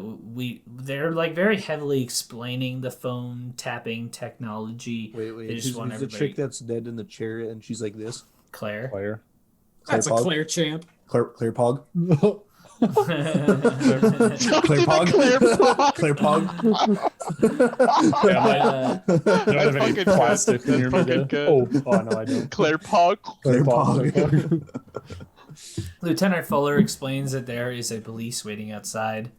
[SPEAKER 3] like very heavily explaining the phone tapping technology.
[SPEAKER 2] Wait.
[SPEAKER 3] They just
[SPEAKER 2] Who's
[SPEAKER 3] want
[SPEAKER 2] the
[SPEAKER 3] everybody-
[SPEAKER 2] chick that's dead in the chair and she's like this?
[SPEAKER 3] Claire.
[SPEAKER 1] player.
[SPEAKER 6] That's a
[SPEAKER 2] Pog?
[SPEAKER 6] Claire champ.
[SPEAKER 2] Claire Pog?
[SPEAKER 4] Don't
[SPEAKER 2] Claire
[SPEAKER 4] do that,
[SPEAKER 2] Pog?
[SPEAKER 4] Claire Pog.
[SPEAKER 2] Claire Pog?
[SPEAKER 1] Yeah,
[SPEAKER 3] Uh,
[SPEAKER 1] I don't have any
[SPEAKER 4] fucking
[SPEAKER 1] plastic
[SPEAKER 4] good.
[SPEAKER 1] in your
[SPEAKER 4] That's
[SPEAKER 1] video.
[SPEAKER 4] fucking good.
[SPEAKER 1] Oh, no, I don't.
[SPEAKER 4] Claire Pog.
[SPEAKER 2] Claire
[SPEAKER 1] Pog.
[SPEAKER 2] Pog.
[SPEAKER 3] Lieutenant Fuller explains that there is a police waiting outside,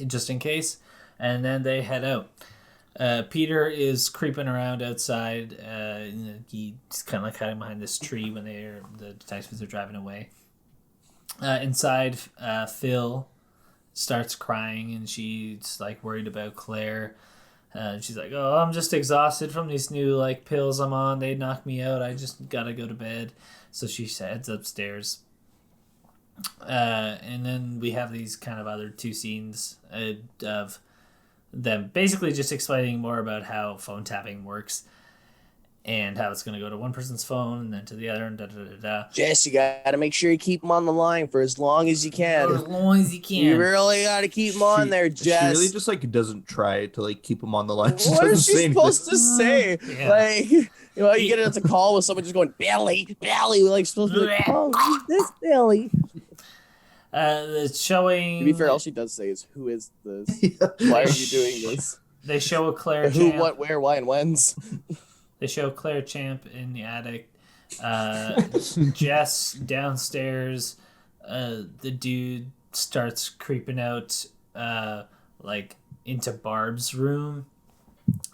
[SPEAKER 3] just in case, and then they head out. Peter is creeping around outside. He's kind of like hiding behind this tree when the detectives are driving away. Inside, Phil starts crying, and she's like worried about Claire. She's like, "Oh, I'm just exhausted from these new like pills I'm on. They knocked me out. I just gotta go to bed." So she heads upstairs. And then we have these kind of other two scenes of them basically just explaining more about how phone tapping works and how it's going to go to one person's phone and then to the other and da-da-da-da.
[SPEAKER 5] Jess, you gotta make sure you keep them on the line for as long as you
[SPEAKER 3] As
[SPEAKER 5] can.
[SPEAKER 3] long as you can.
[SPEAKER 5] You really gotta keep them on there,
[SPEAKER 2] She
[SPEAKER 5] Jess.
[SPEAKER 2] really just like doesn't try to like keep him on the line. She
[SPEAKER 5] What
[SPEAKER 2] doesn't
[SPEAKER 5] is she
[SPEAKER 2] say
[SPEAKER 5] supposed to say?
[SPEAKER 3] Yeah.
[SPEAKER 5] Like, you know, you get into a call with someone just going, Billy, like supposed to be like, "Oh, who's this Billy?"
[SPEAKER 3] It's showing.
[SPEAKER 5] To be fair, all she does say is, "Who is this? Why are you doing this?
[SPEAKER 3] They show a Claire
[SPEAKER 5] Who,
[SPEAKER 3] Champ.
[SPEAKER 5] what, where, why, and when's?"
[SPEAKER 3] They show Claire Champ in the attic. Jess downstairs. The dude starts creeping out, like into Barb's room,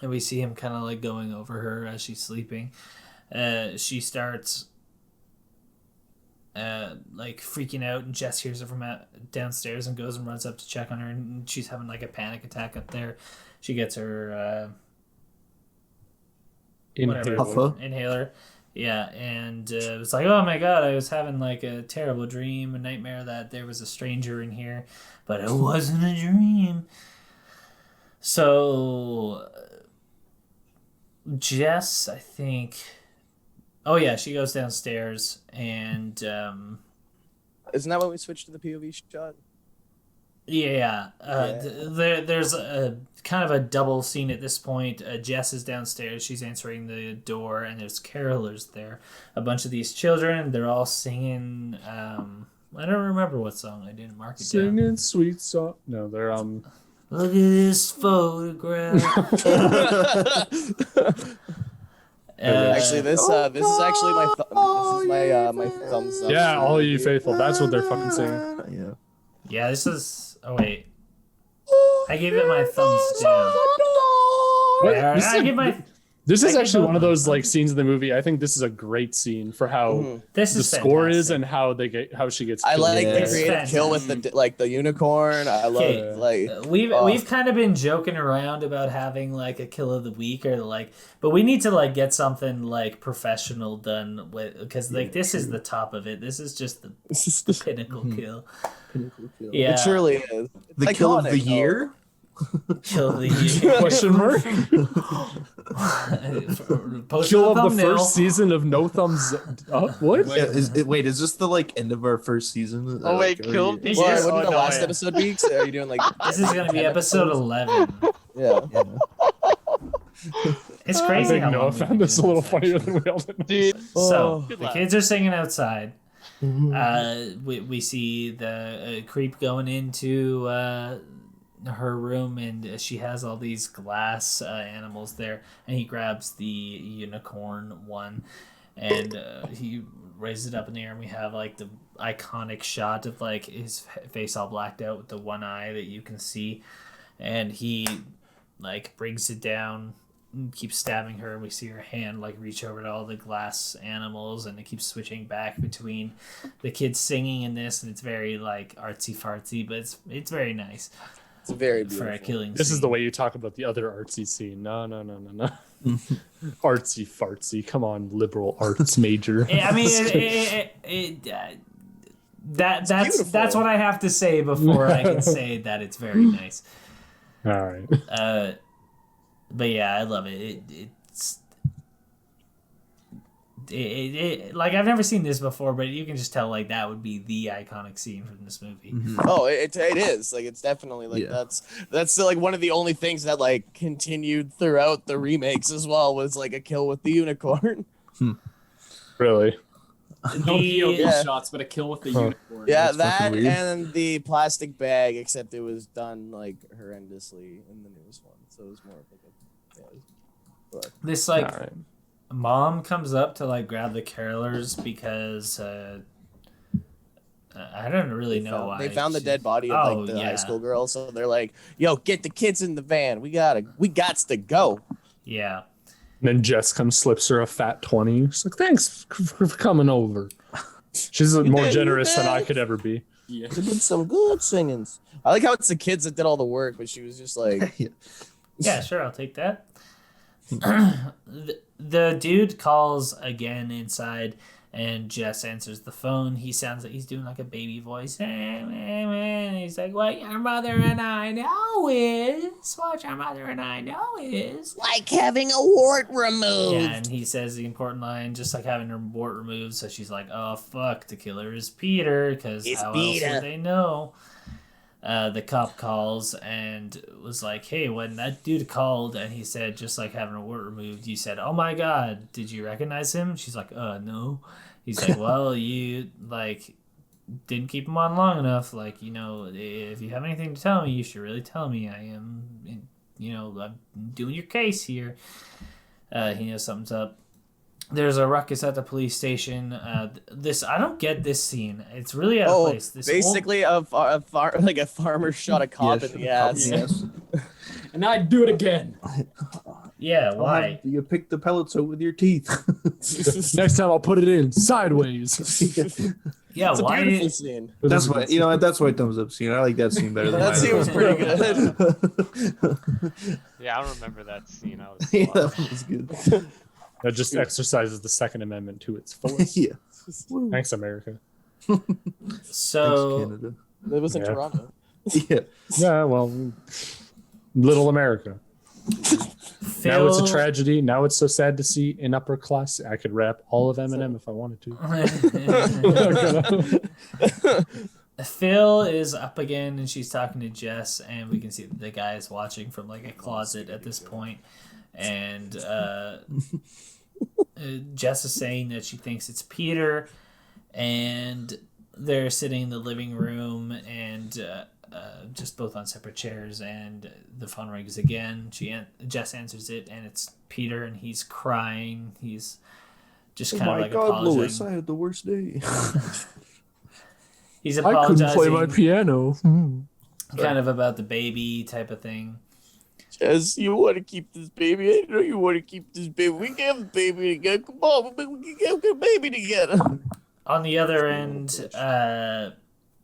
[SPEAKER 3] and we see him kind of like going over her as she's sleeping. She starts like freaking out, and Jess hears it from downstairs and goes and runs up to check on her, and she's having like a panic attack up there. She gets her
[SPEAKER 1] Inhaler.
[SPEAKER 2] Puffer.
[SPEAKER 3] inhaler. Yeah, and it's like, "Oh my god, I was having like a terrible dream, a nightmare that there was a stranger in here, but it wasn't a dream." So Jess, I think, oh yeah, she goes downstairs and
[SPEAKER 5] Isn't that when we switched to the POV shot?
[SPEAKER 3] Yeah. There's a kind of a double scene at this point. Jess is downstairs. She's answering the door, and there's carolers there. A bunch of these children. They're all singing. I don't remember what song. I didn't mark it down.
[SPEAKER 1] Singing sweet song. No, they're
[SPEAKER 3] Look at this photograph.
[SPEAKER 5] Actually, this is actually my my thumbs up.
[SPEAKER 1] Yeah, all you faithful. That's what they're fucking singing.
[SPEAKER 2] Yeah.
[SPEAKER 3] Yeah, this is. Oh wait, I gave it my thumbs down.
[SPEAKER 1] What?
[SPEAKER 3] Alright, I give my.
[SPEAKER 1] This is
[SPEAKER 3] I
[SPEAKER 1] actually
[SPEAKER 3] give
[SPEAKER 1] one of
[SPEAKER 3] both
[SPEAKER 1] those like scenes in the movie. I think this is a great scene for how
[SPEAKER 3] This
[SPEAKER 1] the
[SPEAKER 3] is
[SPEAKER 1] score is
[SPEAKER 3] fantastic.
[SPEAKER 1] and how she gets.
[SPEAKER 5] I
[SPEAKER 1] killed.
[SPEAKER 5] like the
[SPEAKER 2] Yeah.
[SPEAKER 5] creative kill with the unicorn. I love
[SPEAKER 3] Okay.
[SPEAKER 5] like
[SPEAKER 3] We've kind of been joking around about having like a kill of the week or like, but we need to like get something like professional done with because like this is the top of it. This is just the pinnacle kill.
[SPEAKER 2] Pinnacle kill.
[SPEAKER 3] Yeah,
[SPEAKER 5] it surely is.
[SPEAKER 2] The kill of the
[SPEAKER 5] Iconic, though.
[SPEAKER 2] year.
[SPEAKER 3] kill of the year.
[SPEAKER 1] Question mark?
[SPEAKER 3] Post
[SPEAKER 1] Kill
[SPEAKER 3] on
[SPEAKER 1] of the
[SPEAKER 3] thumbnail.
[SPEAKER 1] first season of No Thumbs Up. What?
[SPEAKER 2] Yeah, is this the like end of our first season?
[SPEAKER 4] Oh, wait,
[SPEAKER 2] Like, are
[SPEAKER 4] killed
[SPEAKER 2] you-
[SPEAKER 4] the
[SPEAKER 5] Well,
[SPEAKER 4] year?
[SPEAKER 5] wouldn't
[SPEAKER 4] Oh,
[SPEAKER 5] the
[SPEAKER 4] no,
[SPEAKER 5] last
[SPEAKER 4] yeah.
[SPEAKER 5] episode be? So are you doing like?
[SPEAKER 3] This is gonna be
[SPEAKER 5] 10
[SPEAKER 3] episode
[SPEAKER 5] episodes?
[SPEAKER 3] 11.
[SPEAKER 5] Yeah.
[SPEAKER 3] It's
[SPEAKER 1] I
[SPEAKER 3] crazy
[SPEAKER 1] think
[SPEAKER 3] how
[SPEAKER 1] Noah
[SPEAKER 3] long we've
[SPEAKER 1] found
[SPEAKER 3] been
[SPEAKER 1] this a
[SPEAKER 3] doing
[SPEAKER 1] little
[SPEAKER 3] this,
[SPEAKER 1] funnier
[SPEAKER 3] actually.
[SPEAKER 1] than we all did.
[SPEAKER 4] Dude,
[SPEAKER 3] So
[SPEAKER 4] Good
[SPEAKER 3] the
[SPEAKER 4] luck.
[SPEAKER 3] kids are singing outside. We see the creep going into her room, and she has all these glass animals there, and he grabs the unicorn one, and he raises it up in the air, and we have like the iconic shot of like his face all blacked out with the one eye that you can see, and he like brings it down, keeps stabbing her, and we see her hand like reach over to all the glass animals, and it keeps switching back between the kids singing in this, and it's very like artsy fartsy, but it's very nice
[SPEAKER 5] It's very
[SPEAKER 3] for
[SPEAKER 5] beautiful.
[SPEAKER 3] a killing
[SPEAKER 1] This is
[SPEAKER 3] scene.
[SPEAKER 1] the way you talk about the other artsy scene. No. Artsy fartsy. Come on, liberal arts major.
[SPEAKER 3] I mean, that's
[SPEAKER 5] beautiful.
[SPEAKER 3] what I have to say before I can say that it's very nice.
[SPEAKER 1] All right.
[SPEAKER 3] But yeah, I love it. It like I've never seen this before, but you can just tell like that would be the iconic scene from this movie.
[SPEAKER 5] Oh, it is like it's definitely like
[SPEAKER 2] Yeah.
[SPEAKER 5] that's like one of the only things that like continued throughout the remakes as well was like a kill with the unicorn.
[SPEAKER 1] Really?
[SPEAKER 6] No POV
[SPEAKER 5] Yeah.
[SPEAKER 6] shots, but a kill with the
[SPEAKER 1] Huh.
[SPEAKER 6] unicorn.
[SPEAKER 5] Yeah,
[SPEAKER 2] That's
[SPEAKER 5] that
[SPEAKER 2] fucking weird.
[SPEAKER 5] and the plastic bag, except it was done like horrendously in the newest one, so it was more of like a. Yeah, but
[SPEAKER 3] This like
[SPEAKER 1] All right.
[SPEAKER 3] mom comes up to like grab the carolers because I don't really know why
[SPEAKER 5] they found the
[SPEAKER 3] she-
[SPEAKER 5] dead body of
[SPEAKER 3] Oh,
[SPEAKER 5] like the
[SPEAKER 3] yeah.
[SPEAKER 5] high school girl, so they're like, "Yo, get the kids in the van. We gots to go."
[SPEAKER 3] Yeah.
[SPEAKER 1] And then Jess comes, slips her a fat 20. She's like, thanks for coming over. She's more
[SPEAKER 5] did,
[SPEAKER 1] generous
[SPEAKER 5] you
[SPEAKER 1] than I
[SPEAKER 5] did.
[SPEAKER 1] could ever be.
[SPEAKER 6] Yeah.
[SPEAKER 5] They did some good singings. I like how it's the kids that did all the work, but she was just like,
[SPEAKER 3] Yeah, sure, I'll take that. The dude calls again inside, and Jess answers the phone. He sounds like he's doing like a baby voice. And he's like, "What your mother and I know is what your mother and I know is."
[SPEAKER 5] like having a wart removed.
[SPEAKER 3] Yeah, and he says the important line, just like having her wart removed. So she's like, "Oh fuck, the killer is Peter," because
[SPEAKER 5] It's
[SPEAKER 3] how else
[SPEAKER 5] Peter.
[SPEAKER 3] would they know? The cop calls and was like, "Hey, when that dude called and he said just like having a wart removed, you said, 'Oh my god, did you recognize him?'" She's like, "No." He's like, "Well, you like didn't keep him on long enough. Like, you know, if you have anything to tell me, you should really tell me. I am, you know, I'm doing your case here." He knows something's up. There's a ruckus at the police station. This I don't get this scene. It's really out of
[SPEAKER 5] Oh,
[SPEAKER 3] place. This
[SPEAKER 5] basically a farmer shot a cop in the ass.
[SPEAKER 2] Yes.
[SPEAKER 6] And now I do it again.
[SPEAKER 3] yeah. Why?
[SPEAKER 2] You pick the pellets out with your teeth.
[SPEAKER 1] Next time I'll put it in sideways.
[SPEAKER 3] Yeah.
[SPEAKER 5] It's a
[SPEAKER 3] Why?
[SPEAKER 5] beautiful scene.
[SPEAKER 2] That's why that's why thumbs up scene. I like that scene better than
[SPEAKER 5] That
[SPEAKER 2] mine.
[SPEAKER 5] scene was pretty good.
[SPEAKER 4] Yeah, I don't remember that scene. I was
[SPEAKER 2] Yeah, that was good.
[SPEAKER 1] That just exercises the Second Amendment to its fullest.
[SPEAKER 2] Yeah.
[SPEAKER 1] Thanks, America.
[SPEAKER 3] So
[SPEAKER 2] Thanks, Canada.
[SPEAKER 5] It was in
[SPEAKER 1] Yeah.
[SPEAKER 5] Toronto.
[SPEAKER 2] Yeah.
[SPEAKER 1] Yeah, well, little America. Now it's a
[SPEAKER 3] Phil-
[SPEAKER 1] tragedy. Now it's so sad to see in upper class. I could rap all of Eminem if I wanted to.
[SPEAKER 3] Phil is up again and she's talking to Jess, and we can see the guy is watching from like a closet at this point. And Jess is saying that she thinks it's Peter, and they're sitting in the living room and just both on separate chairs, and the phone rings again. Jess answers it, and it's Peter, and he's crying. He's just kind of like apologizing.
[SPEAKER 2] Lois, I had the worst day.
[SPEAKER 3] He's
[SPEAKER 1] I
[SPEAKER 3] apologizing.
[SPEAKER 1] couldn't play my piano.
[SPEAKER 3] Kind of about the baby type of thing.
[SPEAKER 5] Jess, you want to keep this baby? I know you want to keep this baby. We can have the baby together. Come on, we can have the baby together.
[SPEAKER 3] On the other end,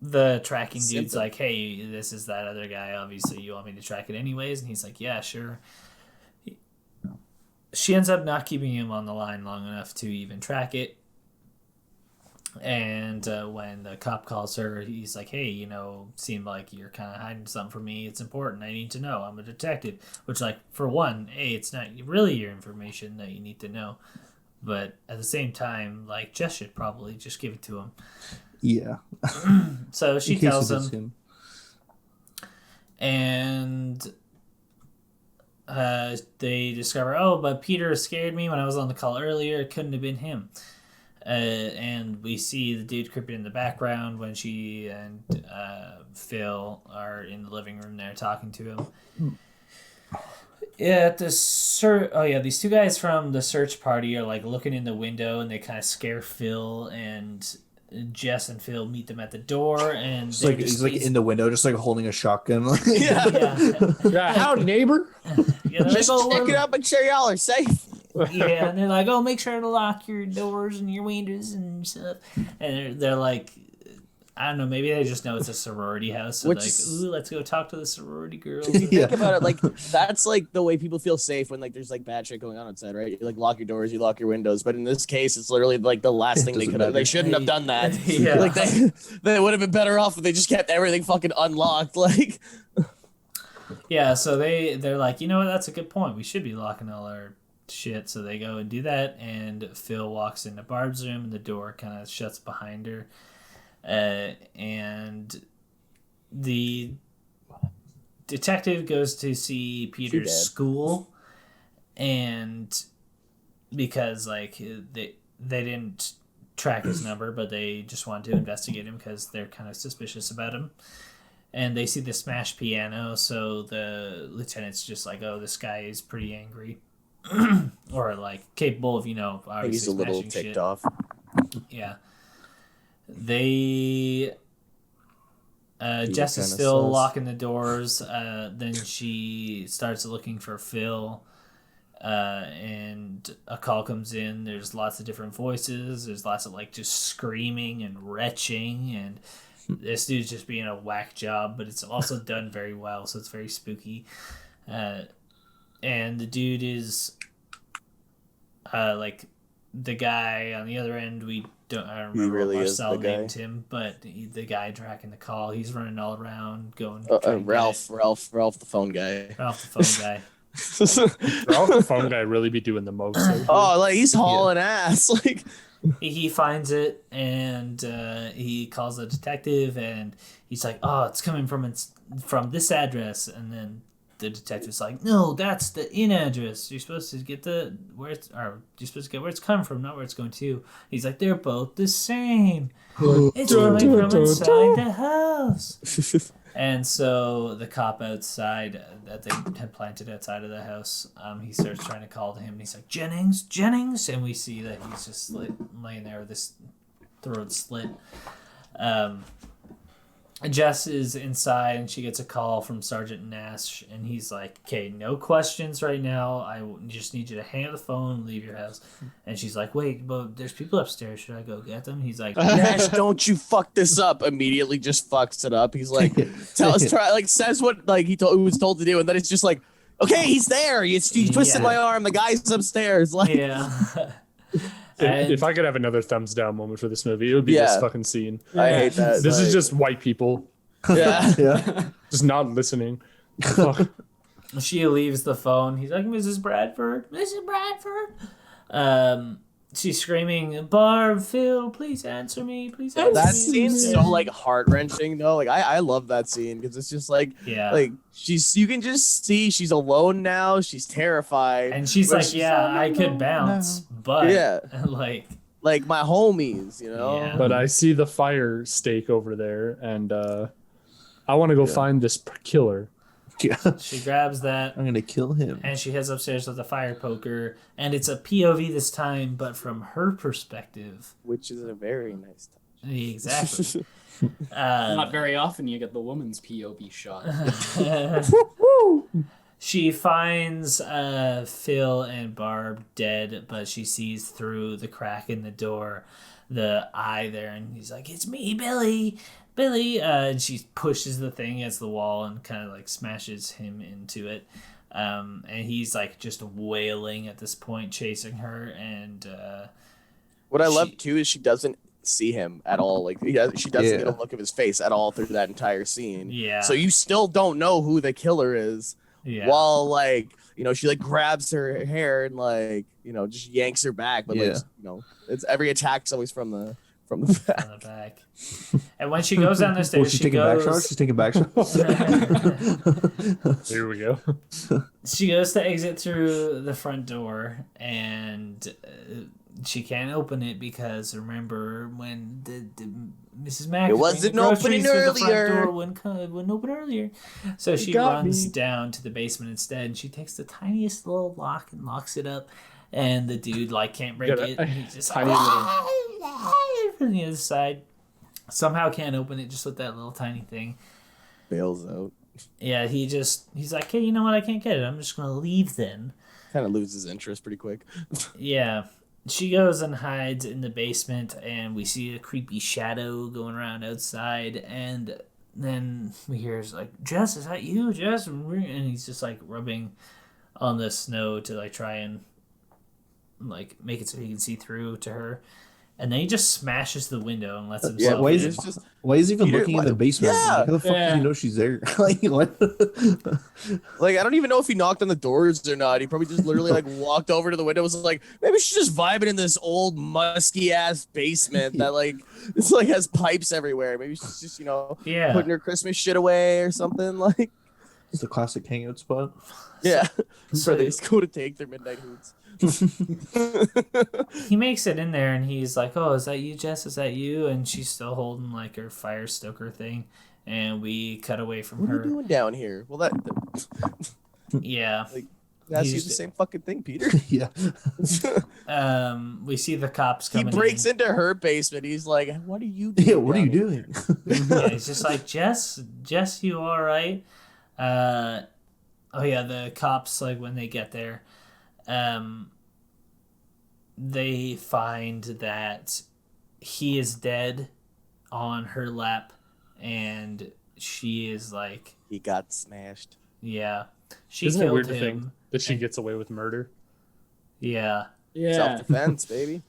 [SPEAKER 3] the tracking dude's like, hey, this is that other guy. Obviously, you want me to track it anyways? And he's like, yeah, sure. She ends up not keeping him on the line long enough to even track it. And when the cop calls her, he's like, hey, seemed like you're kind of hiding something from me. It's important. I need to know. I'm a detective. Which, like, for one, it's not really your information that you need to know. But at the same time, like, Jess should probably just give it to him.
[SPEAKER 2] Yeah.
[SPEAKER 3] So she
[SPEAKER 2] In case
[SPEAKER 3] tells
[SPEAKER 2] it is
[SPEAKER 3] him. And they discover, but Peter scared me when I was on the call earlier. It couldn't have been him. And we see the dude creeping in the background when she and Phil are in the living room there talking to him. Yeah, these two guys from the search party are like looking in the window, and they kind of scare Phil, and Jess and Phil meet them at the door, and
[SPEAKER 2] He's like in the window, just like holding a shotgun.
[SPEAKER 3] yeah,
[SPEAKER 1] Howdy, neighbor.
[SPEAKER 3] yeah,
[SPEAKER 5] Just check it out, make sure y'all are safe.
[SPEAKER 3] yeah, and they're like, make sure to lock your doors and your windows and stuff. And they're like, I don't know, maybe they just know it's a sorority house. So let's go talk to the sorority girls.
[SPEAKER 5] Think about it, like that's like the way people feel safe when like there's like bad shit going on outside, right? You like lock your doors, you lock your windows. But in this case, it's literally like the last thing they could have. They shouldn't have done that.
[SPEAKER 3] Yeah.
[SPEAKER 5] Like they would have been better off if they just kept everything fucking unlocked. Like,
[SPEAKER 3] Yeah, so they're like, you know what? That's a good point. We should be locking all our shit. So they go and do that, and Phil walks into Barb's room, and the door kind of shuts behind her. And the detective goes to see Peter's school, and because like they didn't track his number, but they just wanted to investigate him because they're kind of suspicious about him. And they see the smashed piano, so the lieutenant's just like, this guy is pretty angry. Or like capable of, obviously
[SPEAKER 5] he's a little
[SPEAKER 3] smashing
[SPEAKER 5] ticked
[SPEAKER 3] shit.
[SPEAKER 5] off.
[SPEAKER 3] Yeah. They Jess is
[SPEAKER 2] kinda
[SPEAKER 3] still
[SPEAKER 2] sus.
[SPEAKER 3] locking the doors. Then she starts looking for Phil. And a call comes in. There's lots of different voices. There's lots of like just screaming and retching, and this dude's just being a whack job, but it's also done very well, so it's very spooky. And the dude is like the guy on the other end. I don't remember
[SPEAKER 5] really
[SPEAKER 3] what
[SPEAKER 5] is the
[SPEAKER 3] Marcel
[SPEAKER 5] guy.
[SPEAKER 3] named him, but the guy tracking the call. He's running all around, going.
[SPEAKER 5] Ralph, the phone guy.
[SPEAKER 3] Ralph, the phone guy.
[SPEAKER 1] Ralph the phone guy really be doing the most.
[SPEAKER 5] Oh, like he's hauling ass. Like,
[SPEAKER 3] He finds it, and he calls the detective, and he's like, it's coming from this address. And then the detective's like, no, that's the in address. You're supposed to get you're supposed to get where it's coming from, not where it's going to. He's like, they're both the same. It's coming from inside the house. And so the cop outside that they had planted outside of the house, he starts trying to call to him, and he's like, Jennings, and we see that he's just laying there with his throat slit. Jess is inside, and she gets a call from Sergeant Nash, and he's like, okay, no questions right now. I just need you to hang up the phone and leave your house. And she's like, wait, but there's people upstairs. Should I go get them? He's like,
[SPEAKER 5] Nash, don't you fuck this up. Immediately just fucks it up. He's like, says what like he was told to do, and then it's just like, okay, he's there. He twisted my arm. The guy's upstairs. Like,
[SPEAKER 3] yeah.
[SPEAKER 1] If I could have another thumbs down moment for this movie, it would be this fucking scene.
[SPEAKER 5] I hate that.
[SPEAKER 1] This is just white people
[SPEAKER 5] Yeah.
[SPEAKER 2] Yeah.
[SPEAKER 1] just not listening. Fuck.
[SPEAKER 3] She leaves the phone. He's like, Mrs. Bradford, Mrs. Bradford. She's screaming, Barb, Phil, please answer me, please answer
[SPEAKER 5] That
[SPEAKER 3] me.
[SPEAKER 5] scene's so like heart wrenching though. Like I love that scene because it's just like
[SPEAKER 3] Yeah.
[SPEAKER 5] like you can just see she's alone now. She's terrified,
[SPEAKER 3] And she's
[SPEAKER 5] but
[SPEAKER 3] like, yeah, I could bounce, but
[SPEAKER 5] Yeah.
[SPEAKER 3] like
[SPEAKER 5] like my homies, you know.
[SPEAKER 3] Yeah.
[SPEAKER 1] But I see the fire stake over there, and I want to go find this killer.
[SPEAKER 2] Yeah.
[SPEAKER 3] she grabs that
[SPEAKER 2] I'm gonna kill him.
[SPEAKER 3] and she heads upstairs with a fire poker, and it's a POV this time, but from her perspective.
[SPEAKER 5] Which is a very nice touch.
[SPEAKER 3] Exactly.
[SPEAKER 6] Not very often you get the woman's POV shot.
[SPEAKER 3] She finds Phil and Barb dead, but she sees through the crack in the door the eye there, and he's like, "It's me, Billy, Billy!" And she pushes the thing against the wall and kind of like smashes him into it. And he's like just wailing at this point, chasing her. And
[SPEAKER 5] What I love too is she doesn't see him at all. Like she doesn't get a look of his face at all through that entire scene.
[SPEAKER 3] Yeah.
[SPEAKER 5] So you still don't know who the killer is.
[SPEAKER 3] yeah,
[SPEAKER 5] While like she like grabs her hair and like just yanks her back, but like it's every attack's always from the back.
[SPEAKER 3] on the back. And when she goes down the stairs,
[SPEAKER 2] She's
[SPEAKER 3] she
[SPEAKER 2] taking back shots.
[SPEAKER 3] goes.
[SPEAKER 2] She's taking back shots.
[SPEAKER 1] Here we go.
[SPEAKER 3] She goes to exit through the front door, and she can't open it because remember when the Mrs. Mack
[SPEAKER 5] It
[SPEAKER 3] was bringing
[SPEAKER 5] wasn't
[SPEAKER 3] the groceries
[SPEAKER 5] opening
[SPEAKER 3] through the front
[SPEAKER 5] earlier.
[SPEAKER 3] door wouldn't open earlier. So she
[SPEAKER 1] got
[SPEAKER 3] runs
[SPEAKER 1] me.
[SPEAKER 3] down to the basement instead, and she takes the tiniest little lock and locks it up. And the dude like can't break
[SPEAKER 1] Got
[SPEAKER 3] it.
[SPEAKER 1] a
[SPEAKER 3] And he just
[SPEAKER 1] tiny
[SPEAKER 3] from the other side. Somehow can't open it just with that little tiny thing.
[SPEAKER 5] Bails out.
[SPEAKER 3] Yeah, he's like, hey, you know what? I can't get it. I'm just gonna leave then.
[SPEAKER 5] Kind of loses interest pretty quick.
[SPEAKER 3] Yeah. She goes and hides in the basement, and we see a creepy shadow going around outside, and then we hear it's like, Jess, is that you, Jess? And he's just like rubbing on the snow to like try and like make it so he can see through to her. And then he just smashes the window and lets himself
[SPEAKER 2] Why is
[SPEAKER 3] in.
[SPEAKER 2] it why is he even
[SPEAKER 5] Peter,
[SPEAKER 2] looking in the
[SPEAKER 5] what-
[SPEAKER 2] basement?
[SPEAKER 5] Yeah.
[SPEAKER 2] How the fuck does he know she's there? Like what?
[SPEAKER 5] Like I don't even know if he knocked on the doors or not. He probably just literally like walked over to the window, was like, maybe she's just vibing in this old musky ass basement that like it's like has pipes everywhere. Maybe she's just
[SPEAKER 3] Yeah.
[SPEAKER 5] putting her Christmas shit away or something like.
[SPEAKER 2] It's the classic hangout spot.
[SPEAKER 5] Yeah,
[SPEAKER 3] So-
[SPEAKER 5] where they just go to take their midnight hoots.
[SPEAKER 3] He makes it in there, and he's like, oh, is that you, Jess? Is that you? And she's still holding like her fire stoker thing. And we cut away from
[SPEAKER 5] What are
[SPEAKER 3] her.
[SPEAKER 5] you doing down here? Well,
[SPEAKER 3] Yeah.
[SPEAKER 5] that's
[SPEAKER 3] He's-
[SPEAKER 5] the same fucking thing, Peter.
[SPEAKER 2] Yeah.
[SPEAKER 3] We see the cops
[SPEAKER 5] He
[SPEAKER 3] coming
[SPEAKER 5] breaks
[SPEAKER 3] in.
[SPEAKER 5] into her basement. He's like, "What are you doing?
[SPEAKER 2] Yeah, what are you
[SPEAKER 5] down here?"
[SPEAKER 2] doing?
[SPEAKER 3] Yeah, he's just like, Jess, you all right? Oh yeah, the cops, like when they get there, they find that he is dead on her lap, and she is like,
[SPEAKER 5] He got smashed.
[SPEAKER 3] yeah, she
[SPEAKER 1] Isn't it
[SPEAKER 3] killed
[SPEAKER 1] weird to
[SPEAKER 3] him.
[SPEAKER 1] think that she gets away with murder?
[SPEAKER 3] Yeah.
[SPEAKER 6] Yeah.
[SPEAKER 5] Self-defense, baby.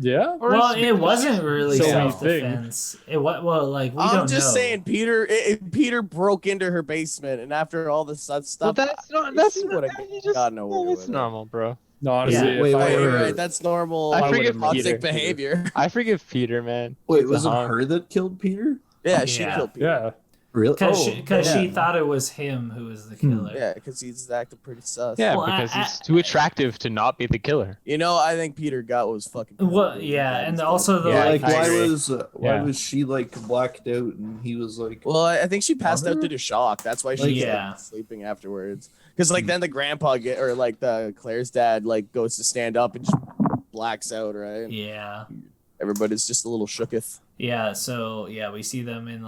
[SPEAKER 1] Yeah.
[SPEAKER 3] Well, it wasn't really
[SPEAKER 1] So we
[SPEAKER 3] self-defense. It was we don't
[SPEAKER 5] I'm just
[SPEAKER 3] know.
[SPEAKER 5] saying, Peter broke into her basement, and after all this stuff,
[SPEAKER 4] Well, that's not. That's
[SPEAKER 5] she would've gotten away
[SPEAKER 4] That's
[SPEAKER 5] with it.
[SPEAKER 4] normal, bro.
[SPEAKER 1] No, honestly,
[SPEAKER 3] Yeah.
[SPEAKER 1] if I
[SPEAKER 2] Wait,
[SPEAKER 1] were-
[SPEAKER 5] Right, that's normal.
[SPEAKER 4] I
[SPEAKER 1] would've
[SPEAKER 4] forgive
[SPEAKER 1] murdered
[SPEAKER 4] Peter.
[SPEAKER 5] toxic behavior.
[SPEAKER 4] I forgive Peter, man.
[SPEAKER 2] Wait,
[SPEAKER 4] He's
[SPEAKER 2] was it
[SPEAKER 4] a hunk.
[SPEAKER 2] her that killed Peter?
[SPEAKER 5] Yeah, she
[SPEAKER 3] Yeah.
[SPEAKER 5] killed Peter.
[SPEAKER 1] Yeah.
[SPEAKER 2] Really?
[SPEAKER 3] Because
[SPEAKER 2] yeah.
[SPEAKER 3] she thought it was him who was the killer.
[SPEAKER 5] Yeah, because he's acting pretty sus.
[SPEAKER 4] Yeah,
[SPEAKER 3] Well,
[SPEAKER 4] because
[SPEAKER 3] I-
[SPEAKER 4] he's too attractive to not be the killer.
[SPEAKER 5] I think Peter got what was fucking.
[SPEAKER 3] Well, yeah, and also the
[SPEAKER 4] Yeah,
[SPEAKER 2] Like
[SPEAKER 4] I
[SPEAKER 2] why
[SPEAKER 4] agree.
[SPEAKER 2] why
[SPEAKER 4] Yeah.
[SPEAKER 2] was she like blacked out and he was like
[SPEAKER 5] Well, I think she passed out
[SPEAKER 2] Mother?
[SPEAKER 5] due to shock. That's why she
[SPEAKER 3] Like,
[SPEAKER 5] was
[SPEAKER 3] yeah.
[SPEAKER 5] sleeping afterwards. Because then the grandpa or like the Claire's dad goes to stand up and just blacks out. Right.
[SPEAKER 3] Yeah.
[SPEAKER 5] Everybody's just a little shooketh.
[SPEAKER 3] Yeah, so yeah, we see them in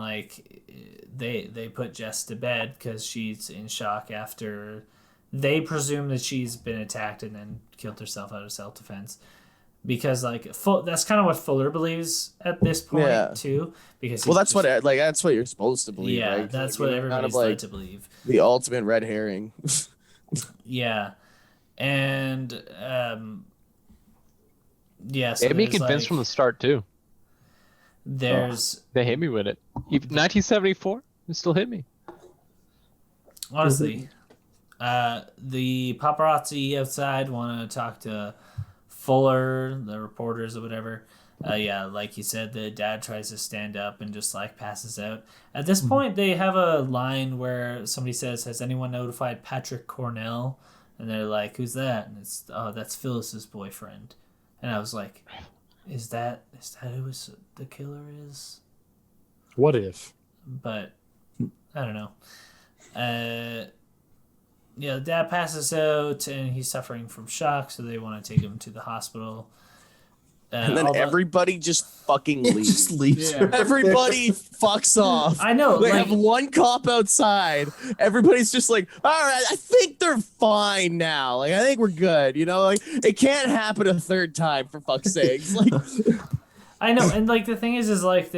[SPEAKER 3] they put Jess to bed because she's in shock after they presume that she's been attacked and then killed herself out of self-defense. Because that's kind of what Fuller believes at this point
[SPEAKER 5] Yeah.
[SPEAKER 3] too. Because
[SPEAKER 5] Well,
[SPEAKER 3] he's
[SPEAKER 5] that's
[SPEAKER 3] just-
[SPEAKER 5] that's what you're supposed to believe.
[SPEAKER 3] yeah,
[SPEAKER 5] right?
[SPEAKER 3] that's
[SPEAKER 5] Like,
[SPEAKER 3] what
[SPEAKER 5] kind of
[SPEAKER 3] everybody's led to believe.
[SPEAKER 5] the ultimate red herring.
[SPEAKER 3] Yeah, and yeah, so
[SPEAKER 4] It made me
[SPEAKER 3] there's,
[SPEAKER 4] convinced from the start too.
[SPEAKER 3] there's
[SPEAKER 4] They hit me with it. Even 1974, it still hit me.
[SPEAKER 3] honestly, the paparazzi outside want to talk to Fuller, the reporters or whatever. Yeah, like you said, the dad tries to stand up and just like passes out. At this point, they have a line where somebody says, "Has anyone notified Patrick Cornell?" And they're like, "Who's that?" And it's, "Oh, that's Phyllis's boyfriend." And I was like, "Is that who the killer is?"
[SPEAKER 1] What if?
[SPEAKER 3] But I don't know. Yeah, the dad passes out and he's suffering from shock, so they want to take him to the hospital.
[SPEAKER 5] And then everybody just fucking
[SPEAKER 2] It
[SPEAKER 5] leaves.
[SPEAKER 2] just leaves.
[SPEAKER 6] Yeah.
[SPEAKER 5] Everybody fucks off.
[SPEAKER 3] I know,
[SPEAKER 5] We
[SPEAKER 3] like
[SPEAKER 5] have one cop outside. Everybody's just like, all right, I think they're fine now. Like, I think we're good. You know, like it can't happen a third time for fuck's sakes. Like,
[SPEAKER 3] I know, and like the thing is like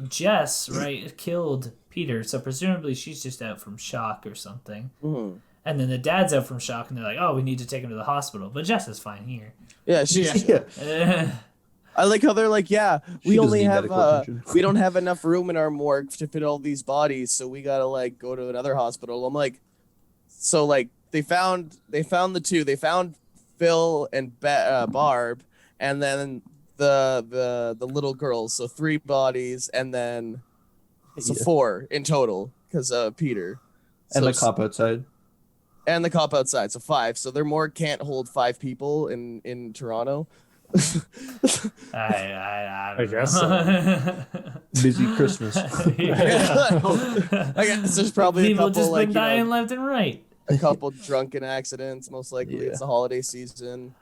[SPEAKER 3] Jess, right, killed Peter, so presumably she's just out from shock or something.
[SPEAKER 5] mhm.
[SPEAKER 3] And then the dad's out from shock, and they're like, "Oh, we need to take him to the hospital." But Jess is fine here.
[SPEAKER 5] yeah,
[SPEAKER 2] Yeah.
[SPEAKER 5] I like how they're like, yeah, we
[SPEAKER 2] She doesn't
[SPEAKER 5] only
[SPEAKER 2] need
[SPEAKER 5] have
[SPEAKER 2] medical attention.
[SPEAKER 5] we don't have enough room in our morgue to fit all these bodies, so we gotta like go to another hospital. I'm like, so like they found the two. They found Phil and Barb, and then the little girls. So 3 bodies, and then so
[SPEAKER 2] Yeah.
[SPEAKER 5] 4 in total because Peter
[SPEAKER 2] And
[SPEAKER 5] So
[SPEAKER 2] the cop outside.
[SPEAKER 5] and the cop outside. So 5. So their morgue can't hold 5 people in Toronto.
[SPEAKER 3] I
[SPEAKER 1] guess
[SPEAKER 2] Busy Christmas.
[SPEAKER 5] I guess there's probably
[SPEAKER 3] people
[SPEAKER 5] a couple
[SPEAKER 3] just
[SPEAKER 5] like
[SPEAKER 3] been
[SPEAKER 5] you know,
[SPEAKER 3] dying left and right.
[SPEAKER 5] a couple drunken accidents. Most likely
[SPEAKER 2] Yeah.
[SPEAKER 5] it's the holiday season.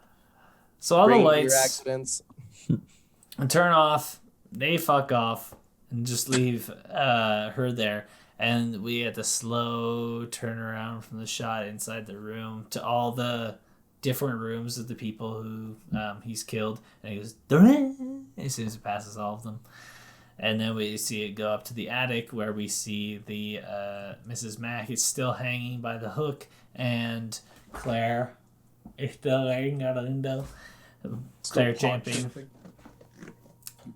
[SPEAKER 3] So all the
[SPEAKER 5] Reindeer
[SPEAKER 3] lights
[SPEAKER 5] accidents.
[SPEAKER 3] turn off. They fuck off and just leave her there. And we had the slow turnaround from the shot inside the room to all the different rooms of the people who he's killed. And he goes, "Dun-dun," as soon as it passes all of them. And then we see it go up to the attic where we see the Mrs. Mack is still hanging by the hook, and Claire is still hanging out a window. Claire champing.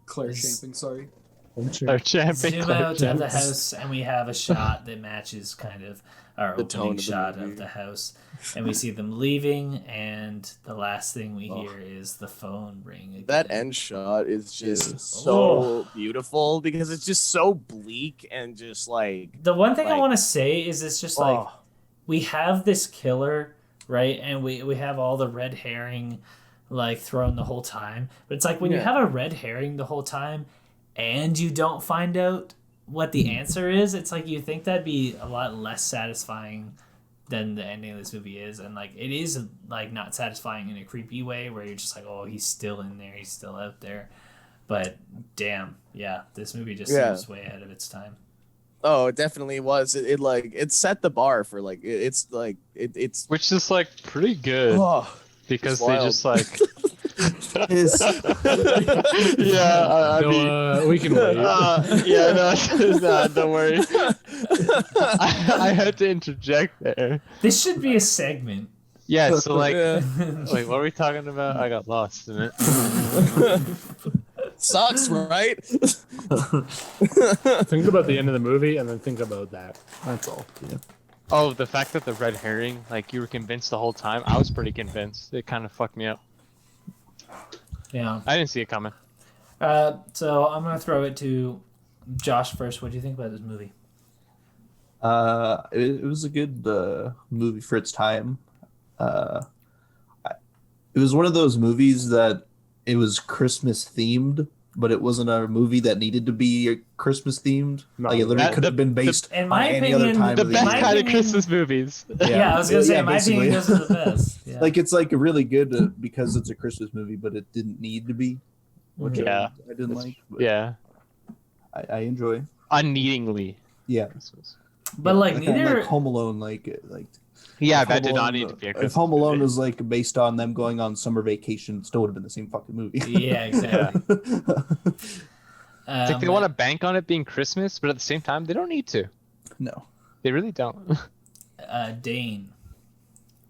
[SPEAKER 6] Claire Champing, sorry.
[SPEAKER 4] They're champing.
[SPEAKER 3] Zoom
[SPEAKER 4] Claire
[SPEAKER 3] out of the
[SPEAKER 4] Champs.
[SPEAKER 3] house, and we have a shot that matches kind of our
[SPEAKER 5] The tone
[SPEAKER 3] opening
[SPEAKER 5] of the
[SPEAKER 3] shot
[SPEAKER 5] movie.
[SPEAKER 3] of the house. And we see them leaving, and the last thing we hear is the phone ring again.
[SPEAKER 5] That end shot is just
[SPEAKER 2] Yeah.
[SPEAKER 5] so beautiful because it's just so bleak and just like
[SPEAKER 3] The one thing I
[SPEAKER 5] like-
[SPEAKER 3] want to say is it's just like
[SPEAKER 5] oh,
[SPEAKER 3] we have this killer, right? And we have all the red herring like thrown the whole time. But it's like when you
[SPEAKER 5] Yeah.
[SPEAKER 3] have a red herring the whole time and you don't find out what the answer is, it's like you think that'd be a lot less satisfying than the ending of this movie is. And like it is like not satisfying in a creepy way where you're just like, oh, he's still in there, he's still out there. But damn, yeah, this movie just
[SPEAKER 5] Yeah.
[SPEAKER 3] seems way ahead of its time.
[SPEAKER 5] oh, it definitely was. It like it set the bar for like it's like it's
[SPEAKER 4] Which is like pretty good
[SPEAKER 5] oh
[SPEAKER 4] because
[SPEAKER 5] it's
[SPEAKER 4] they
[SPEAKER 5] wild.
[SPEAKER 4] just like.
[SPEAKER 2] His-
[SPEAKER 4] Yeah, I mean,
[SPEAKER 1] No, we can wait.
[SPEAKER 4] yeah, no, don't worry. I had to interject there.
[SPEAKER 3] This should be a segment.
[SPEAKER 4] Yeah, so like,
[SPEAKER 5] Yeah.
[SPEAKER 4] wait, what were we talking about? I got lost in it.
[SPEAKER 5] Sucks, right?
[SPEAKER 1] Think about the end of the movie and then think about that. That's all.
[SPEAKER 2] Yeah.
[SPEAKER 4] Oh, the fact that the red herring, like you were convinced the whole time. I was pretty convinced. It kind of fucked me up.
[SPEAKER 3] Yeah.
[SPEAKER 4] I didn't see it coming.
[SPEAKER 3] So I'm gonna throw it to Josh first. What do you think about this movie?
[SPEAKER 2] It was a good movie for its time. It was one of those movies that it was Christmas themed, but it wasn't a movie that needed to be Christmas themed.
[SPEAKER 1] No,
[SPEAKER 2] Like it literally
[SPEAKER 4] that-
[SPEAKER 2] could have been based
[SPEAKER 3] in
[SPEAKER 2] on
[SPEAKER 3] my
[SPEAKER 2] any other
[SPEAKER 3] opinion,
[SPEAKER 2] time
[SPEAKER 4] The
[SPEAKER 2] of the
[SPEAKER 4] best
[SPEAKER 3] my
[SPEAKER 2] year.
[SPEAKER 4] kind of
[SPEAKER 3] opinion-
[SPEAKER 4] Christmas movies.
[SPEAKER 3] Yeah, I was gonna say,
[SPEAKER 2] Yeah,
[SPEAKER 3] in my opinion,
[SPEAKER 2] basically.
[SPEAKER 3] those are the best. Yeah.
[SPEAKER 2] Like it's like really good because it's a Christmas movie, but it didn't need to be, which
[SPEAKER 4] Yeah.
[SPEAKER 2] I didn't like. But
[SPEAKER 4] Yeah,
[SPEAKER 2] I enjoy.
[SPEAKER 4] unneedingly
[SPEAKER 2] Yeah,
[SPEAKER 4] Christmas.
[SPEAKER 3] but like
[SPEAKER 2] kinda
[SPEAKER 3] neither.
[SPEAKER 2] like Home Alone, like
[SPEAKER 4] Yeah,
[SPEAKER 2] if
[SPEAKER 4] that
[SPEAKER 2] Home
[SPEAKER 4] did not
[SPEAKER 2] Alone-
[SPEAKER 4] need to be a
[SPEAKER 2] If
[SPEAKER 4] Christmas
[SPEAKER 2] Home Alone
[SPEAKER 4] movie.
[SPEAKER 2] was like based on them going on summer vacation, it still would have been the same fucking movie.
[SPEAKER 3] Yeah, exactly.
[SPEAKER 4] It's like they want to bank on it being Christmas, but at the same time, they don't need to.
[SPEAKER 2] No.
[SPEAKER 4] They really don't.
[SPEAKER 3] Dayne.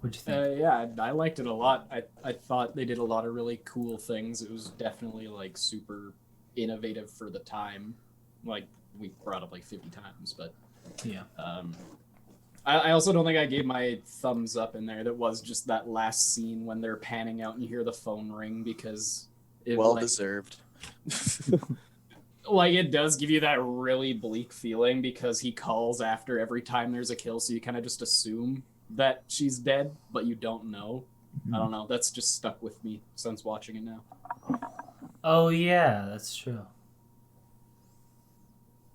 [SPEAKER 3] What'd you think?
[SPEAKER 6] Yeah, I liked it a lot. I thought they did a lot of really cool things. It was definitely like super innovative for the time. Like we brought up like 50 times, but
[SPEAKER 3] Yeah.
[SPEAKER 6] I also don't think I gave my thumbs up in there. That was just that last scene when they're panning out and you hear the phone ring because it
[SPEAKER 5] Well
[SPEAKER 6] like,
[SPEAKER 5] deserved.
[SPEAKER 6] like it does give you that really bleak feeling because he calls after every time there's a kill, so you kind of just assume that she's dead, but you don't know. I don't know. That's just stuck with me since watching it now.
[SPEAKER 3] Oh yeah, that's true.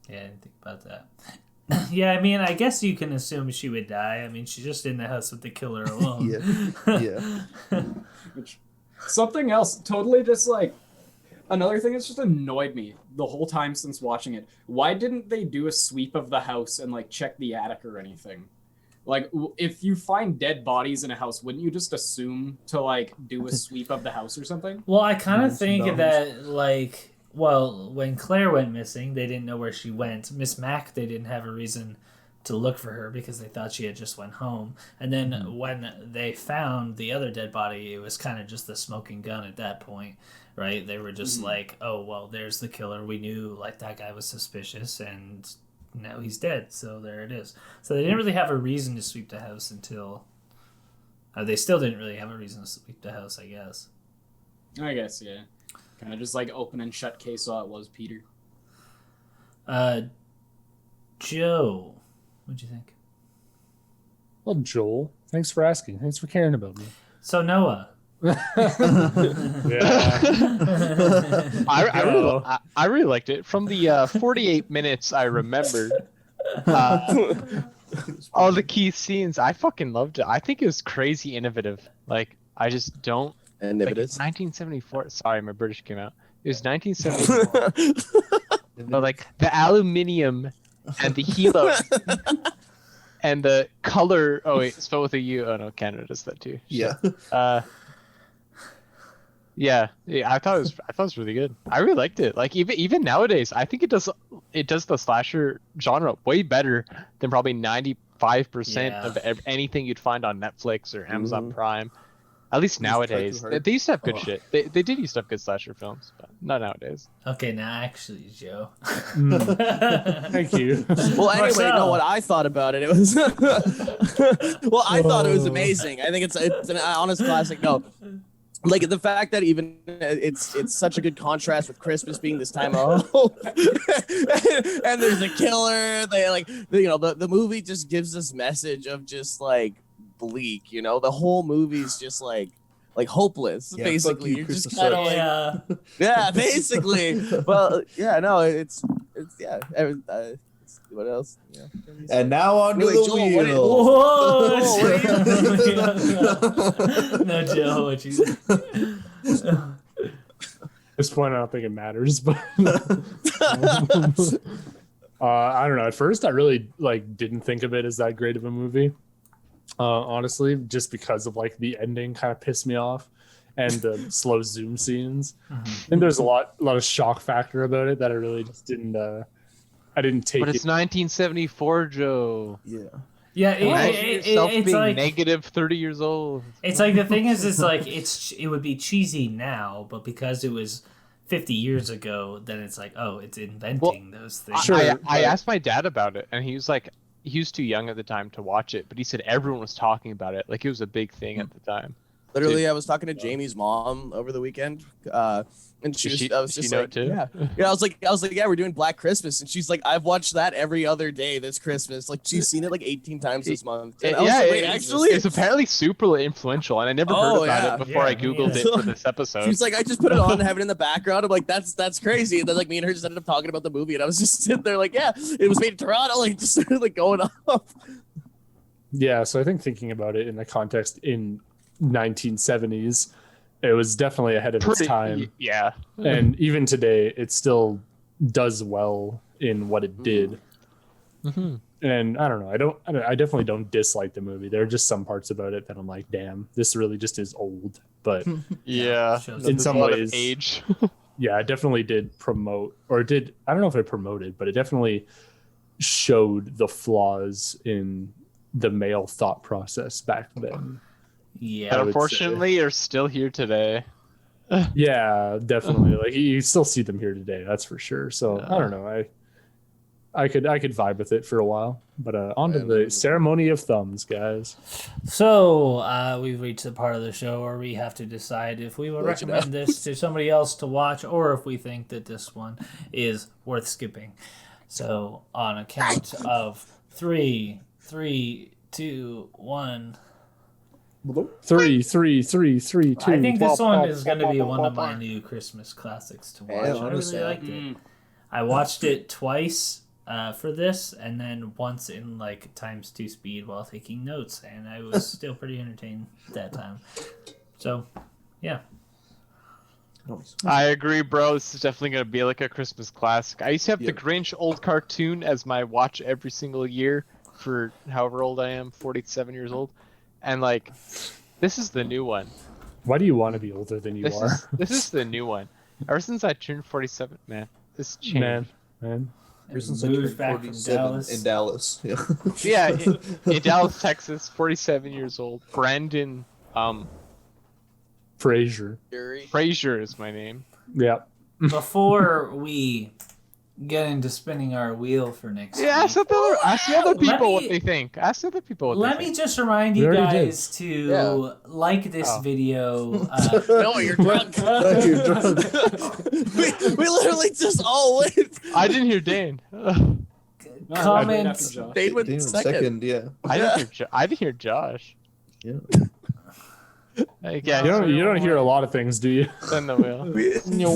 [SPEAKER 3] Yeah, I didn't think about that. Yeah, I mean, I guess you can assume she would die. I mean, she's just in the house with the killer alone.
[SPEAKER 2] Yeah.
[SPEAKER 6] Which, something else, totally just like another thing that's just annoyed me the whole time since watching it. Why didn't they do a sweep of the house and like check the attic or anything? Like, if you find dead bodies in a house, wouldn't you just assume to like do a sweep of the house or something?
[SPEAKER 3] Well, I kind of
[SPEAKER 2] Yes,
[SPEAKER 3] think
[SPEAKER 2] no.
[SPEAKER 3] that, like, well, when Claire went missing, they didn't know where she went. Miss Mac, they didn't have a reason to look for her because they thought she had just went home. And then when they found the other dead body, it was kind of just the smoking gun at that point, right? They were just like, oh, well, there's the killer. We knew, like, that guy was suspicious, and now he's dead, so there it is. So they didn't really have a reason to sweep the house until... they still didn't really have a reason to sweep the house, I guess.
[SPEAKER 6] I guess, yeah. Kind of just like open and shut case saw it was Peter.
[SPEAKER 3] Joe, what'd you think?
[SPEAKER 1] Well, Joel, thanks for asking. Thanks for caring about me.
[SPEAKER 3] So Noah.
[SPEAKER 1] Yeah.
[SPEAKER 4] I really liked it. From the 48 minutes I remember, all the key scenes, I fucking loved it. I think it was crazy innovative. Like, I just don't...
[SPEAKER 5] And
[SPEAKER 4] Like,
[SPEAKER 5] if it is.
[SPEAKER 4] 1974. Sorry, my British came out. It was 1974. But like the aluminium and the helo and the color. Oh wait, spelled with a U. Oh no, Canada does that too.
[SPEAKER 2] Yeah.
[SPEAKER 4] Yeah. I thought it was really good. I really liked it. Like even nowadays, I think it does the slasher genre way better than probably 95% of anything you'd find on Netflix or Amazon Prime. At least nowadays. They used to have good shit. They did used to have good slasher films, but not nowadays.
[SPEAKER 3] Okay, now actually, Joe.
[SPEAKER 1] Thank you.
[SPEAKER 5] Well, anyway,
[SPEAKER 3] Marcel.
[SPEAKER 5] no, what I thought about it, it was. Well, I thought it was amazing. I think it's an honest classic. No, like the fact that even it's such a good contrast with Christmas being this time of and there's a killer. They like the movie just gives this message of just like bleak. The whole movie's just like hopeless.
[SPEAKER 2] Yeah,
[SPEAKER 5] basically,
[SPEAKER 2] fuck you,
[SPEAKER 5] you're just
[SPEAKER 2] Christmas
[SPEAKER 5] kind of
[SPEAKER 2] sucks.
[SPEAKER 5] like yeah, basically. Well, yeah, no, it's yeah. What else? Yeah.
[SPEAKER 2] And now on to
[SPEAKER 5] Anyway,
[SPEAKER 2] the
[SPEAKER 5] Joel, what did-
[SPEAKER 2] wheel.
[SPEAKER 3] Whoa! No, Joe, what you
[SPEAKER 1] At this point, I don't think it matters, but I don't know. At first, I really didn't think of it as that great of a movie. Honestly, just because of the ending kind of pissed me off, and the slow zoom scenes. And there's a lot of shock factor about it that I really just didn't. I didn't take.
[SPEAKER 4] But it's 1974, Joe.
[SPEAKER 2] Yeah.
[SPEAKER 3] Yeah,
[SPEAKER 4] Imagine yourself
[SPEAKER 3] it's
[SPEAKER 4] being
[SPEAKER 3] like
[SPEAKER 4] negative 30 years old.
[SPEAKER 3] it's like the thing is, it's like it would be cheesy now, but because it was 50 years ago, then it's like, oh, it's inventing those things.
[SPEAKER 1] Sure.
[SPEAKER 4] I asked my dad about it, and he was like, he was too young at the time to watch it, but he said everyone was talking about it. Like, it was a big thing at the time.
[SPEAKER 5] Literally, I was talking to Jamie's mom over the weekend, and she was. I was just
[SPEAKER 4] know
[SPEAKER 5] like,
[SPEAKER 4] it too?
[SPEAKER 5] yeah. I was like, yeah, we're doing Black Christmas, and she's like, I've watched that every other day this Christmas. Like, she's seen it 18 times this month. And I was like, wait, actually,
[SPEAKER 4] it's apparently super influential, and I never heard about it before I googled it for this episode.
[SPEAKER 5] She's like, I just put it on and have it in the background. I'm like, that's crazy. And then me and her just ended up talking about the movie, and I was just sitting there like, yeah, it was made in Toronto, just started going off.
[SPEAKER 1] Yeah, so I think thinking about it in the context in 1970s, it was definitely ahead of its time.
[SPEAKER 4] Yeah.
[SPEAKER 1] And even today, it still does well in what it did.
[SPEAKER 4] Mm-hmm.
[SPEAKER 1] And I don't know. I definitely don't dislike the movie. There are just some parts about it that I'm like, damn, this really just is old. But
[SPEAKER 4] Yeah.
[SPEAKER 1] in some ways,
[SPEAKER 4] age.
[SPEAKER 1] yeah, it definitely did promote, or it did. I don't know if it promoted, but it definitely showed the flaws in the male thought process back then.
[SPEAKER 3] Yeah,
[SPEAKER 1] would
[SPEAKER 4] Unfortunately, are still here today.
[SPEAKER 1] Yeah, definitely. You still see them here today, that's for sure. So I don't know. I could vibe with it for a while. But on to the ceremony of thumbs, guys.
[SPEAKER 3] So we've reached the part of the show where we have to decide if we will recommend this to somebody else to watch, or if we think that this one is worth skipping. So on a count of 3, 2, 1.
[SPEAKER 1] 3, 3, 3, 3, 2.
[SPEAKER 3] I think this one is going to be one of my new Christmas classics to watch.
[SPEAKER 2] Yeah,
[SPEAKER 3] I
[SPEAKER 2] honestly.
[SPEAKER 3] really liked it. I watched it twice for this, and then once in like ×2 speed while taking notes, and I was still pretty entertained that time. So, yeah.
[SPEAKER 2] Nice.
[SPEAKER 4] I agree, bro. This is definitely gonna be like a Christmas classic. I used to have the Grinch old cartoon as my watch every single year for however old I am, 47 years old, and like, this is the new one.
[SPEAKER 1] Why do you want to be older than you are?
[SPEAKER 4] This is the new one. Ever since I turned 47, man, this changed.
[SPEAKER 1] Man.
[SPEAKER 2] Ever since I
[SPEAKER 3] Moved
[SPEAKER 2] turned
[SPEAKER 3] back from
[SPEAKER 2] 47
[SPEAKER 3] Dallas.
[SPEAKER 2] in Dallas. Yeah.
[SPEAKER 4] Yeah, in Dallas, Texas, 47 years old. Brandon,
[SPEAKER 1] Frasier.
[SPEAKER 4] Frazier is my name.
[SPEAKER 1] Yeah.
[SPEAKER 3] Before we get into spinning our wheel for next week,
[SPEAKER 4] Ask the other people what
[SPEAKER 3] me-
[SPEAKER 4] they think. Ask the other people what
[SPEAKER 3] let
[SPEAKER 4] they
[SPEAKER 3] me
[SPEAKER 4] think.
[SPEAKER 3] just remind
[SPEAKER 1] We
[SPEAKER 3] you
[SPEAKER 1] already did.
[SPEAKER 3] guys to like this video.
[SPEAKER 5] No, you're drunk.
[SPEAKER 2] You're drunk.
[SPEAKER 5] we literally just all went.
[SPEAKER 4] I didn't hear Dane.
[SPEAKER 3] Comment.
[SPEAKER 5] Dayne went
[SPEAKER 2] Damn,
[SPEAKER 5] second.
[SPEAKER 2] yeah.
[SPEAKER 4] I didn't hear Josh.
[SPEAKER 2] Yeah.
[SPEAKER 4] Yeah,
[SPEAKER 1] You don't hear a lot of things, do you?
[SPEAKER 4] spin the wheel.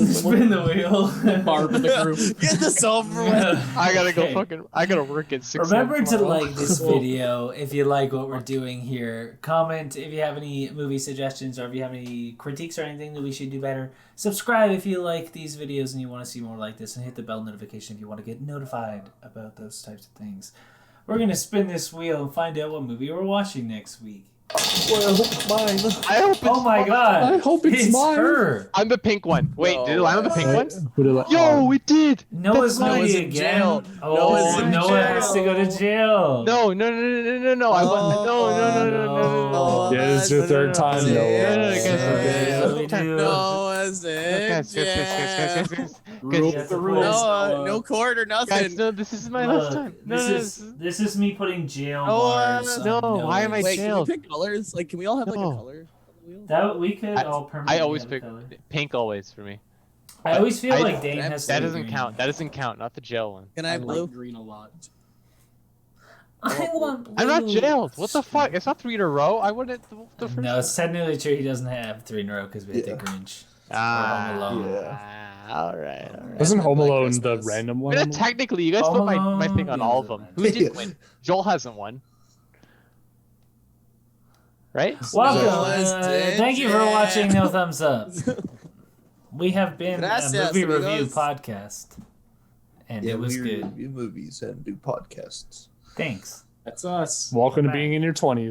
[SPEAKER 3] Spin the wheel.
[SPEAKER 6] Barb of the group.
[SPEAKER 5] Get this over with.
[SPEAKER 4] I gotta
[SPEAKER 3] Okay.
[SPEAKER 4] go I gotta work at 6.
[SPEAKER 3] Remember to like this video if you like what we're doing here. Comment if you have any movie suggestions or if you have any critiques or anything that we should do better. Subscribe if you like these videos and you want to see more like this, and hit the bell notification if you want to get notified about those types of things. We're going to spin this wheel and find out what movie we're watching next week.
[SPEAKER 2] Well, mine.
[SPEAKER 4] I hope it's
[SPEAKER 3] Oh my god!
[SPEAKER 1] I hope it's mine.
[SPEAKER 3] her!
[SPEAKER 4] I'm the pink one. Wait, did it land on the pink one?
[SPEAKER 1] Who did I-
[SPEAKER 4] Yo, it did!
[SPEAKER 3] Noah's
[SPEAKER 4] That's
[SPEAKER 3] movie
[SPEAKER 5] Noah's in
[SPEAKER 3] again.
[SPEAKER 5] jail.
[SPEAKER 3] Oh,
[SPEAKER 5] Noah's in
[SPEAKER 3] Noah
[SPEAKER 5] jail.
[SPEAKER 3] has to go to jail.
[SPEAKER 4] No. I want no.
[SPEAKER 1] Yeah, it's your third time,
[SPEAKER 5] Yeah.
[SPEAKER 1] Noah.
[SPEAKER 3] What do we do?
[SPEAKER 5] Noah's in
[SPEAKER 4] Guys,
[SPEAKER 5] jail.
[SPEAKER 6] Rule
[SPEAKER 3] Yes,
[SPEAKER 6] the rules.
[SPEAKER 5] No court or
[SPEAKER 4] Guys,
[SPEAKER 5] nothing.
[SPEAKER 4] no, this is my last
[SPEAKER 3] Look,
[SPEAKER 4] time.
[SPEAKER 3] this is me putting jail
[SPEAKER 5] Noah,
[SPEAKER 3] bars.
[SPEAKER 4] no,
[SPEAKER 3] on
[SPEAKER 4] why am I
[SPEAKER 3] Noah's-
[SPEAKER 5] Wait,
[SPEAKER 4] jailed?
[SPEAKER 5] can we pick colors? Like, can we all have like
[SPEAKER 4] No.
[SPEAKER 5] a color? on the wheel?
[SPEAKER 3] That we could
[SPEAKER 4] I-
[SPEAKER 3] all permanently
[SPEAKER 4] I always
[SPEAKER 3] have a
[SPEAKER 4] pick
[SPEAKER 3] color.
[SPEAKER 4] pink always for me.
[SPEAKER 3] I always feel
[SPEAKER 4] I-
[SPEAKER 3] like Dane has to
[SPEAKER 4] That
[SPEAKER 3] be
[SPEAKER 4] doesn't
[SPEAKER 3] green.
[SPEAKER 4] count. That doesn't count. Not the jail one.
[SPEAKER 5] Can I
[SPEAKER 6] I
[SPEAKER 5] have blue?
[SPEAKER 6] like green a lot.
[SPEAKER 3] I want blue.
[SPEAKER 4] I'm not jailed. What the fuck? It's not 3 in a row. I wouldn't. The first
[SPEAKER 3] No, it's technically true. He doesn't have 3 in a row because we had
[SPEAKER 2] Yeah.
[SPEAKER 3] the Grinch.
[SPEAKER 4] Ah,
[SPEAKER 3] Home Alone.
[SPEAKER 4] all right.
[SPEAKER 1] Wasn't Home
[SPEAKER 5] Like
[SPEAKER 1] Alone the
[SPEAKER 5] Christmas.
[SPEAKER 1] random one?
[SPEAKER 4] But technically, you guys
[SPEAKER 3] Home
[SPEAKER 4] put my thing
[SPEAKER 3] Alone
[SPEAKER 4] on all of them.
[SPEAKER 3] is
[SPEAKER 4] Who did win? Joel hasn't won. Right?
[SPEAKER 3] Welcome.
[SPEAKER 5] Noah's in
[SPEAKER 3] Thank you for
[SPEAKER 5] jail.
[SPEAKER 3] watching No Thumbs Up. We have been
[SPEAKER 5] Gracias,
[SPEAKER 3] a movie review
[SPEAKER 5] amigos.
[SPEAKER 3] podcast. And it was
[SPEAKER 2] we
[SPEAKER 3] good.
[SPEAKER 2] review movies and do podcasts.
[SPEAKER 3] Thanks.
[SPEAKER 6] That's us.
[SPEAKER 1] Welcome to
[SPEAKER 3] Bye.
[SPEAKER 1] being in your 20s.